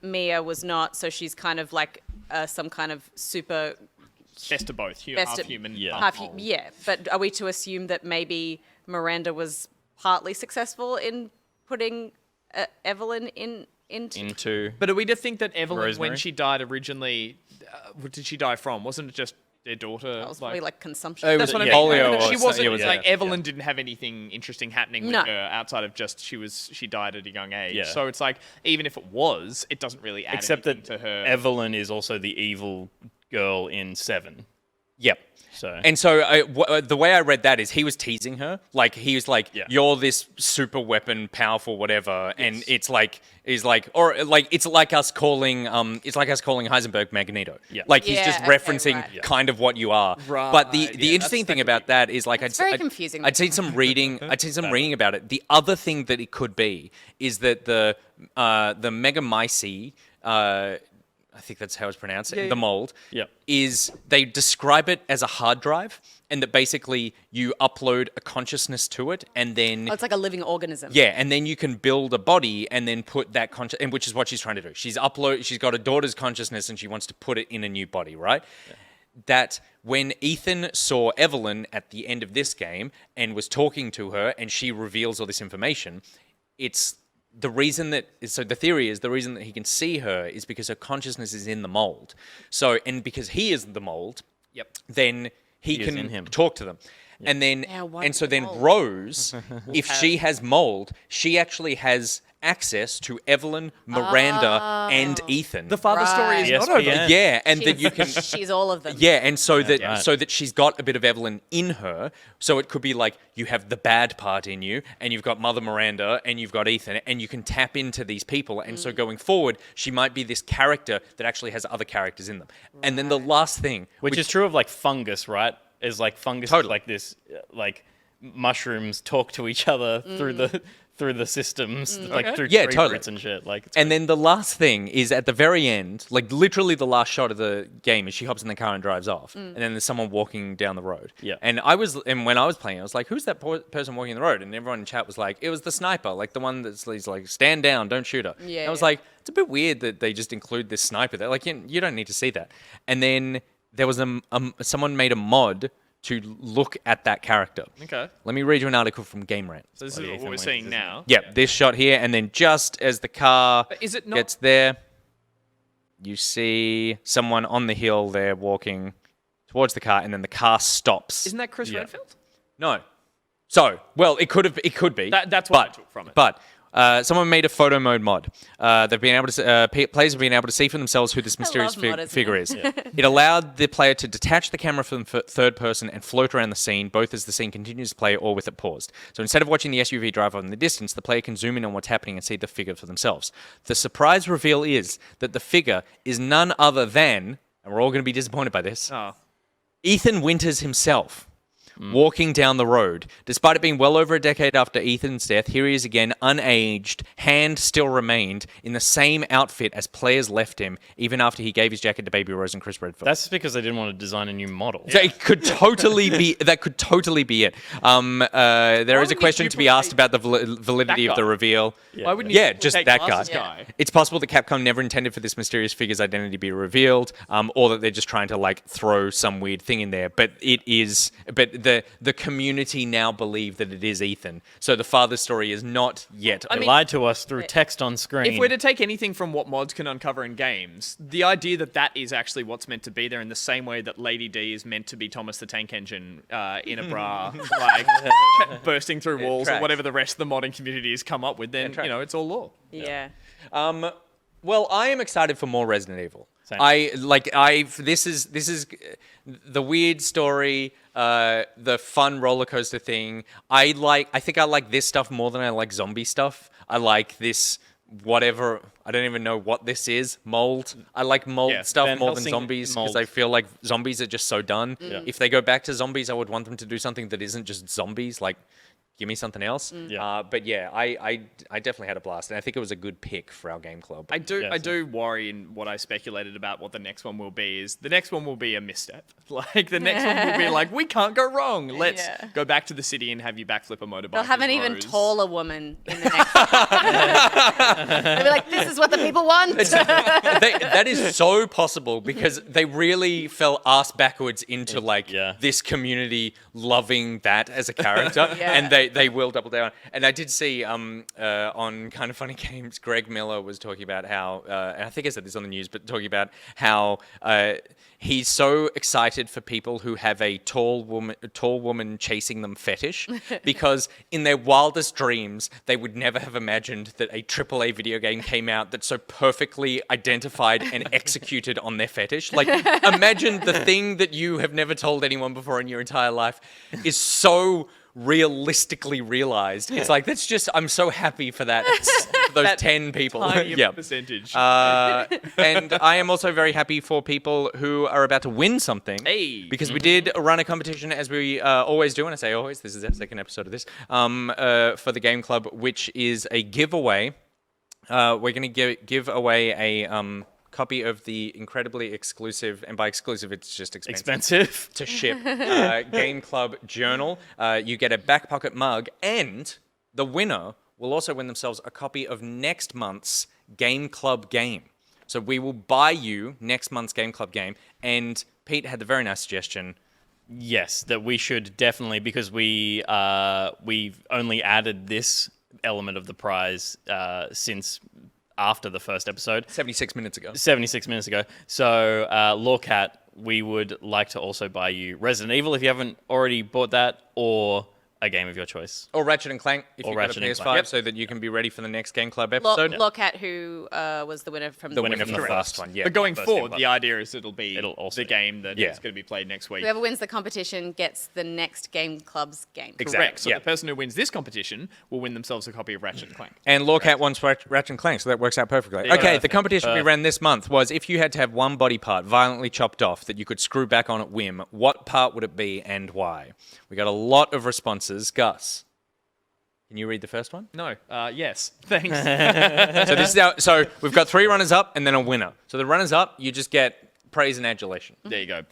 Mia was not, so she's kind of like some kind of super Best of both. Best half of- human, half. half mold. Yeah, but are we to assume that maybe Miranda was partly successful in putting Evelyn into? But are we to think that Evelyn, Rosemary? when she died originally, what did she die from? Wasn't it just their daughter? That was probably like consumption. It was That's what I mean. polio But or she something. wasn't. It was like like- Evelyn didn't have anything interesting happening with No. her outside of just she died at a young age. Yeah. So it's like, even if it was, it doesn't really add Except anything that to her. Evelyn is also the evil girl in 7. Yep. So And so the way I read that is he was teasing her. Like, he was like, you're this super weapon, powerful, whatever. And it's like it's like us calling Heisenberg Magneto. Yeah. Like, he's Yeah, just okay, referencing right. kind of what you are. Right, But the yeah, interesting thing about that is, like, It's very confusing. I'd seen some reading about it. The other thing that it could be is that the Megamycete, I think that's how it's pronounced, the mold, Yep. is they describe it as a hard drive, and that basically you upload a consciousness to it, and then Oh, it's like a living organism. yeah, and then you can build a body and then put that and which is what she's trying to do. She's got a daughter's consciousness and she wants to put it in a new body, right? Yeah. That when Ethan saw Evelyn at the end of this game and was talking to her and she reveals all this information, it's the reason that the theory is the reason that he can see her is because her consciousness is in the mold. So, and because he is the mold, then he is in can him. talk to them. And then Yeah, why and so then mold? Rose, if she has mold, she actually has access to Evelyn, Miranda, and Ethan. The father story is Right. not over. ESPN. Yeah, and that you can. She's all of them. Yeah, and so that right. so that she's got a bit of Evelyn in her. So it could be like you have the bad part in you, and you've got Mother Miranda, and you've got Ethan, and you can tap into these people. And so going forward, she might be this character that actually has other characters in them. And then the last thing, Which is true of like fungus, right? Is like fungus Totally. like this, like mushrooms talk to each other through the systems, like through Yeah, tree totally. roots and shit. Like, it's And then the last thing is at the very end, like literally the last shot of the game is she hops in the car and drives off, and then there's someone walking down the road. Yeah. And when I was playing, I was like, "Who's that person walking the road?" And everyone in chat was like, "It was the sniper, like the one that's he's like, stand down, don't shoot her." Yeah, And I was yeah. like, it's a bit weird that they just include this sniper there. Like you don't need to see that. And then there was someone made a mod to look at that character. Okay. Let me read you an article from Game Rant. So this is Bloody what Ethan we're Winters, seeing isn't now. Yeah, this shot here, and then just as the car But is it not- gets there, you see someone on the hill there walking towards the car, and then the car stops. Isn't that Chris Yeah. Redfield? No. So, well, it could be. That's what I took from it. But someone made a photo mode mod. They've been able to players have been able to see for themselves who this mysterious love modders, figure man. is. It allowed the player to detach the camera from third person and float around the scene, both as the scene continues to play or with it paused. So instead of watching the SUV drive off in the distance, the player can zoom in on what's happening and see the figure for themselves. The surprise reveal is that the figure is none other than, and we're all going to be disappointed by this, Oh. Ethan Winters himself. Walking down the road. Despite it being well over a decade after Ethan's death, here he is again, unaged, hand still remained, in the same outfit as players left him, even after he gave his jacket to Baby Rose and Chris Redfield. That's just because they didn't want to design a new model. So it could totally be. That could totally be it. There is a wouldn't you question to be asked about duplicate the validity that of the guy? reveal. Why wouldn't you Yeah, just duplicate that guy. Glasses guy? It's possible that Capcom never intended for this mysterious figure's identity to be revealed, or that they're just trying to like throw some weird thing in there. But it is. But the community now believe that it is Ethan. So the father's story is not yet. They lied to us through text on screen. If we're to take anything from what mods can uncover in games, the idea that that is actually what's meant to be there in the same way that Lady D is meant to be Thomas the Tank Engine in a bra, like bursting through walls or tracks. whatever the rest of the modding community has come up with, then, tracks. you know, it's all lore. Yeah. Well, I am excited for more Resident Evil. Same. This is the weird story, the fun roller coaster thing. I think I like this stuff more than I like zombie stuff. I like this whatever. I don't even know what this is. Mold. I like mold Yeah, stuff Van more than Helsing zombies because mold. I feel like zombies are just so done. If they go back to zombies, I would want them to do something that isn't just zombies. Like, give me something else. Yeah. But yeah, I definitely had a blast, and I think it was a good pick for our game club. I Yeah, do worry in what I speculated about what the next one will be is the next one will be a misstep. Like the next one will be like, we can't go wrong. Let's Yeah. go back to the city and have you backflip a motorbike. They'll have as an even Rose. taller woman in the next. They'll be like, "This is what the people want." That is so possible because they really fell ass backwards into like Yeah. this community loving that as a character, Yeah. and they will double down. And I did see on Kind of Funny Games, Greg Miller was talking about how, and I think I said this on the news, but talking about how he's so excited for people who have a tall woman chasing them fetish, because in their wildest dreams they would never have imagined that a AAA video game came out that so perfectly identified and executed on their fetish. Like, imagine the thing that you have never told anyone before in your entire life is so realistically realized. It's like, that's just, I'm so happy for that, for those 10 people. Tiny Yeah. percentage. And I am also very happy for people who are about to win something. Hey. Because we did run a competition, as we always do, and I say always, this is the second episode of this, for the Game Club, which is a giveaway. We're going to give away a copy of the incredibly exclusive, and by exclusive, it's just Expensive. to ship Game Club Journal. You get a back pocket mug, and the winner will also win themselves a copy of next month's Game Club game. So we will buy you next month's Game Club game. And Pete had the very nice suggestion. Yes, that we should definitely, because we've only added this element of the prize since after the first episode. 76 minutes ago. 76 minutes ago. So Lawcat we would like to also buy you Resident Evil if you haven't already bought that, or a game of your choice. Or Ratchet and Clank if Or you've got a Ratchet and PS5, Clank. so that you can be ready for the next Game Club episode. Look at who was the winner from The winner from the Correct. first one. Yeah. But going First forward, Game the idea is it'll also the game that Yeah. is going to be played next week. Whoever wins the competition gets the next Game Club's game. Correct. So yeah. the person who wins this competition will win themselves a copy of Ratchet and Clank. And Lawcat wants Ratchet and Clank, so that works out perfectly. Okay, the Perfect. competition we ran this month was if you had to have one body part violently chopped off that you could screw back on at whim, what part would it be and why? We got a lot of responses. Gus, can you read the first one? No. Yes. Thanks. So this is so we've got 3 runners up and then a winner. So the runners up, you just get praise and adulation. There you go.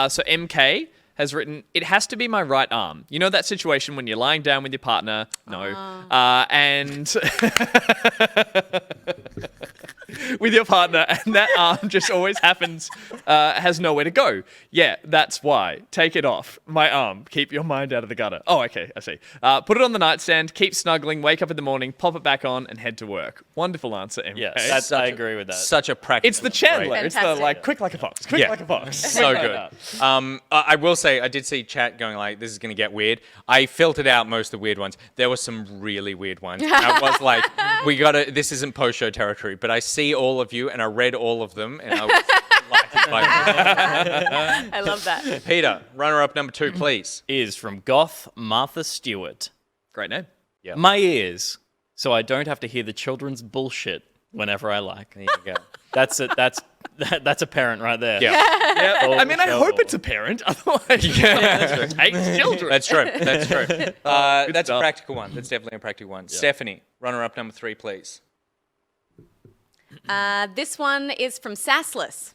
So MK has written, it has to be my right arm. You know that situation when you're lying down with your partner? No. And with your partner, and that arm just always happens, has nowhere to go. Yeah, that's why. Take it off. My arm. Keep your mind out of the gutter. Oh, okay, I see. Put it on the nightstand, keep snuggling, wake up in the morning, pop it back on, and head to work. Wonderful answer, MK. Yeah, that's, I agree with that. Such a practical. It's the Chandler. Great. It's the, Fantastic. like, quick like a fox. Quick Yeah. like a fox. So good. I will say, I did see chat going like, this is going to get weird. I filtered out most of the weird ones. There were some really weird ones. I was like, this isn't post-show territory, but I see all of you and I read all of them and I was delighted by them. I love that. Peter, runner-up number 2, please. Is from Goth Martha Stewart. Great name. My ears, so I don't have to hear the children's bullshit whenever I like. There you go. That's it. That's a parent right there. Yeah. I mean, I hope it's a parent. Otherwise, it takes children. That's true. That's true. That's a stuff. practical one. That's definitely a practical one. Stephanie, runner-up number 3, please. This one is from Sassless.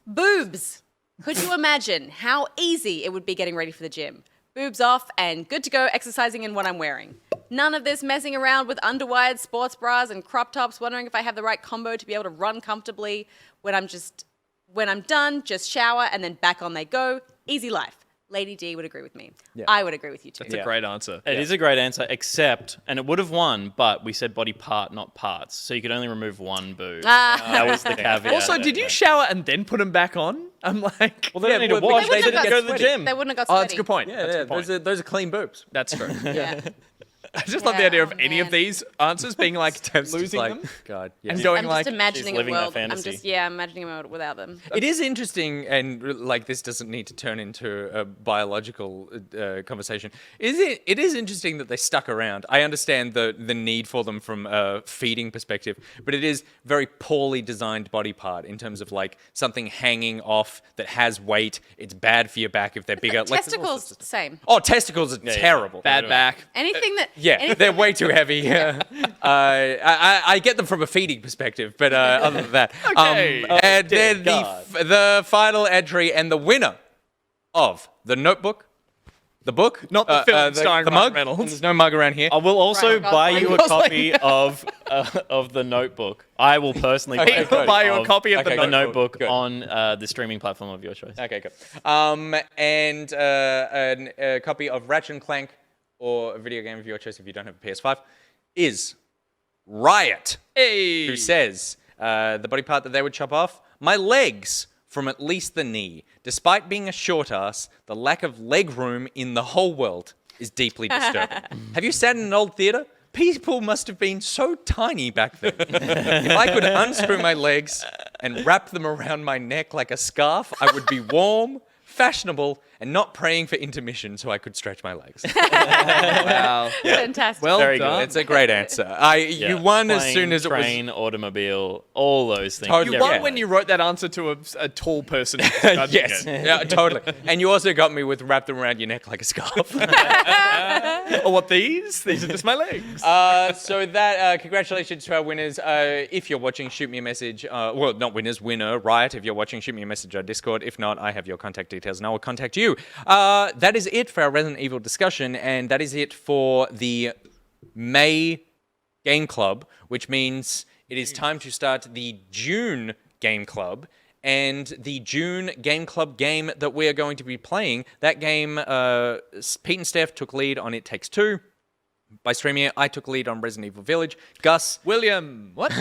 Boobs. Could you imagine how easy it would be getting ready for the gym? Boobs off and good to go exercising in what I'm wearing. None of this messing around with underwired sports bras and crop tops, wondering if I have the right combo to be able to run comfortably. When I'm done, just shower and then back on they go. Easy life. Lady D would agree with me. I would agree with you too. That's a great answer. It is a great answer, except, and it would have won, but we said body part, not parts. So you could only remove one boob. That was the caveat. Also, did you shower and then put them back on? I'm like, Well, they don't need to well, wash. They They wouldn't didn't have go got to the sweaty. gym. They wouldn't have got oh, sweaty. that's a good point. That's a good point. Those are clean boobs. That's true. Yeah. I just love the Yeah, idea of oh, any of man. these answers being like losing like, them God, and yes. going I'm like, just imagining a living that world. I'm fantasy. just imagining a world without them. It is interesting, and like this doesn't need to turn into a biological conversation. It is interesting that they stuck around. I understand the need for them from a feeding perspective, but it is very poorly designed body part in terms of like something hanging off that has weight. It's bad for your back if they're bigger. Like, there's all Testicles, sorts of stuff. same. Oh, testicles are terrible. bad back. Anything that. Yeah, anything they're way too heavy. I get them from a feeding perspective, but other than that, Okay. and dear then God. the final entry and the winner of the Notebook, the book, Not the film starring the Ryan mug. Reynolds. There's no mug around here. I will also Right, buy you a Gosling. copy of the Notebook. I will personally Okay, buy, good. Buy you a copy of Okay, the good. Notebook. Notebook on the streaming platform of your choice. Okay, good. And a copy of Ratchet and Clank or a video game of your choice if you don't have a PS5 is Riot, Hey. who says the body part that they would chop off, my legs from at least the knee. Despite being a short ass, the lack of leg room in the whole world is deeply disturbing. Have you sat in an old theater? People must have been so tiny back then. If I could unscrew my legs and wrap them around my neck like a scarf, I would be warm, fashionable, and not praying for intermission so I could stretch my legs. Wow. Fantastic. Well Very done. good. It's a great answer. Yeah. You won as Plane, soon as it was. train, automobile, all those things. Totally. You Yeah. won when you wrote that answer to a tall person. judging Yes, it. yeah, totally. And you also got me with wrap them around your neck like a scarf. Or what these? These are just my legs. So that congratulations to our winners. If you're watching, shoot me a message. Well, not winners, winner, Riot. If you're watching, shoot me a message on Discord. If not, I have your contact details and I will contact you. That is it for our Resident Evil discussion, and that is it for the May Game Club, which means it is time to start the June Game Club. And the June Game Club game that we are going to be playing, that game, Pete and Steph took lead on It Takes Two. By streaming it, I took lead on Resident Evil Village. Gus, William, what?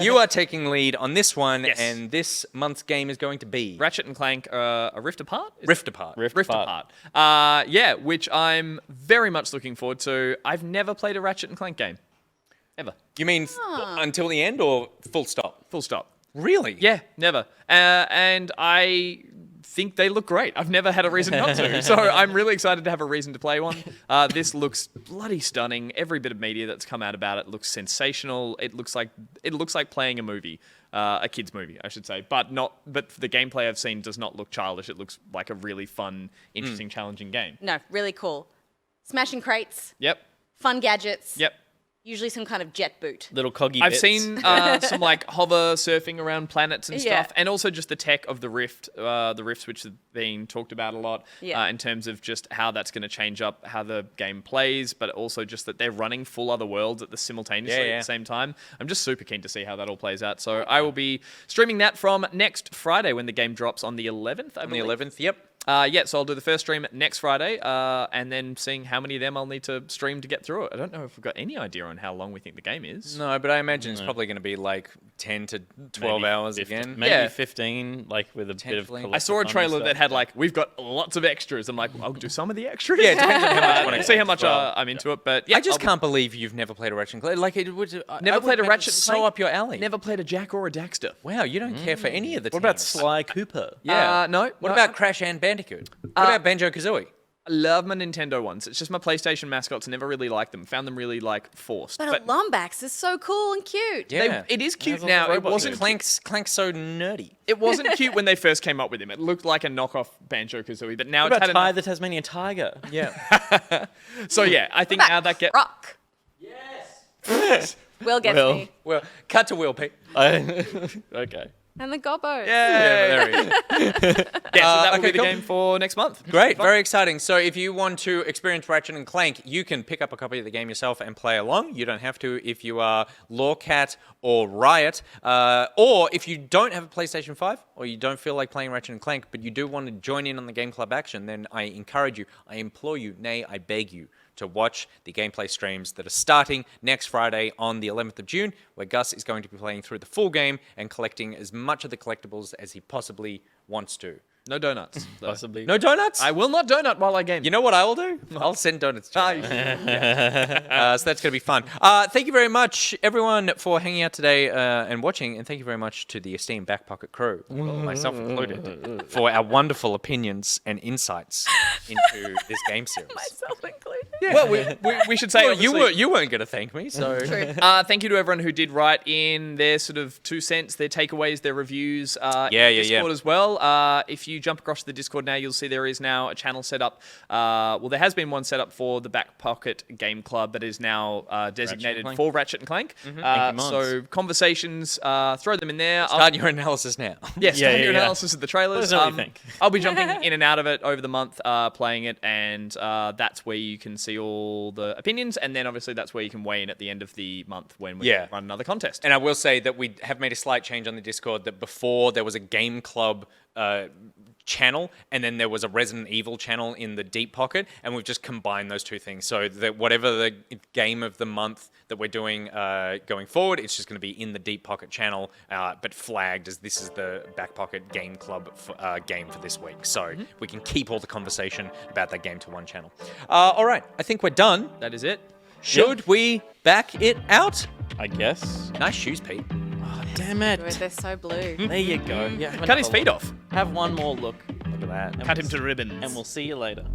you are taking lead on this one, Yes. and this month's game is going to be Ratchet and Clank, a Rift Apart? Rift Apart. Rift Rift Apart. Apart. Yeah, which I'm very much looking forward to. I've never played a Ratchet and Clank game. Ever. You mean until the end or full stop? Full stop. Really? Yeah, never. And I think they look great. I've never had a reason not to. So I'm really excited to have a reason to play one. This looks bloody stunning. Every bit of media that's come out about it looks sensational. It looks like playing a movie. A kid's movie, I should say. But the gameplay I've seen does not look childish. It looks like a really fun, interesting, challenging game. No, really cool. Smashing crates, Yep. fun gadgets. Yep. Usually some kind of jet boot. Little coggy I've bits. seen some like hover surfing around planets and Yeah. stuff, and also just the tech of the rifts which have been talked about a lot Yeah. in terms of just how that's going to change up how the game plays, but also just that they're running full other worlds simultaneously Yeah. at the same time. I'm just super keen to see how that all plays out. So I will be streaming that from next Friday when the game drops on the 11th. On the 11th, yep. So I'll do the first stream next Friday, and then seeing how many of them I'll need to stream to get through it. I don't know if we've got any idea on how long we think the game is. No, but I imagine it's probably going to be like 10 to 12 Maybe hours 15 again. Maybe Yeah. 15, like with a bit of. 10. I saw a collector trailer fun that stuff. had like, we've got lots of extras. I'm like, I'll do some of the extras. Yeah, it depends on how much you wanna see how collect much as well. I'm into it. But yeah, I just I'll be- can't believe you've never played a Ratchet and Clank. Like it would. Never played a Ratchet and so Clank? up your alley. Never played a Jack or a Daxter. Wow, you don't care for any of the. What about teams. Sly Cooper? Yeah. No. What no. about Crash and Bandicoot? What about Banjo Kazooie? I love my Nintendo ones. It's just my PlayStation mascots. Never really liked them. Found them really like forced. But a Lombax is so cool and cute. Yeah. it is cute Has all now. the It robot wasn't moves. Clank's so nerdy. It wasn't cute when they first came up with him. It looked like a knockoff Banjo Kazooie. But now What it's about had Ty enough. the Tasmanian Tiger? Yeah. So yeah, I think now that get. Rock. Yes. Will gets Will. me. Well, cut to Will, Pete. Okay. And the Gobbos. Yeah, there he is. Yeah, so that will okay, be the cool. game for next month. Great, very exciting. So if you want to experience Ratchet and Clank, you can pick up a copy of the game yourself and play along. You don't have to if you are Lawcat or Riot. Or if you don't have a PlayStation 5 or you don't feel like playing Ratchet and Clank, but you do want to join in on the Game Club action, then I encourage you, I implore you, nay, I beg you, to watch the gameplay streams that are starting next Friday on the 11th of June, where Gus is going to be playing through the full game and collecting as much of the collectibles as he possibly wants to. No donuts. Possibly. No donuts? I will not donut while I game. You know what I will do? I'll send donuts to you. So that's going to be fun. Thank you very much, everyone, for hanging out today and watching. And thank you very much to the esteemed Back Pocket crew, myself included, for our wonderful opinions and insights into this game series. Myself included. Well, we should say Well, obviously, you weren't going to thank me, so thank you to everyone who did write in their sort of 2 cents, their takeaways, their reviews. In Discord as well. If you jump across to the Discord now, you'll see there is now a channel set up. Well, there has been one set up for the Back Pocket Game Club that is now designated Clank. for Ratchet and Clank. Thank you, So conversations, throw them in there. start your analysis now. Yes, Yeah, your yeah. analysis of the trailers. Let us know what you think. I'll be jumping in and out of it over the month, playing it, and that's where you can see all the opinions, and then obviously that's where you can weigh in at the end of the month when we run another contest. And I will say that we have made a slight change on the Discord, that before there was a Game Club channel, and then there was a Resident Evil channel in the Deep Pocket, and we've just combined those two things. So that whatever the game of the month that we're doing going forward, it's just going to be in the Deep Pocket channel, but flagged as this is the Back Pocket Game Club game for this week. So we can keep all the conversation about that game to one channel. All right, I think we're done. That is it. Should we back it out? I guess. Nice shoes, Pete. Oh, damn it. Good, they're so blue. There you go. Yeah, Cut his feet off. Have one more look. Look at that. Cut him to ribbons. And we'll see you later.